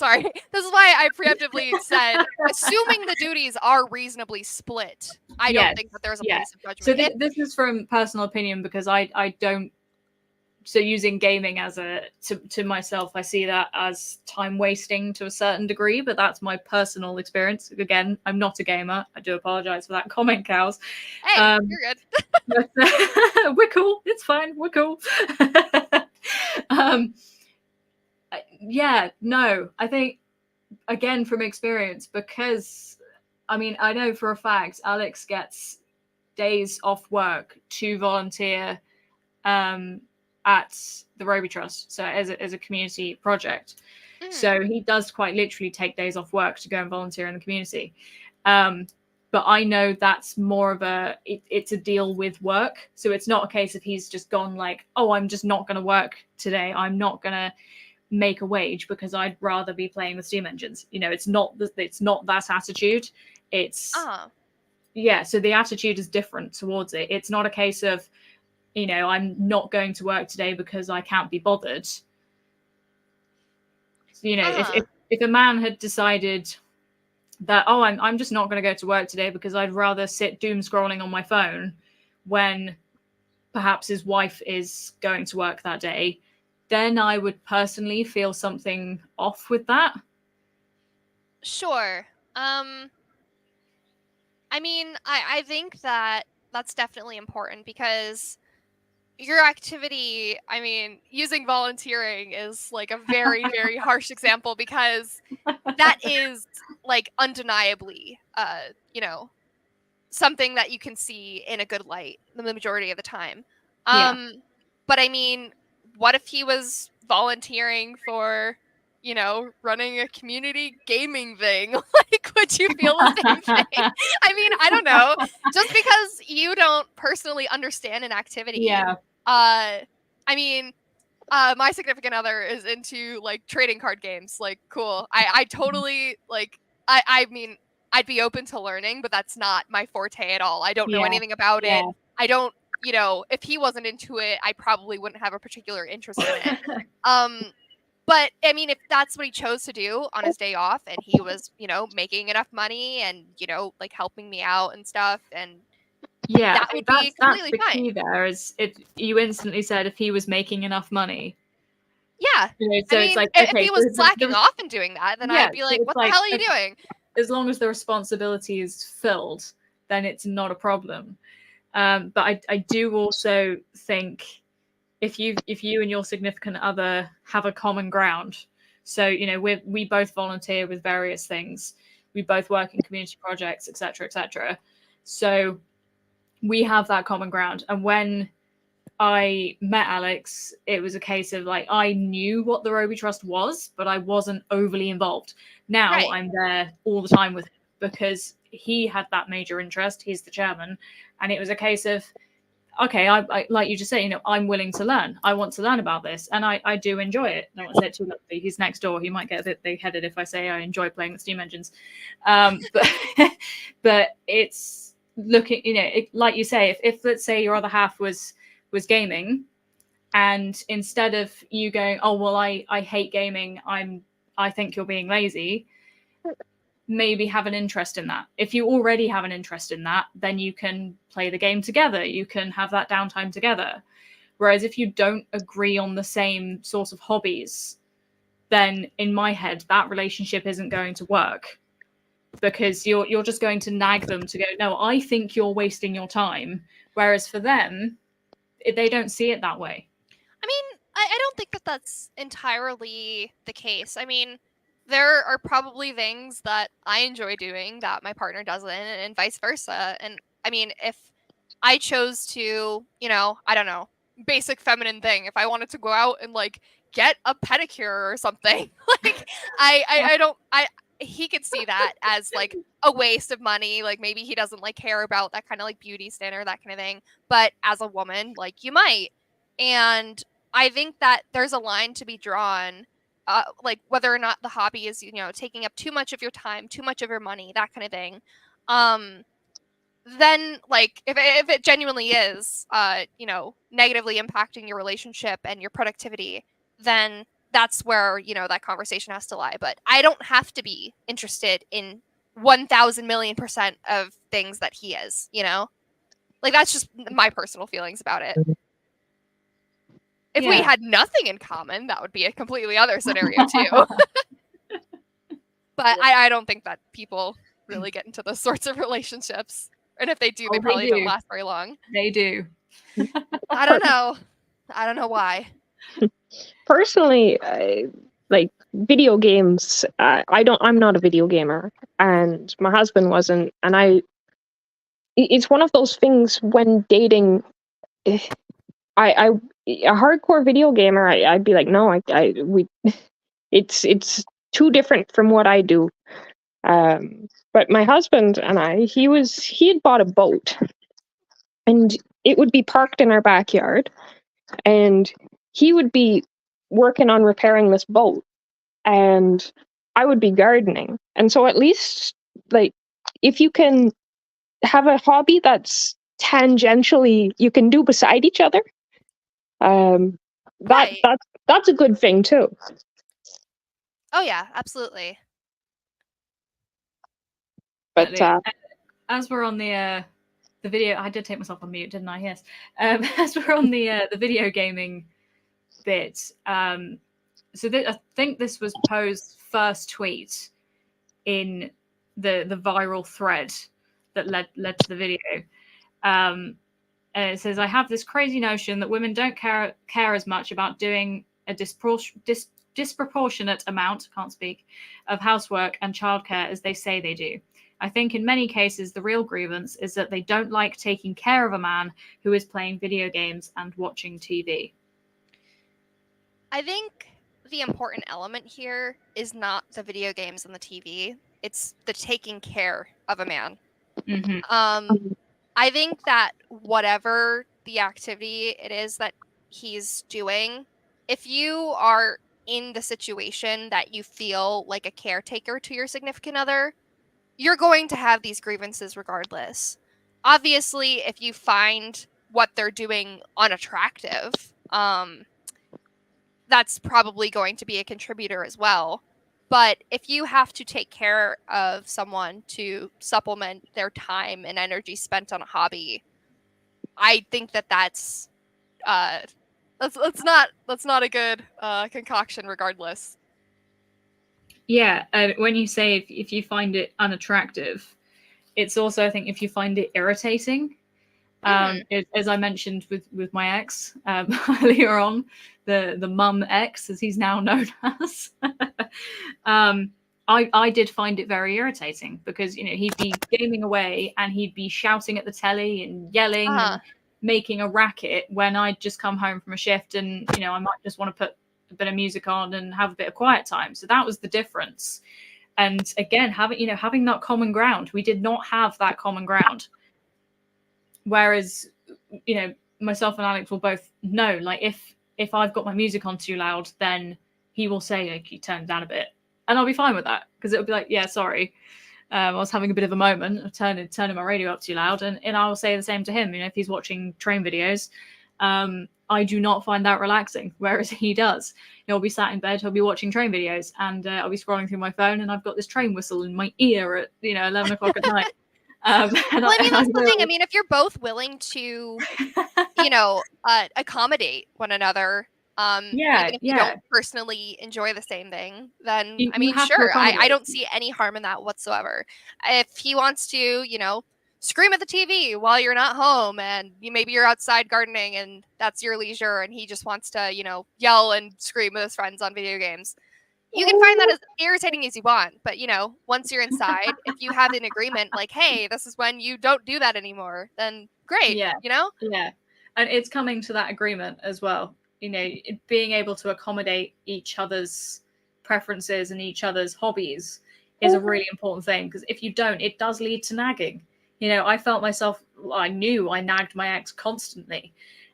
said, assuming the duties are reasonably split, I don't think that there's a place of judgment. So this is from personal opinion, because I don't. So using gaming as to myself, I see that as time wasting to a certain degree, but that's my personal experience. Again, I'm not a gamer. I do apologize for that comment, Cows. Hey, you're good. We're cool. It's fine. We're cool. I think, again, from experience, because I mean, I know for a fact Alex gets days off work to volunteer at the Roby Trust, so as a community project. So he does quite literally take days off work to go and volunteer in the community. But I know that's more of it's a deal with work. So it's not a case of he's just gone like, oh, I'm just not going to work today. I'm not going to make a wage because I'd rather be playing with steam engines. It's not that attitude. It's yeah. So the attitude is different towards it. It's not a case of, I'm not going to work today because I can't be bothered. So, if a man had decided that, oh, I'm just not going to go to work today because I'd rather sit doom scrolling on my phone when perhaps his wife is going to work that day, then I would personally feel something off with that. Sure. I mean, I think that that's definitely important because your activity, I mean, using volunteering is like a very, very harsh example because that is like undeniably, something that you can see in a good light the majority of the time. But I mean, what if he was volunteering for, running a community gaming thing? Like, would you feel the same thing? I mean, I don't know. Just because you don't personally understand an activity. Yeah. I mean, my significant other is into like trading card games. Like, cool. I totally like. I mean, I'd be open to learning, but that's not my forte at all. I don't know anything about it. I don't. If he wasn't into it, I probably wouldn't have a particular interest in it. But I mean, if that's what he chose to do on his day off, and he was, making enough money, and like helping me out and stuff, and yeah, that would be completely that's the fine. key there is you instantly said if he was making enough money. Yeah. So I mean, it's like, if okay, he was slacking off and doing that, then I'd be like, what the hell are you doing? As long as the responsibility is filled, then it's not a problem. But I do also think if you and your significant other have a common ground, so we both volunteer with various things, we both work in community projects, etc. So we have that common ground. And when I met Alex, it was a case of like I knew what the Roby Trust was, but I wasn't overly involved. Now I'm there all the time with him because he had that major interest. He's the chairman, and it was a case of, okay, I like you just say, I'm willing to learn. I want to learn about this, and I do enjoy it. I don't want to say it too loudly. He's next door. He might get a bit big-headed if I say I enjoy playing with steam engines. But it's looking, like you say, if let's say your other half was gaming, and instead of you going, oh well, I hate gaming, I think you're being lazy, maybe have an interest in that. If you already have an interest in that, then you can play the game together, you can have that downtime together. Whereas if you don't agree on the same sort of hobbies, then in my head that relationship isn't going to work, because you're just going to nag them to go, no, I think you're wasting your time. Whereas for them, they don't see it that way. I mean, I don't think that that's entirely the case. I mean, there are probably things that I enjoy doing that my partner doesn't, and vice versa. And I mean, if I chose to, I don't know, basic feminine thing, if I wanted to go out and like get a pedicure or something, like he could see that as like a waste of money. Like maybe he doesn't like care about that kind of like beauty standard, that kind of thing. But as a woman, like you might. And I think that there's a line to be drawn, like whether or not the hobby is, taking up too much of your time, too much of your money, that kind of thing. Then like if it genuinely is, negatively impacting your relationship and your productivity, then that's where, that conversation has to lie. But I don't have to be interested in 1,000,000,000% of things that he is, like that's just my personal feelings about it. If we had nothing in common, that would be a completely other scenario too. But I don't think that people really get into those sorts of relationships. And if they do, they probably don't last very long. They do. I don't know. I don't know why. Personally, like video games, I'm not a video gamer, and my husband wasn't, and it's one of those things when dating, a hardcore video gamer, I'd be like, no, It's too different from what I do. But my husband and he had bought a boat, and it would be parked in our backyard, and he would be working on repairing this boat, and I would be gardening. And so at least, like, if you can have a hobby that's tangentially you can do beside each other, Right. that's a good thing too. Oh yeah, absolutely. But as we're on the video, I did take myself on mute, didn't I? Yes. As we're on the video gaming bit, so I think this was Poe's first tweet in the viral thread that led to the video. And it says, "I have this crazy notion that women don't care as much about doing a disproportionate amount, can't speak, of housework and childcare as they say they do. I think in many cases the real grievance is that they don't like taking care of a man who is playing video games and watching TV." I think the important element here is not the video games and the TV. It's the taking care of a man. Mm-hmm. I think that whatever the activity it is that he's doing, if you are in the situation that you feel like a caretaker to your significant other, you're going to have these grievances regardless. Obviously, if you find what they're doing unattractive, that's probably going to be a contributor as well. But if you have to take care of someone to supplement their time and energy spent on a hobby, I think that's not a good concoction regardless. Yeah, when you say if you find it unattractive, it's also, I think, if you find it irritating. As I mentioned with my ex earlier on, the mum ex, as he's now known as, I did find it very irritating because, you know, he'd be gaming away and he'd be shouting at the telly and yelling and making a racket when I'd just come home from a shift, and, you know, I might just want to put a bit of music on and have a bit of quiet time. So that was the difference. And again, having that common ground, we did not have that common ground. Whereas, you know, myself and Alex will both know, like, if I've got my music on too loud, then he will say, like, you turn it down a bit, and I'll be fine with that, because it'll be like, yeah, sorry, I was having a bit of a moment of turning my radio up too loud, and I will say the same to him. You know, if he's watching train videos, I do not find that relaxing, whereas he does. He'll be sat in bed, he'll be watching train videos, and I'll be scrolling through my phone, and I've got this train whistle in my ear at 11 o'clock at night. Well, I mean, that's the thing. I mean, if you're both willing to, accommodate one another, even if you don't personally enjoy the same thing, then I mean, sure, I don't see any harm in that whatsoever. If he wants to, scream at the TV while you're not home, and maybe you're outside gardening and that's your leisure, and he just wants to, yell and scream with his friends on video games, you can find that as irritating as you want. But, once you're inside, if you have an agreement, like, hey, this is when you don't do that anymore, then great, Yeah. And it's coming to that agreement as well. Being able to accommodate each other's preferences and each other's hobbies is a really important thing, because if you don't, it does lead to nagging. I felt myself, I knew I nagged my ex constantly,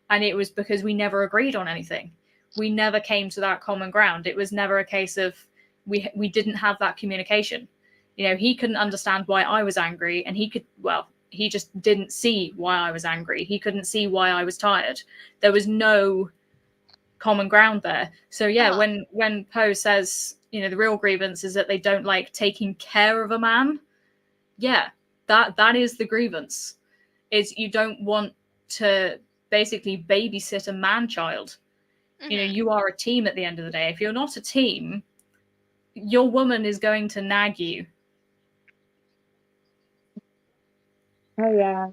and it was because we never agreed on anything. We never came to that common ground. It was never a case of we didn't have that communication. He couldn't understand why I was angry, and he just didn't see why I was angry. He couldn't see why I was tired. There was no common ground there. So when Poe says, the real grievance is that they don't like taking care of a man, that is the grievance. Is you don't want to basically babysit a man-child. Mm-hmm. You are a team at the end of the day. If you're not a team, your woman is going to nag you. Oh yeah,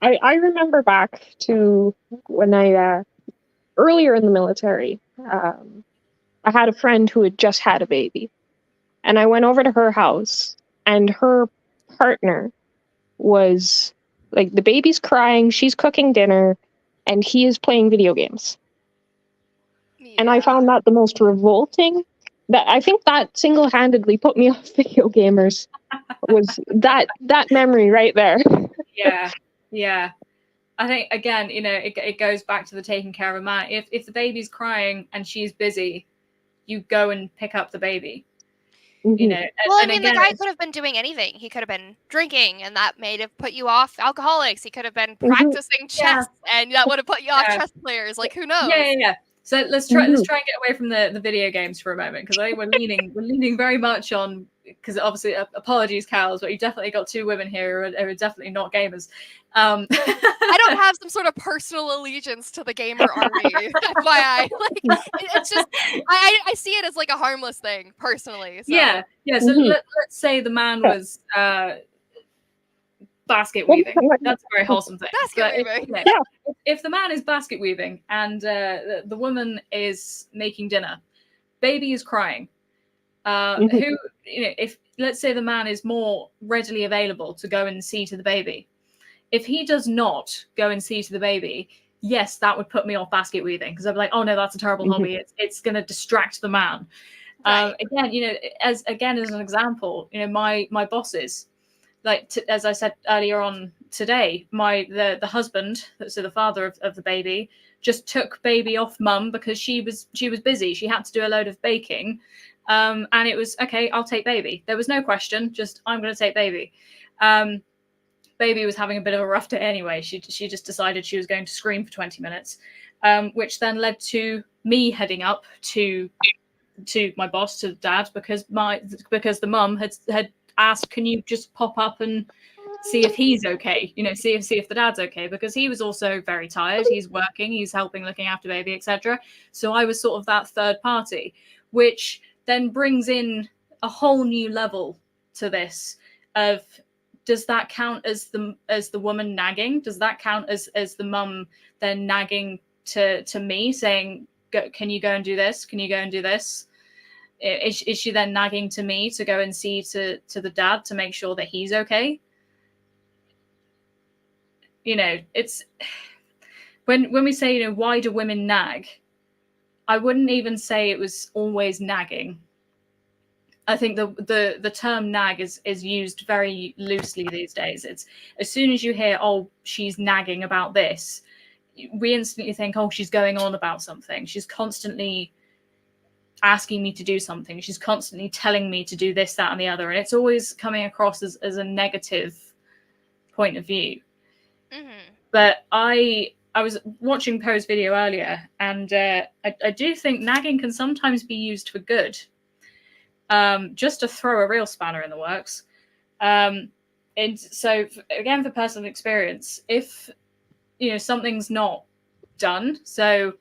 I remember back to when I earlier in the military. I had a friend who had just had a baby, and I went over to her house, and her partner was like, the baby's crying, she's cooking dinner, and he is playing video games. Yeah. And I found that the most revolting, that I think that single-handedly put me off video gamers was that memory right there. Yeah. I think again, it goes back to the taking care of a man. If the baby's crying and she's busy, you go and pick up the baby. Mm-hmm. Well, I mean, again, the guy could have been doing anything. He could have been drinking, and that may have put you off alcoholics. He could have been practicing chess, and that would have put you off chess players. Like, who knows? Yeah. So let's try and get away from the video games for a moment, because I think we're leaning very much on, because obviously apologies, cows, but you definitely got two women here who are definitely not gamers. I don't have some sort of personal allegiance to the gamer army, FYI. Like, it's just I see it as like a harmless thing personally. So. Yeah. So let's say the man was basket weaving. That's a very wholesome thing. Basket weaving. If the man is basket weaving and the woman is making dinner, baby is crying. Who, if let's say the man is more readily available to go and see to the baby, if he does not go and see to the baby, yes, that would put me off basket weaving, because I'd be like, oh no, that's a terrible hobby. It's going to distract the man. Right. Again, as an example, my bosses, like as I said earlier on today, the husband, so the father of the baby, just took baby off mum because she was busy. She had to do a load of baking, and it was okay. I'll take baby. There was no question. Just I'm going to take baby. Baby was having a bit of a rough day anyway. She just decided she was going to scream for 20 minutes, which then led to me heading up to my boss, to dad, because the mum had asked, can you just pop up and see if he's okay, see if the dad's okay, because he was also very tired. He's working, he's helping, looking after baby, etc. So I was sort of that third party, which then brings in a whole new level to this of, does that count as the woman nagging? Does that count as the mum then nagging to me, saying, can you go and do this? Can you go and do this? Is she then nagging to me to go and see to the dad to make sure that he's okay? It's when we say, why do women nag? I wouldn't even say it was always nagging. I think the term nag is used very loosely these days. It's as soon as you hear, oh, she's nagging about this, we instantly think, oh, she's going on about something. She's constantly asking me to do something. She's constantly telling me to do this, that, and the other. And it's always coming across as a negative point of view. Mm-hmm. But I was watching Poe's video earlier, and I do think nagging can sometimes be used for good. Just to throw a real spanner in the works. And so, again, for personal experience, if something's not done, so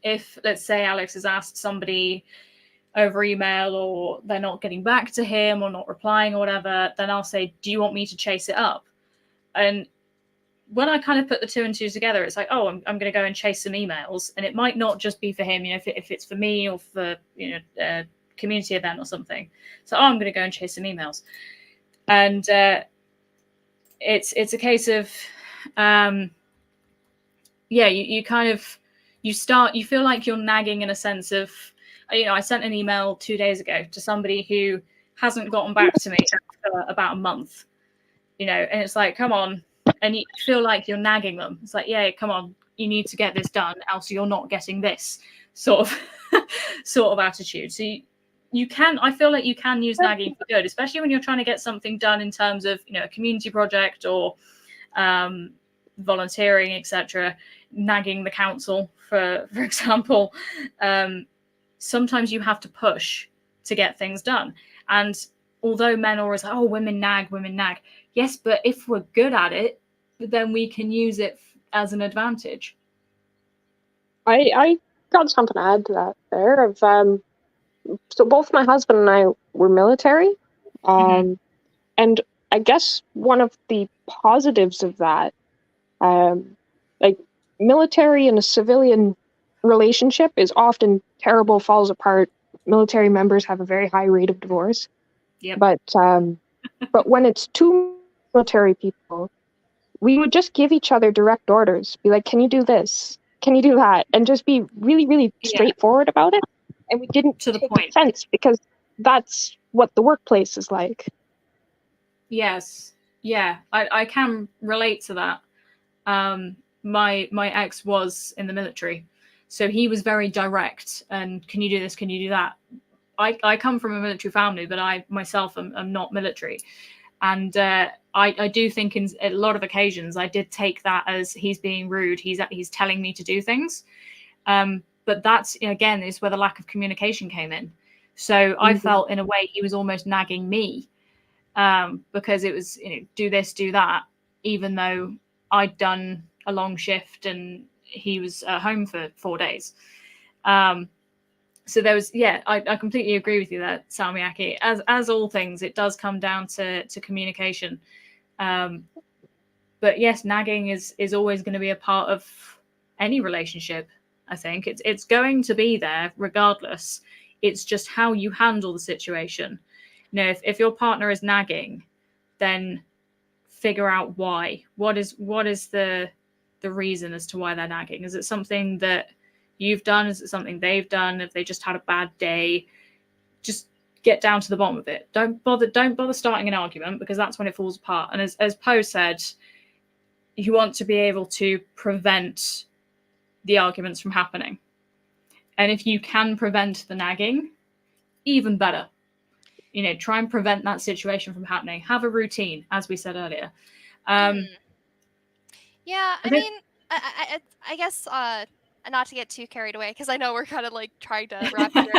if, let's say, Alex has asked somebody over email, or they're not getting back to him or not replying or whatever, then I'll say, do you want me to chase it up? And when I kind of put the two and two together, it's like, oh, I'm going to go and chase some emails, and it might not just be for him, if it's for me or for community event or something. So I'm going to go and chase some emails, and it's a case of you kind of you feel like you're nagging in a sense of, I sent an email 2 days ago to somebody who hasn't gotten back to me for about a month, and it's like, come on, and you feel like you're nagging them. It's like, yeah, come on, you need to get this done, else you're not getting this sort of attitude. So I feel like you can use nagging for good, especially when you're trying to get something done in terms of, a community project or volunteering, etc. Nagging the council, for example. Sometimes you have to push to get things done. And although men are always like, oh, women nag. Yes, but if we're good at it, then we can use it as an advantage. I got something to add to that there. Of so both my husband and I were military, and I guess one of the positives of that, like military and a civilian relationship is often terrible, falls apart. Military members have a very high rate of divorce. Yep. But when it's two military people, we would just give each other direct orders. Be like, can you do this? Can you do that? And just be really, really straightforward about it. and we didn't To the take point. offense because that's what the workplace is like. Yes. Yeah, I can relate to that. My ex was in the military, so he was very direct. And can you do this? Can you do that? I come from a military family, but I myself am not military, and I do think in a lot of occasions I did take that as he's being rude. He's telling me to do things, but that's again is where the lack of communication came in. So I felt in a way he was almost nagging me, because it was do this, do that, even though I'd done a long shift and he was at home for 4 days. So there was, I completely agree with you there, Salmiaki. As all things, it does come down to communication. But yes, nagging is always going to be a part of any relationship. I think it's going to be there regardless. It's just how you handle the situation. If your partner is nagging, then figure out why. What is the reason as to why they're nagging? Is it something that you've done? Is it something they've done? If they just had a bad day, just get down to the bottom of it. Don't bother starting an argument, because that's when it falls apart. And as Poe said, you want to be able to prevent the arguments from happening. And if you can prevent the nagging, even better. Try and prevent that situation from happening. Have a routine, as we said earlier. Yeah, I mean, I guess not to get too carried away, because I know we're kind of like trying to wrap here.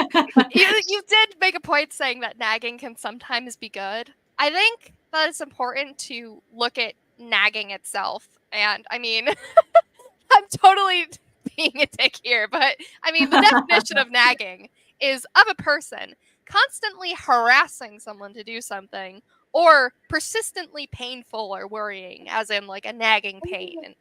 You did make a point saying that nagging can sometimes be good. I think that it's important to look at nagging itself. And I mean, I'm totally being a dick here, but I mean, the definition of nagging is of a person constantly harassing someone to do something, or persistently painful or worrying, as in like a nagging pain. And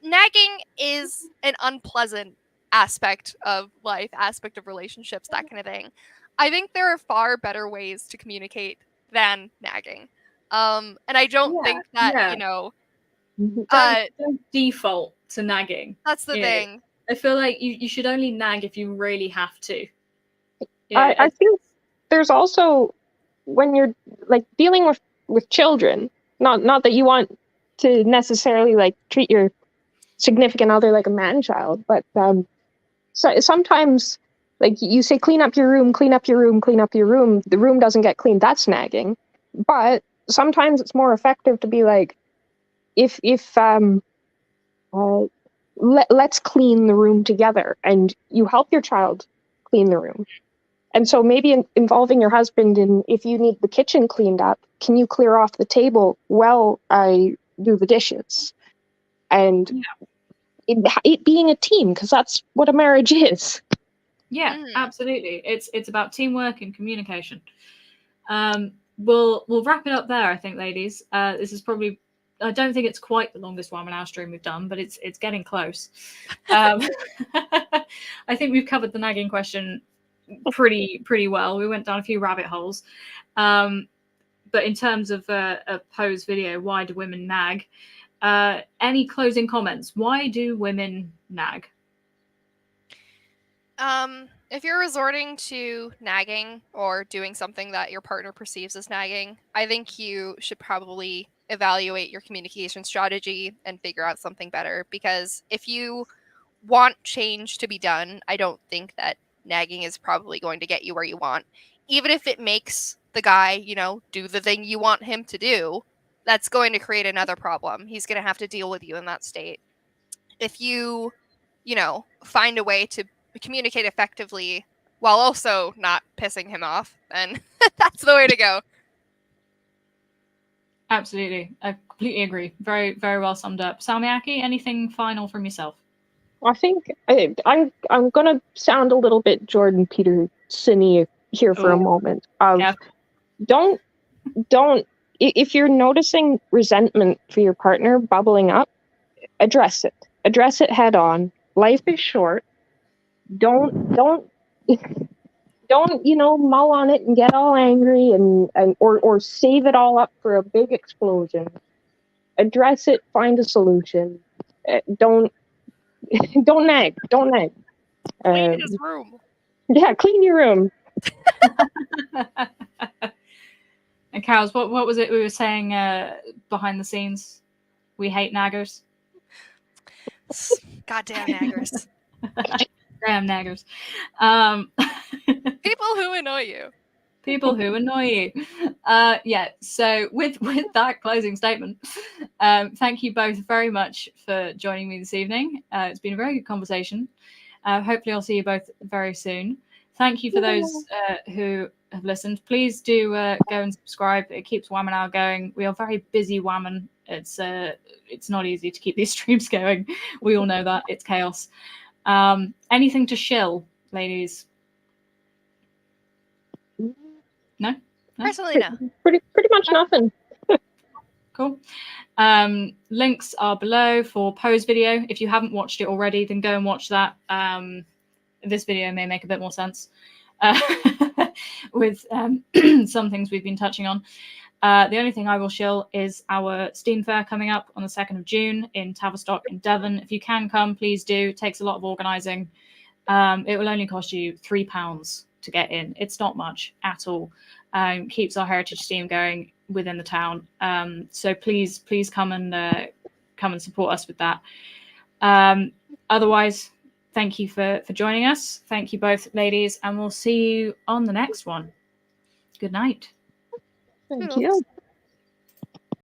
nagging is an unpleasant aspect of life, aspect of relationships, that kind of thing. I think there are far better ways to communicate than nagging. And I don't think that, don't default to nagging. That's the thing. I feel like you should only nag if you really have to. I think there's also, when you're like dealing with children, not that you want to necessarily like treat your significant other like a man-child, but so sometimes like you say clean up your room, clean up your room, clean up your room, the room doesn't get cleaned, that's nagging. But sometimes it's more effective to be like, let's clean the room together, and you help your child clean the room. And so maybe involving your husband in, if you need the kitchen cleaned up, can you clear off the table while I do the dishes? And it being a team, because that's what a marriage is. Yeah, absolutely. It's about teamwork and communication. We'll wrap it up there, I think, ladies. This is probably, I don't think it's quite the longest Wamen Now stream we've done, but it's getting close. I think we've covered the nagging question pretty well. We went down a few rabbit holes. But in terms of a Poe's video, why do women nag? Any closing comments? Why do women nag? If you're resorting to nagging or doing something that your partner perceives as nagging, I think you should probably evaluate your communication strategy and figure out something better. Because if you want change to be done, I don't think that nagging is probably going to get you where you want. Even if it makes the guy, do the thing you want him to do, that's going to create another problem. He's going to have to deal with you in that state. If you, find a way to communicate effectively while also not pissing him off, then that's the way to go. Absolutely. I completely agree. Very, very well summed up. Salmiaki, anything final from yourself? I think I'm gonna sound a little bit Jordan Peterson-y here for a moment. Don't if you're noticing resentment for your partner bubbling up, address it. Address it head on. Life is short. Don't mull on it and get all angry or save it all up for a big explosion. Address it. Find a solution. Don't nag. Clean his room. Yeah, clean your room. And Cows, what was it we were saying behind the scenes? We hate naggers. Goddamn naggers. Damn naggers. People who annoy you. People who annoy you. Yeah, so with that closing statement, thank you both very much for joining me this evening. It's been a very good conversation. Hopefully I'll see you both very soon. Thank you for those who have listened. Please do go and subscribe. It keeps Wamen Hour going. We are very busy, Wamen. It's not easy to keep these streams going. We all know that. It's chaos. Anything to shill, ladies? No? Personally, no. Pretty much nothing. Cool. Links are below for Poe's video. If you haven't watched it already, then go and watch that. This video may make a bit more sense with some things we've been touching on. The only thing I will shill is our Steam Fair coming up on the 2nd of June in Tavistock in Devon. If you can come, please do. It takes a lot of organising. It will only cost you £3 to get in. It's not much at all. Keeps our heritage Steam going within the town. So please come and support us with that. Otherwise, thank you for joining us. Thank you both, ladies, and we'll see you on the next one. Good night. Thank you.